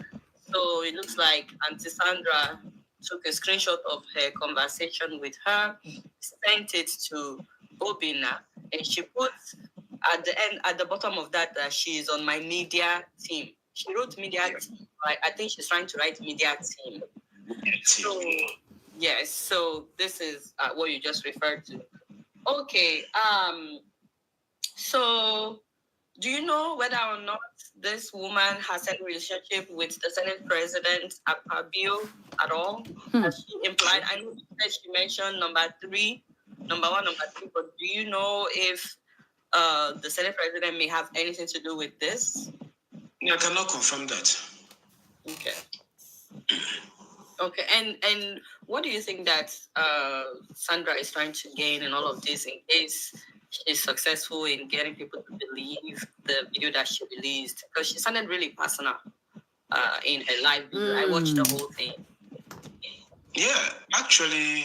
So it looks like Auntie Sandra took a screenshot of her conversation with her, sent it to Obina, and she put at the end, at the bottom of that, she is on my media team. She wrote media team. I think she's trying to write media team. So, yes, so this is what you just referred to. Okay, so do you know whether or not this woman has any relationship with the Senate President Akpabio at all? As she implied, I know that she mentioned number one, number three, but do you know if the Senate president may have anything to do with this? I cannot confirm that. Okay. Okay, and what do you think that Sandra is trying to gain in all of this in case she's successful in getting people to believe the video that she released? Because she sounded really personal in her live video. I watched the whole thing. Yeah, actually,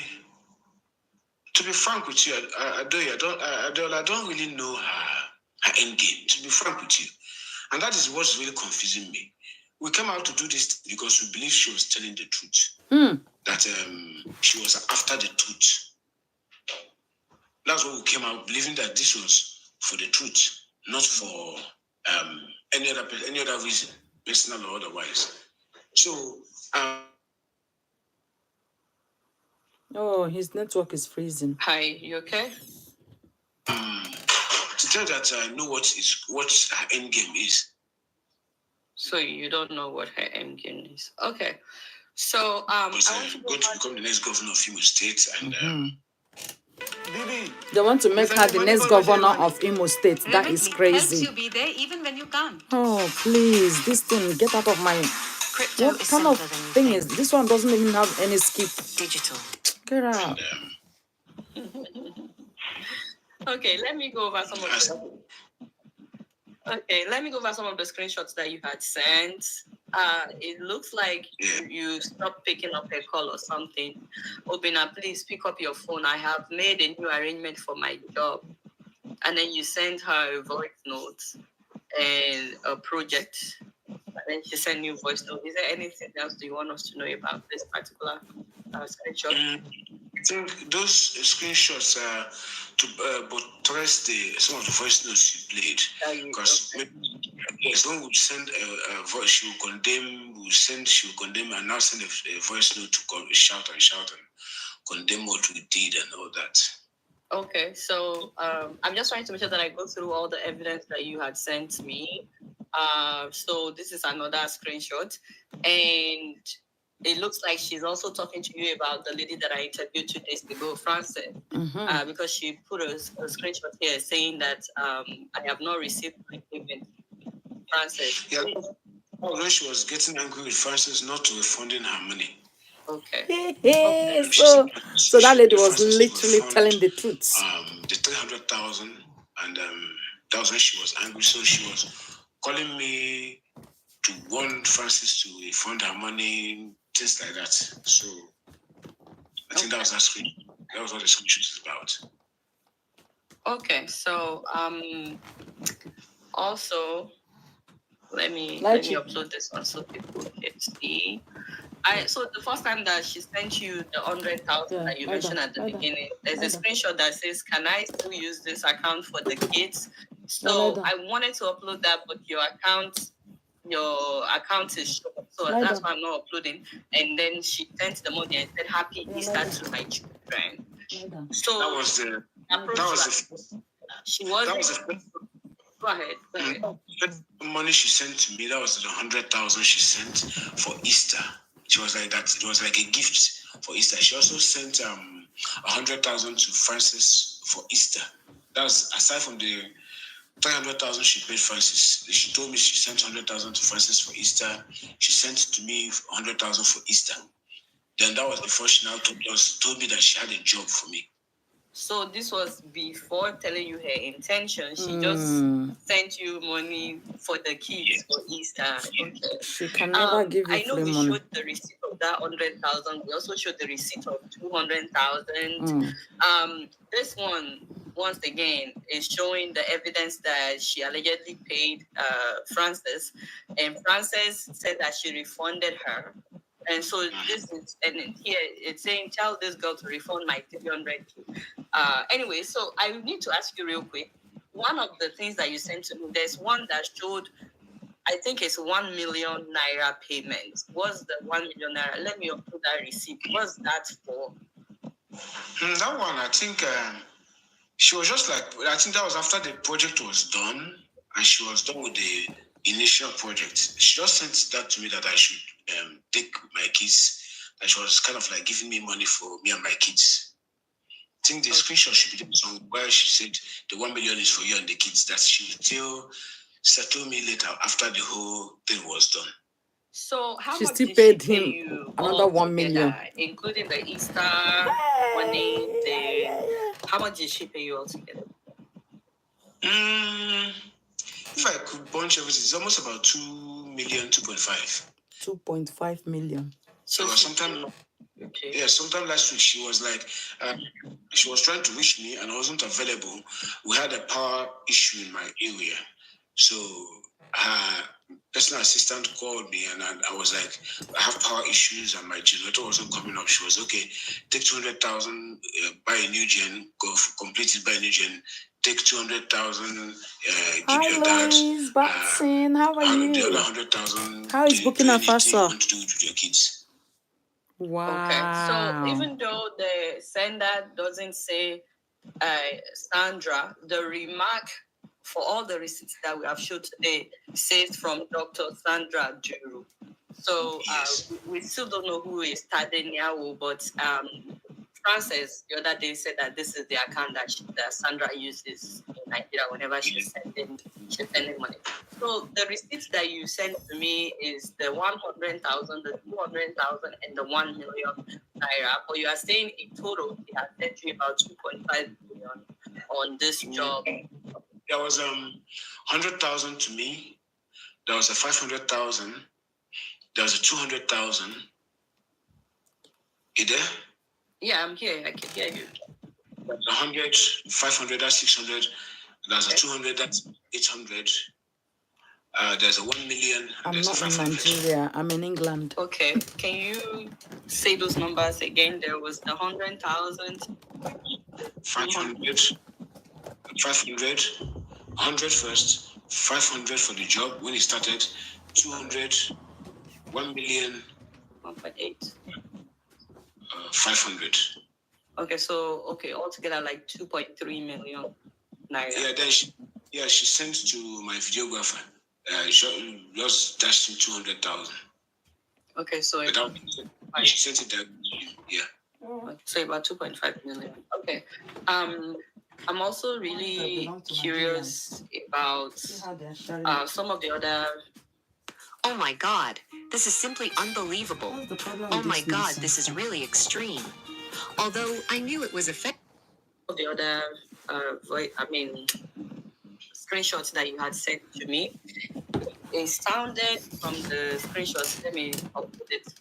to be frank with you, I don't really know her end game, to be frank with you. And that is what's really confusing me. We came out to do this because we believe she was telling the truth. That she was after the truth. That's what we came out believing, that this was for the truth, not for any other reason, personal or otherwise. So Oh, his network is freezing. Hi, you okay? to tell that I know what her end game is. So you don't know what her end game is. Okay. So I want to going to become the next governor of Imo State, and they want to make her the next governor of Imo State. That is crazy. Helps you be there even when you can't. Oh, please, this thing, get out of my... Crypto What is kind of simpler than you thing think. is this? One doesn't even have any skip. Digital. Get out. Okay, let me go over some of the... Okay, let me go over some of the screenshots that you had sent. It looks like you stopped picking up a call or something. Obina, please pick up your phone. I have made a new arrangement for my job. And then you sent her a voice note and a project. And then she sent you voice note. Is there anything else do you want us to know about this particular screenshot? I think those screenshots are to buttress some of the voice notes you played. Because yes, when we send a voice, she will condemn. She will condemn, and now send a voice note to shout and condemn what we did and all that. Okay, so I'm just trying to make sure that I go through all the evidence that you had sent me. So this is another screenshot, and it looks like she's also talking to you about the lady that I interviewed 2 days ago, Frances, because she put a screenshot here saying that I have not received my payment, Frances. Yeah, when she was getting angry with Frances not refunding her money. Okay. So that lady was literally telling the truth. The 300,000, and that was when she was angry. So she was calling me to want Frances to refund her money, things like that. So I think that was that screen. That was what the screenshot is about. Okay, so also let me upload this one so people can see. So the first time that she sent you the 100,000 that you mentioned at the beginning, there's a screenshot that says, "Can I still use this account for the kids?" So I wanted to upload that, but your account is short, so that's why I'm not uploading. And then she sent the money and said, "Happy Easter to my children." So that was the Go ahead. The money she sent to me, that was the 100,000 she sent for Easter. She was like that. It was like a gift for Easter. She also sent 100,000 to Frances for Easter. That was aside from the 300,000 she paid Frances. She told me she sent 100,000 to Frances for Easter. She sent to me 100,000 for Easter. Then that was before she now told me that she had a job for me. So this was before telling you her intention. She just sent you money for the kids for Easter. Okay. She can never give you I know free we money. showed the receipt of that 100,000. We also showed the receipt of 200,000. This one, once again, is showing the evidence that she allegedly paid Frances, and Frances said that she refunded her. And so this is, and here it's saying, "Tell this girl to refund my 300. Anyway, so I need to ask you real quick. One of the things that you sent to me, there's one that showed, I think it's 1 million naira payment. What's the 1 million naira? Let me upload that receipt. What's that for? That one, I think she was just like, I think that was after the project was done and she was done with the initial project. She just sent that to me that I should take my kids. And she was kind of like giving me money for me and my kids. think the screenshot should be there somewhere where she said the 1 million is for you and the kids, that she will still settle me later after the whole thing was done. So how She much still did paid she pay him you another 1 altogether, million. including the Easter money? How much did she pay you altogether? If I could bunch everything, it's almost about 2 million, 2.5. 2.5 million. So sometime, sometime last week she was like, she was trying to reach me and I wasn't available. We had a power issue in my area, so her personal assistant called me and I was like, I have power issues and my generator wasn't coming up. She was okay. Take 200,000, buy a new gen, complete it, buy a new gen. Take 200,000, give your dad. Batson, how are you? The other 100,000. How is Burkina Faso? Want to do it with your kids. Wow. Okay, so even though the sender doesn't say Sandra, the remark for all the receipts that we have shown today says from Dr. Sandra Duru. So we still don't know who is Tadenyawo, but Frances the other day said that this is the account that Sandra uses in Nigeria whenever she's sending money. So the receipts that you sent to me is the 100,000, the 200,000, and the 1 million naira. But you are saying in total, he has sent you about 2.5 million on this job. There was 100,000 to me. There was a 500,000. There was a 200,000. You there? Yeah, I'm here. I can hear you. There's 100, 500, that's 600. There's a 200, that's 800. There's a 1 million. I'm not in Nigeria. I'm in England. Okay. Can you say those numbers again? There was the 100,000. 500, 500, 100 first, 500 for the job when it started, 200, 1 million, 1.8. 500. Okay, so altogether like 2.3 million naira. Yeah, then she sent to my videographer. She just dashed him 200,000. Okay, so she sent it there. Yeah. So about 2.5 million. Okay. I'm also really curious about some of the other. Oh my God, this is simply unbelievable. Oh my God, this is really extreme. Although I knew it was effective. The other, screenshots that you had sent to me, it sounded from the screenshots. Let me upload it.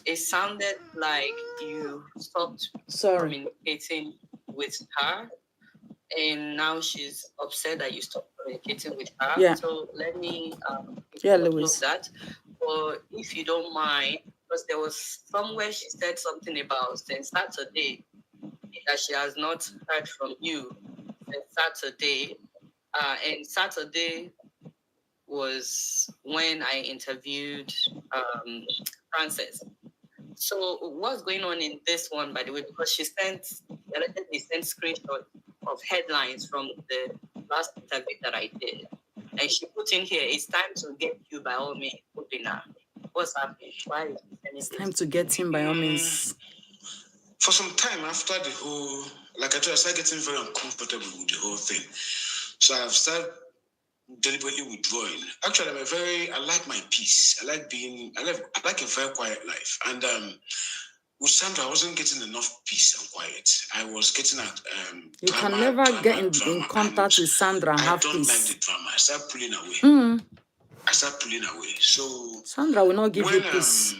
It sounded like you stopped communicating with her, and now she's upset that you stopped communicating with her. Yeah. So let me Louis. that. But if you don't mind, because there was somewhere she said something about since Saturday that she has not heard from you since Saturday. And Saturday was when I interviewed Frances. So what's going on in this one, by the way? Because she sent screenshots of headlines from the last interview that I did. And she put in here, it's time to get you by all means, Obina. What's happening? Why is it's time to get him by all means? For some time after the whole, like I told you, I started getting very uncomfortable with the whole thing. So I've started deliberately withdrawing. Actually, I like my peace. I like a very quiet life. And with Sandra, I wasn't getting enough peace and quiet. I was getting at you can never get in contact with Sandra and have peace. I don't like the drama. I start pulling away. So Sandra will not give you peace.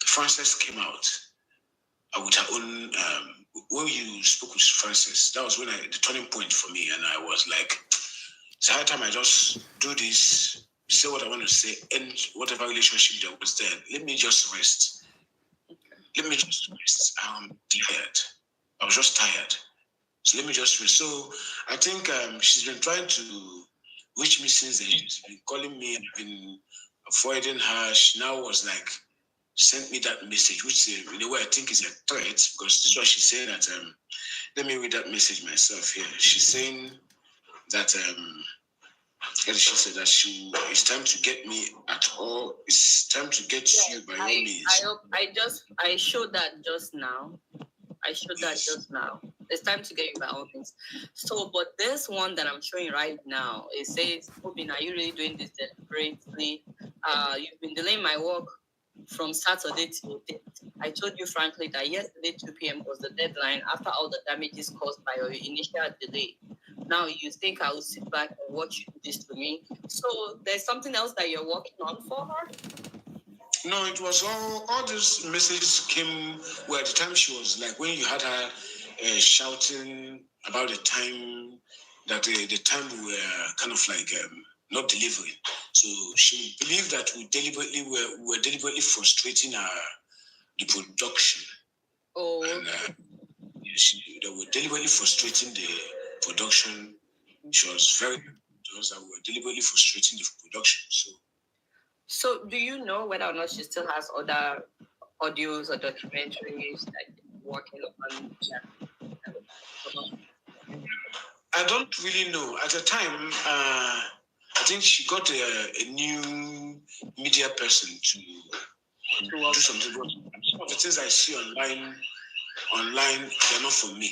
Frances came out with her own. When you spoke with Frances, that was when the turning point for me, and I was like, it's high time I just do this, say what I want to say, end whatever relationship that was there. Let me just rest. I'm tired. I was just tired. So let me just rest. So I think she's been trying to reach me since then. She's been calling me. I've been avoiding her. She now was like, sent me that message, which in a way I think is a threat, because this is what she's saying that, let me read that message myself here. She's saying that, she said that it's time to get me at all. It's time to get you by all means. I showed that just now. It's time to get you by all means. So, but this one that I'm showing right now, it says, Obin, are you really doing this deliberately? You've been delaying my work from Saturday till date. I told you frankly that yesterday 2 p.m. was the deadline after all the damages caused by your initial delay. Now you think I will sit back and watch you do this to me? So there's something else that you're working on for her? No, it was all these messages came where at the time she was like, when you had her shouting about the time that the time we were kind of like not delivering. So she believed that we were deliberately frustrating the production. Oh. And they were deliberately frustrating the production. She was very told that we were deliberately frustrating the production. So do you know whether or not she still has other audios or documentaries that you're working on? I don't really know. At the time, I think she got a new media person to do something. Some of the things I see online, they're not for me.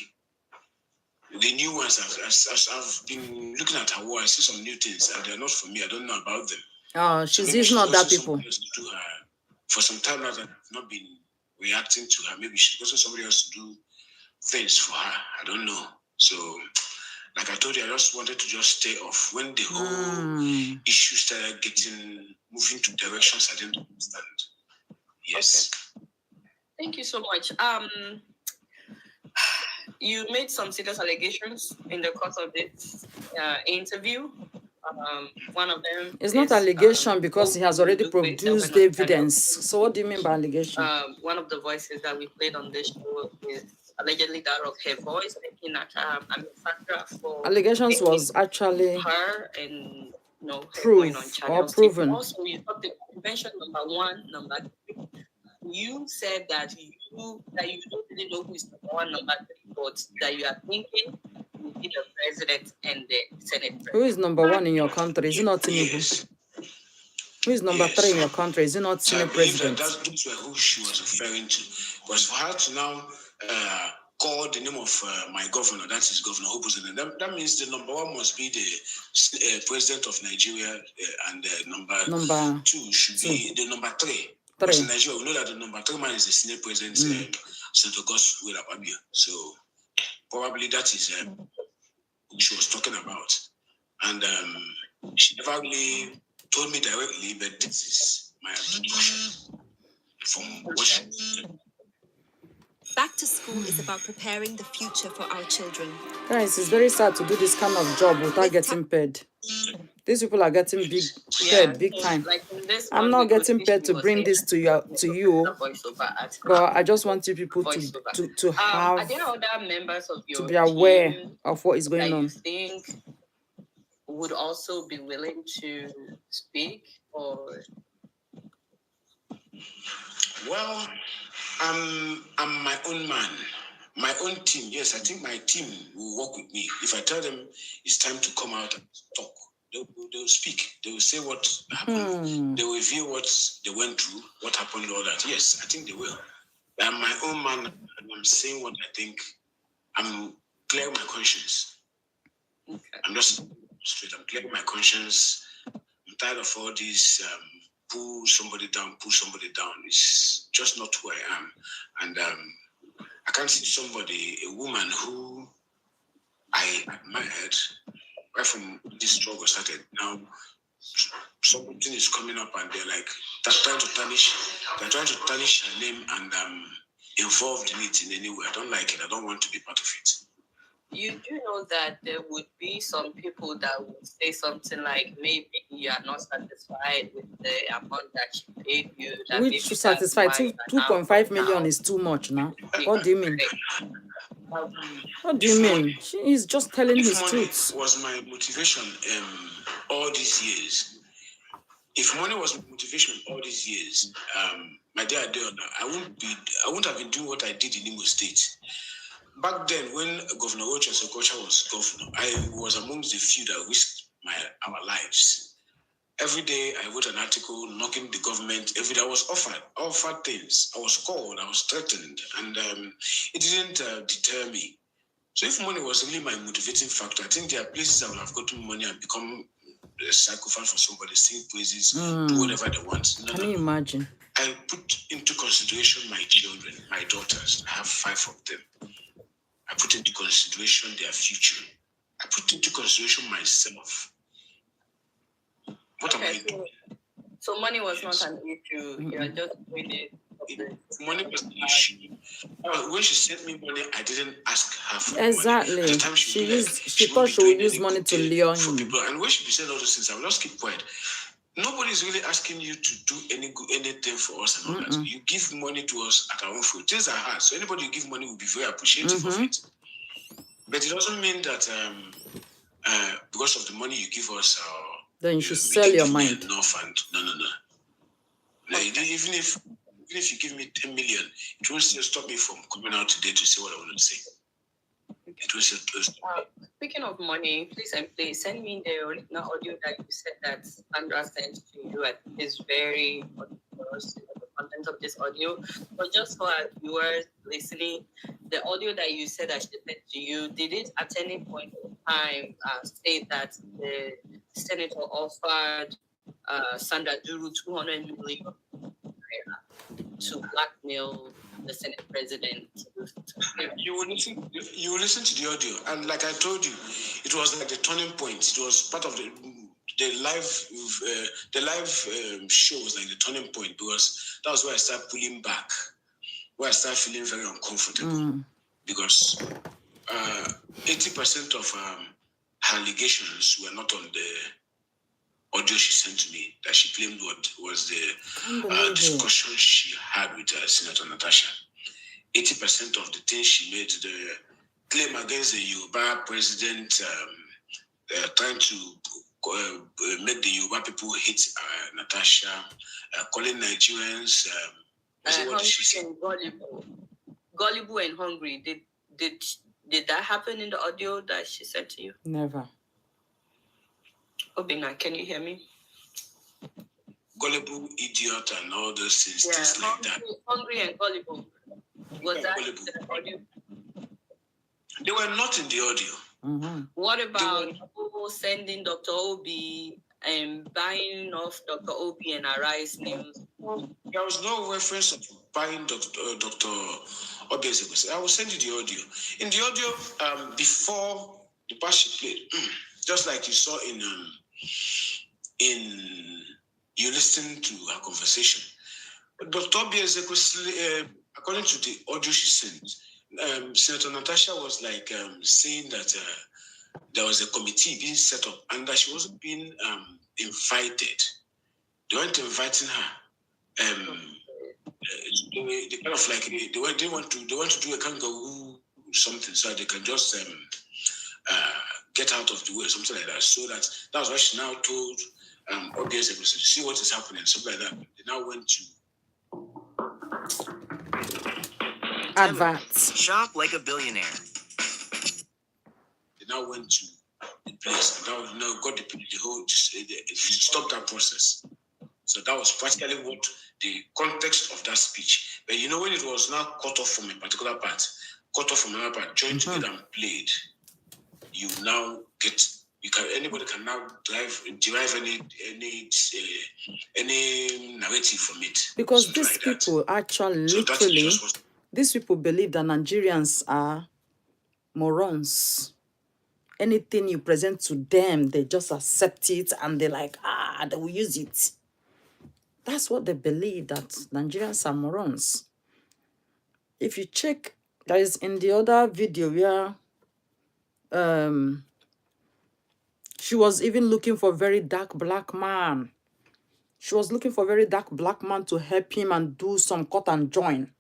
The new ones, as I've been looking at her wall, I see some new things, and they're not for me. I don't know about them. Oh, she's not that people. To her. For some time now that I've not been reacting to her, maybe she's also somebody else to do things for her. I don't know. So, like I told you, I just wanted to just stay off. When the whole issue started moving to directions I didn't understand. Yes. Okay. Thank you so much. You made some serious allegations in the course of this interview. One of them it's not allegation because he has already produced evidence. So what do you mean by allegation? One of the voices that we played on this show is allegedly that of her voice, making Sandra for allegations was actually her and proved or proven. Also, you mentioned number 1, number 2. You said that you don't really know who is number 1, number 3, but that you are thinking will be the president and the Senate president. Who is number 1 in your country? Is it not Tinubu? Yes. Who is number 3 in your country? Is it not Senate president? Those were who she was referring to. Because for her to now call the name of my governor, that is Governor Obuzen, that means the number 1 must be the president of Nigeria, and number 2 should be the number 3. Because in Nigeria, we know that the number 3 man is the Senate president, Senator Natasha. So probably that is who she was talking about. And she never really told me directly, but this is my abduction from what she did. Back to school is about preparing the future for our children. Guys, it's very sad to do this kind of job without getting paid. These people are getting paid big time. Like I'm not getting paid to bring this to you, but I just want you people to have are there other members of your to be aware team of what is going that on. You think would also be willing to speak, or? Well, I'm my own man. My own team, yes, I think my team will work with me. If I tell them it's time to come out and talk, they'll speak. They will say what happened. They will review what they went through, what happened, all that. Yes, I think they will. I'm my own man, and I'm saying what I think. I'm clearing my conscience. Okay. I'm just straight. I'm clearing my conscience. I'm tired of all these pull somebody down. It's just not who I am. And I can't see somebody, a woman who I admired right from this struggle started. Now something is coming up and they're like trying to tarnish her name, and involved in it in any way. I don't like it. I don't want to be part of it. You do know that there would be some people that would say something like, maybe you are not satisfied with the amount that she paid you. Which to satisfy 2.5 million is too much now. What do you mean? What do you mean? She is just telling his truth. Was my motivation all these years. If money was my motivation all these years, my dear Adele, I wouldn't have been doing what I did in Imo State. Back then, when Governor Okocha was governor, I was amongst the few that risked our lives. Every day, I wrote an article knocking the government. Every day, I was offered things. I was called. I was threatened, and it didn't deter me. So if money was really my motivating factor, I think there are places I would have gotten money and become a sacrifice for somebody, sing praises, do whatever they want. Can you imagine? I put into consideration my children, my daughters. I have 5 of them. I put into consideration their future. I put into consideration myself. What am I doing? So money was not an issue. You're just doing it. Money was an issue. When she sent me money, I didn't ask her for Exactly. money. At the time She thought she would use money to lure him. People. And when she said all those things, I will just keep quiet. Nobody's really asking you to do anything for us and all that. You give money to us at our own food. Things are hard. So anybody you give money will be very appreciative of it. But it doesn't mean that because of the money you give us, then you should sell your mind. Enough and no. Like, even if you give me 10 million, it won't still stop me from coming out today to say what I want to say. It will still stop me. Speaking of money, please send me the original audio that you said that Sandra sent to you. I think is very important for us to know the content of this audio. But just for our viewers listening, the audio that you said that she sent to you, did it at any point in time state that the senator offered Sandra Duru 200 million to blackmail the Senate president? You will listen to the audio, and like I told you, it was like the turning point. It was part of the live show was like the turning point, because that was where I started pulling back, where I started feeling very uncomfortable, because 80% of her allegations were not on the audio she sent to me that she claimed was the discussion she had with Senator Natasha. 80% of the things she made, the claim against the Yoruba president, trying to make the Yoruba people hate Natasha, calling Nigerians. What did she say? Gullible and hungry. Did that happen in the audio that she sent to you? Never. Obina, can you hear me? Gullible, idiot, and all those things, things like that. Hungry and gullible. Was that in the audio? They were not in the audio. What about people sending Dr. Obi and buying off Dr. Obi and Arise News? There was no reference of buying Dr. Obi. I will send you the audio. In the audio, before the part she played, just like you saw in you listened to her conversation, Dr. Obi, according to the audio she sent, Senator Natasha was like saying that there was a committee being set up and that she wasn't being invited. They weren't inviting her. They kind of like they want to do a kangaroo something so they can just get out of the way, something like that. So that was why she now told audience to see what is happening, something like that. They now went to adverts. Shop like a billionaire. They now went to the place and now got the whole stopped that process. So that was practically what the context of that speech. But you know, when it was now cut off from a particular part, cut off from another part, joined together and played, you now get. Anybody can now derive any narrative from it. Because these people actually, literally, these people believe that Nigerians are morons. Anything you present to them, they just accept it and they're like, they will use it. That's what they believe, that Nigerians are morons. If you check, there is in the other video where she was even looking for a very dark black man. She was looking for a very dark black man to help him and do some cut and join.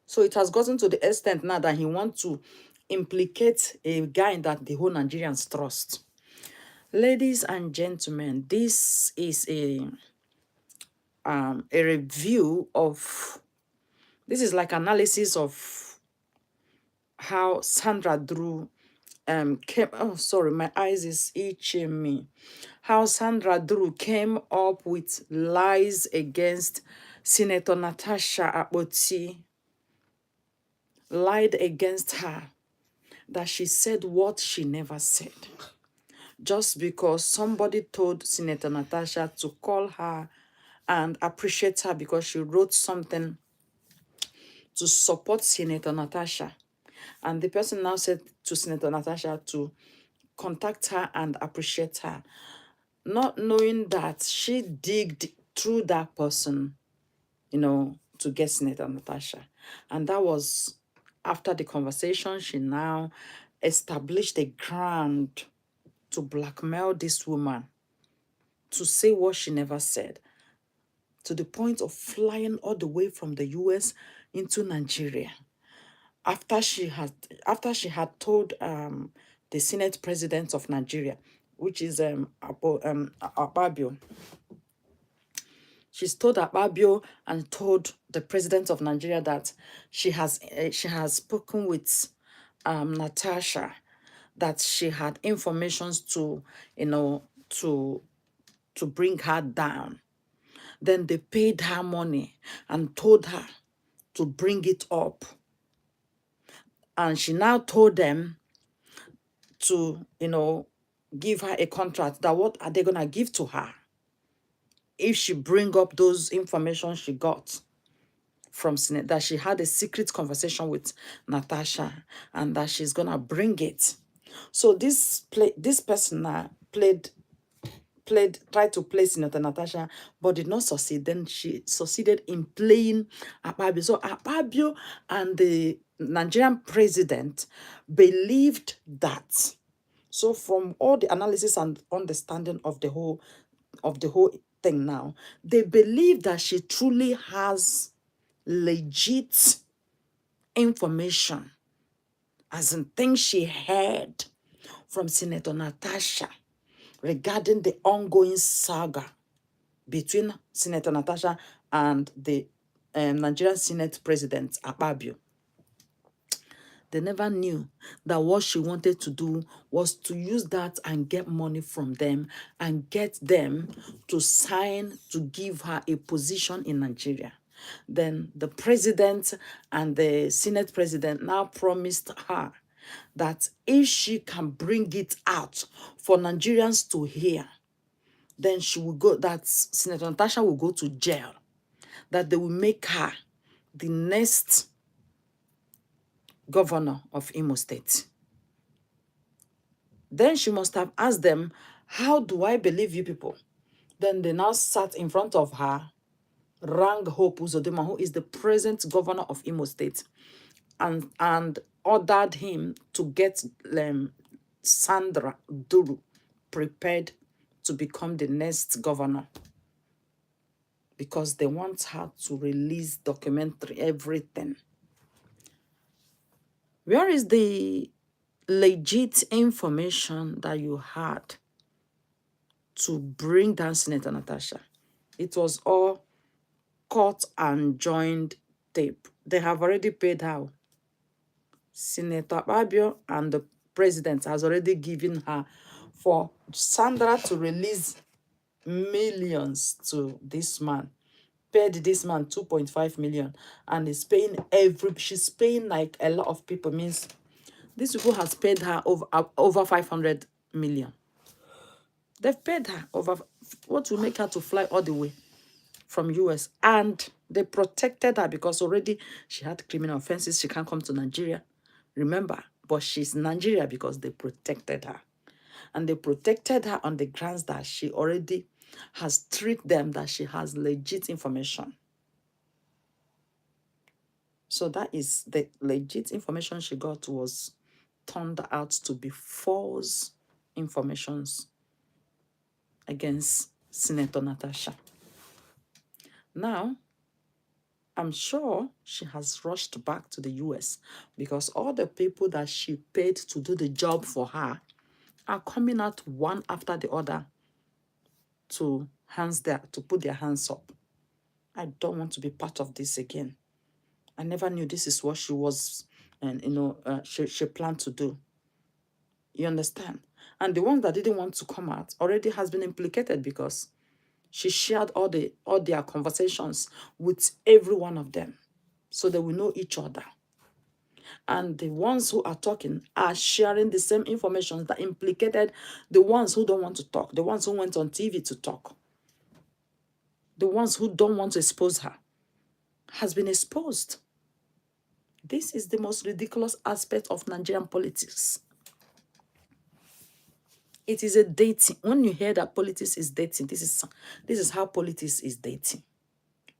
So it has gotten to the extent now that he wants to implicate a guy that the whole Nigerians trust. Ladies and gentlemen, this is a review of, this is like analysis of how Sandra Duru came, oh sorry, my eyes is itching me. How Sandra Duru came up with lies against Senator Natasha Akpoti. lied against her, that she said what she never said. Just because somebody told Senator Natasha to call her and appreciate her because she wrote something to support Senator Natasha. And the person now said to Senator Natasha to contact her and appreciate her, not knowing that she digged through that person, to get Senator Natasha. And that was after the conversation, she now established a ground to blackmail this woman to say what she never said, to the point of flying all the way from the US into Nigeria. After she had told the Senate President of Nigeria, which is Akpabio. She's told Akpabio and told the President of Nigeria that she has spoken with Natasha, that she had informations to to bring her down. Then they paid her money and told her to bring it up. And she now told them to, give her a contract, that what are they going to give to her if she bring up those information she got from Senate, that she had a secret conversation with Natasha and that she's going to bring it. So this person now tried to play Senator Natasha, but did not succeed. Then she succeeded in playing Akpabio. So Akpabio and the Nigerian president believed that. So from all the analysis and understanding of the whole thing now, they believe that she truly has legit information, as in things she heard from Senator Natasha regarding the ongoing saga between Senator Natasha and the Nigerian Senate President, Akpabio. They never knew that what she wanted to do was to use that and get money from them and get them to sign to give her a position in Nigeria. Then the president and the Senate president now promised her that if she can bring it out for Nigerians to hear, then she will go, that Senator Natasha will go to jail, that they will make her the next governor of Imo State. Then she must have asked them, how do I believe you people? Then they now sat in front of her, rang Hope Uzodinma, who is the present governor of Imo State, and ordered him to get Sandra Duru prepared to become the next governor, because they want her to release documentary, everything. Where is the legit information that you had to bring down Senator Natasha? It was all cut and joined tape. They have already paid her. Senator Akpabio and the president has already given her for Sandra to release millions to this man. Paid this man 2.5 million and is paying she's paying like a lot of people. Means these people has paid her over 500 million. They've paid her over what will make her to fly all the way from US, and they protected her because already she had criminal offenses. She can't come to Nigeria, remember, but she's in Nigeria because they protected her. And they protected her on the grounds that she already has tricked them, that she has legit information. So that is the legit information she got was turned out to be false informations against Senator Natasha. Now, I'm sure she has rushed back to the US because all the people that she paid to do the job for her are coming out one after the other to put their hands up. I don't want to be part of this again. I never knew this is what she was, and she planned to do. You understand? And the one that didn't want to come out already has been implicated because she shared all their conversations with every one of them, so they will know each other. And the ones who are talking are sharing the same information that implicated the ones who don't want to talk, the ones who went on TV to talk, the ones who don't want to expose her, has been exposed. This is the most ridiculous aspect of Nigerian politics. It is a dating. When you hear that politics is dating, this is how politics is dating.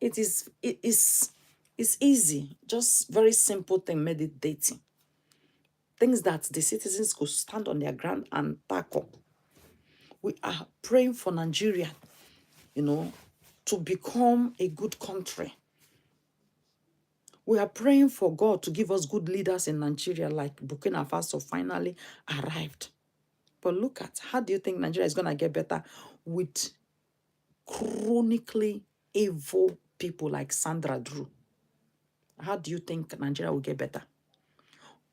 It's easy, just very simple thing made it dating. Things that the citizens could stand on their ground and tackle. We are praying for Nigeria, to become a good country. We are praying for God to give us good leaders in Nigeria, like Burkina Faso finally arrived. But look at, how do you think Nigeria is going to get better with chronically evil people like Sandra Duru? How do you think Nigeria will get better?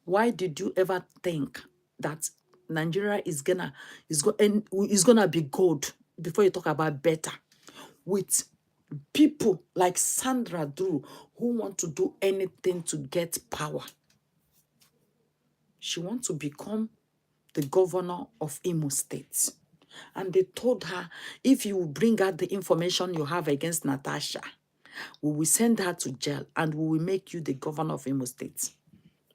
Why did you ever think that Nigeria is gonna be good before you talk about better with people like Sandra Duru who want to do anything to get power? She wants to become the governor of Imo State. And they told her, if you bring out the information you have against Natasha, we will send her to jail and we will make you the governor of Imo State.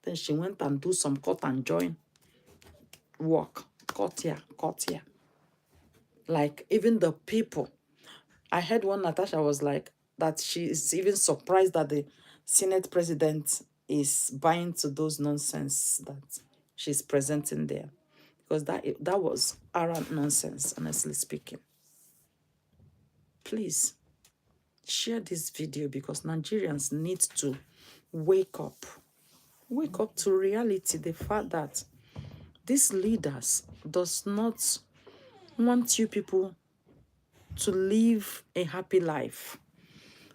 Then she went and do some cut and join work. Cut here, cut here. Like even the people. I heard one Natasha was like, that she is even surprised that the Senate president is buying to those nonsense that she's presenting there. Because that was arrant nonsense, honestly speaking. Please, share this video because Nigerians need to wake up. Wake up to reality, the fact that these leaders does not want you people to live a happy life.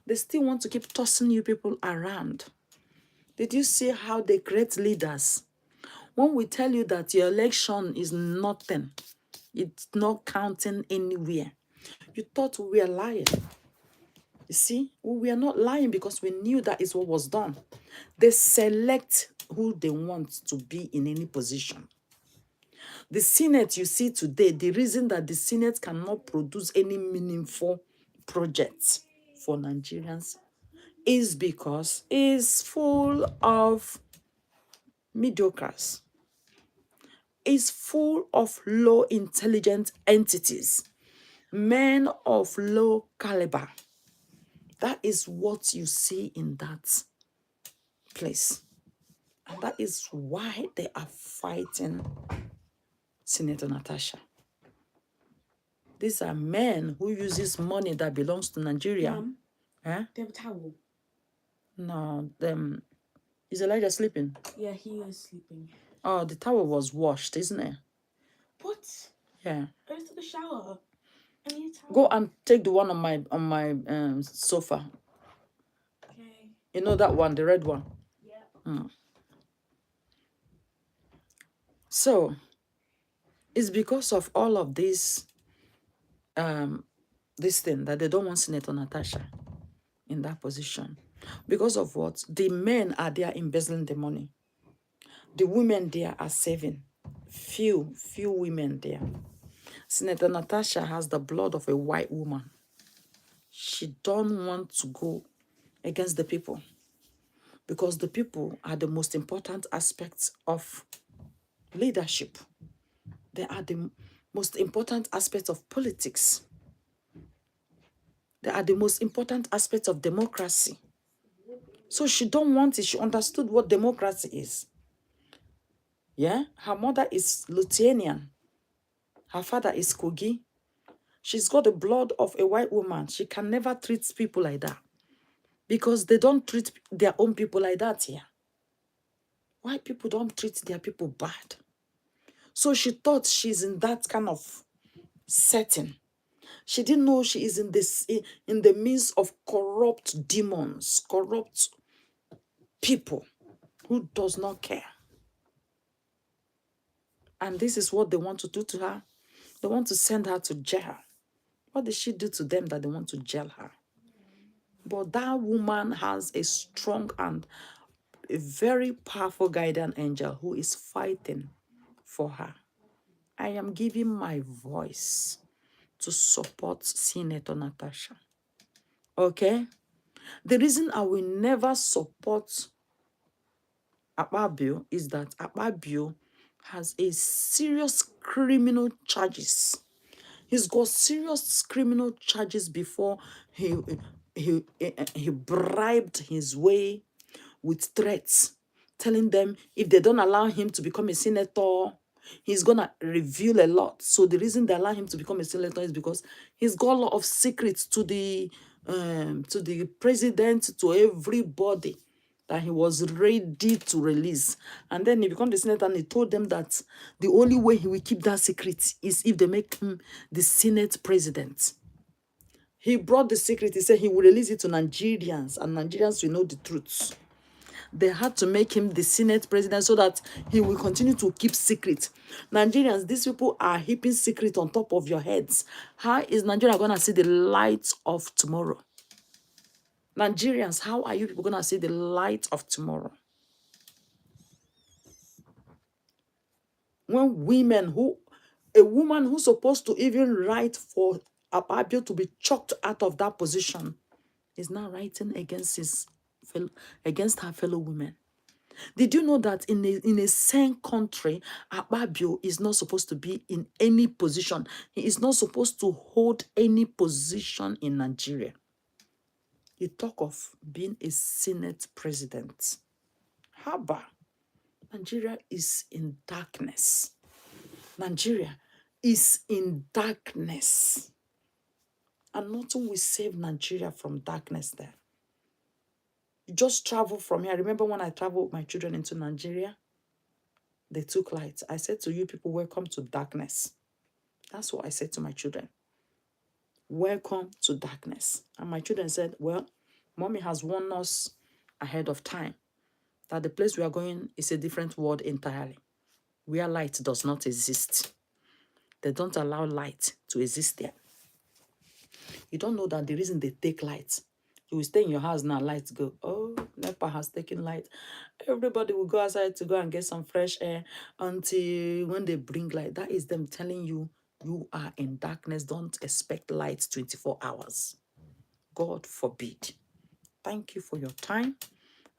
They still want to keep tossing you people around. Did you see how they create leaders? When we tell you that your election is nothing, it's not counting anywhere, you thought we were lying. You see, we are not lying because we knew that is what was done. They select who they want to be in any position. The Senate you see today, the reason that the Senate cannot produce any meaningful projects for Nigerians is because it's full of mediocres. It's full of low intelligent entities, men of low caliber. That is what you see in that place. And that is why they are fighting Senator Natasha. These are men who uses money that belongs to Nigeria. Mom, huh? they have a towel. No, is Elijah sleeping? Yeah, he is sleeping. Oh, the towel was washed, isn't it? What? Yeah. I just took a shower. I need a towel. Go and take the one on my sofa. Okay. You know that one, the red one? Yeah. So, it's because of all of this thing that they don't want Senator Natasha in that position. Because of what? The men are there embezzling the money. The women there are saving. Few women there. Senator Natasha has the blood of a white woman. She don't want to go against the people because the people are the most important aspects of leadership. They are the most important aspects of politics. They are the most important aspects of democracy. So she don't want it. She understood what democracy is. Yeah? Her mother is Lithuanian. Her father is Kogi. She's got the blood of a white woman. She can never treat people like that. Because they don't treat their own people like that here. White people don't treat their people bad. So she thought she's in that kind of setting. She didn't know she is in the midst of corrupt demons, corrupt people who does not care. And this is what they want to do to her. They want to send her to jail. What did she do to them that they want to jail her? But that woman has a strong and a very powerful guardian angel who is fighting for her. I am giving my voice to support Senator Natasha. Okay? The reason I will never support Akpabio is that Akpabio has a serious criminal charges. He's got serious criminal charges before he bribed his way with threats, telling them if they don't allow him to become a senator, he's gonna reveal a lot. So the reason they allow him to become a senator is because he's got a lot of secrets to the president, to everybody, that he was ready to release. And then he became the senator and he told them that the only way he will keep that secret is if they make him the Senate president. He brought the secret. He said he will release it to Nigerians and Nigerians will know the truth. They had to make him the Senate president so that he will continue to keep secret. Nigerians, these people are heaping secret on top of your heads. How is Nigeria going to see the light of tomorrow? Nigerians, how are you people going to see the light of tomorrow? When a woman who's supposed to even write for Akpabio to be chucked out of that position is now writing against her fellow women. Did you know that in a sane country, Akpabio is not supposed to be in any position? He is not supposed to hold any position in Nigeria. You talk of being a Senate president. Haba, Nigeria is in darkness. Nigeria is in darkness. And nothing will save Nigeria from darkness there. You just travel from here. I remember when I traveled with my children into Nigeria, they took light. I said to you people, welcome to darkness. That's what I said to my children. Welcome to darkness. And my children said, well, mommy has warned us ahead of time that the place we are going is a different world entirely, where light does not exist. They don't allow light to exist there. You don't know that the reason they take light. You will stay in your house now, lights go. Oh, NEPA has taken light. Everybody will go outside to go and get some fresh air until when they bring light. That is them telling you, you are in darkness. Don't expect light 24 hours. God forbid. Thank you for your time.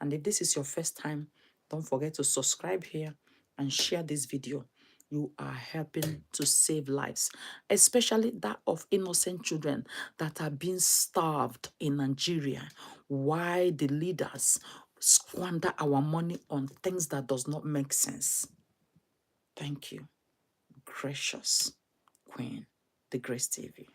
And if this is your first time, don't forget to subscribe here and share this video. You are helping to save lives, especially that of innocent children that are being starved in Nigeria. Why the leaders squander our money on things that does not make sense. Thank you, gracious Queen, the Grace TV.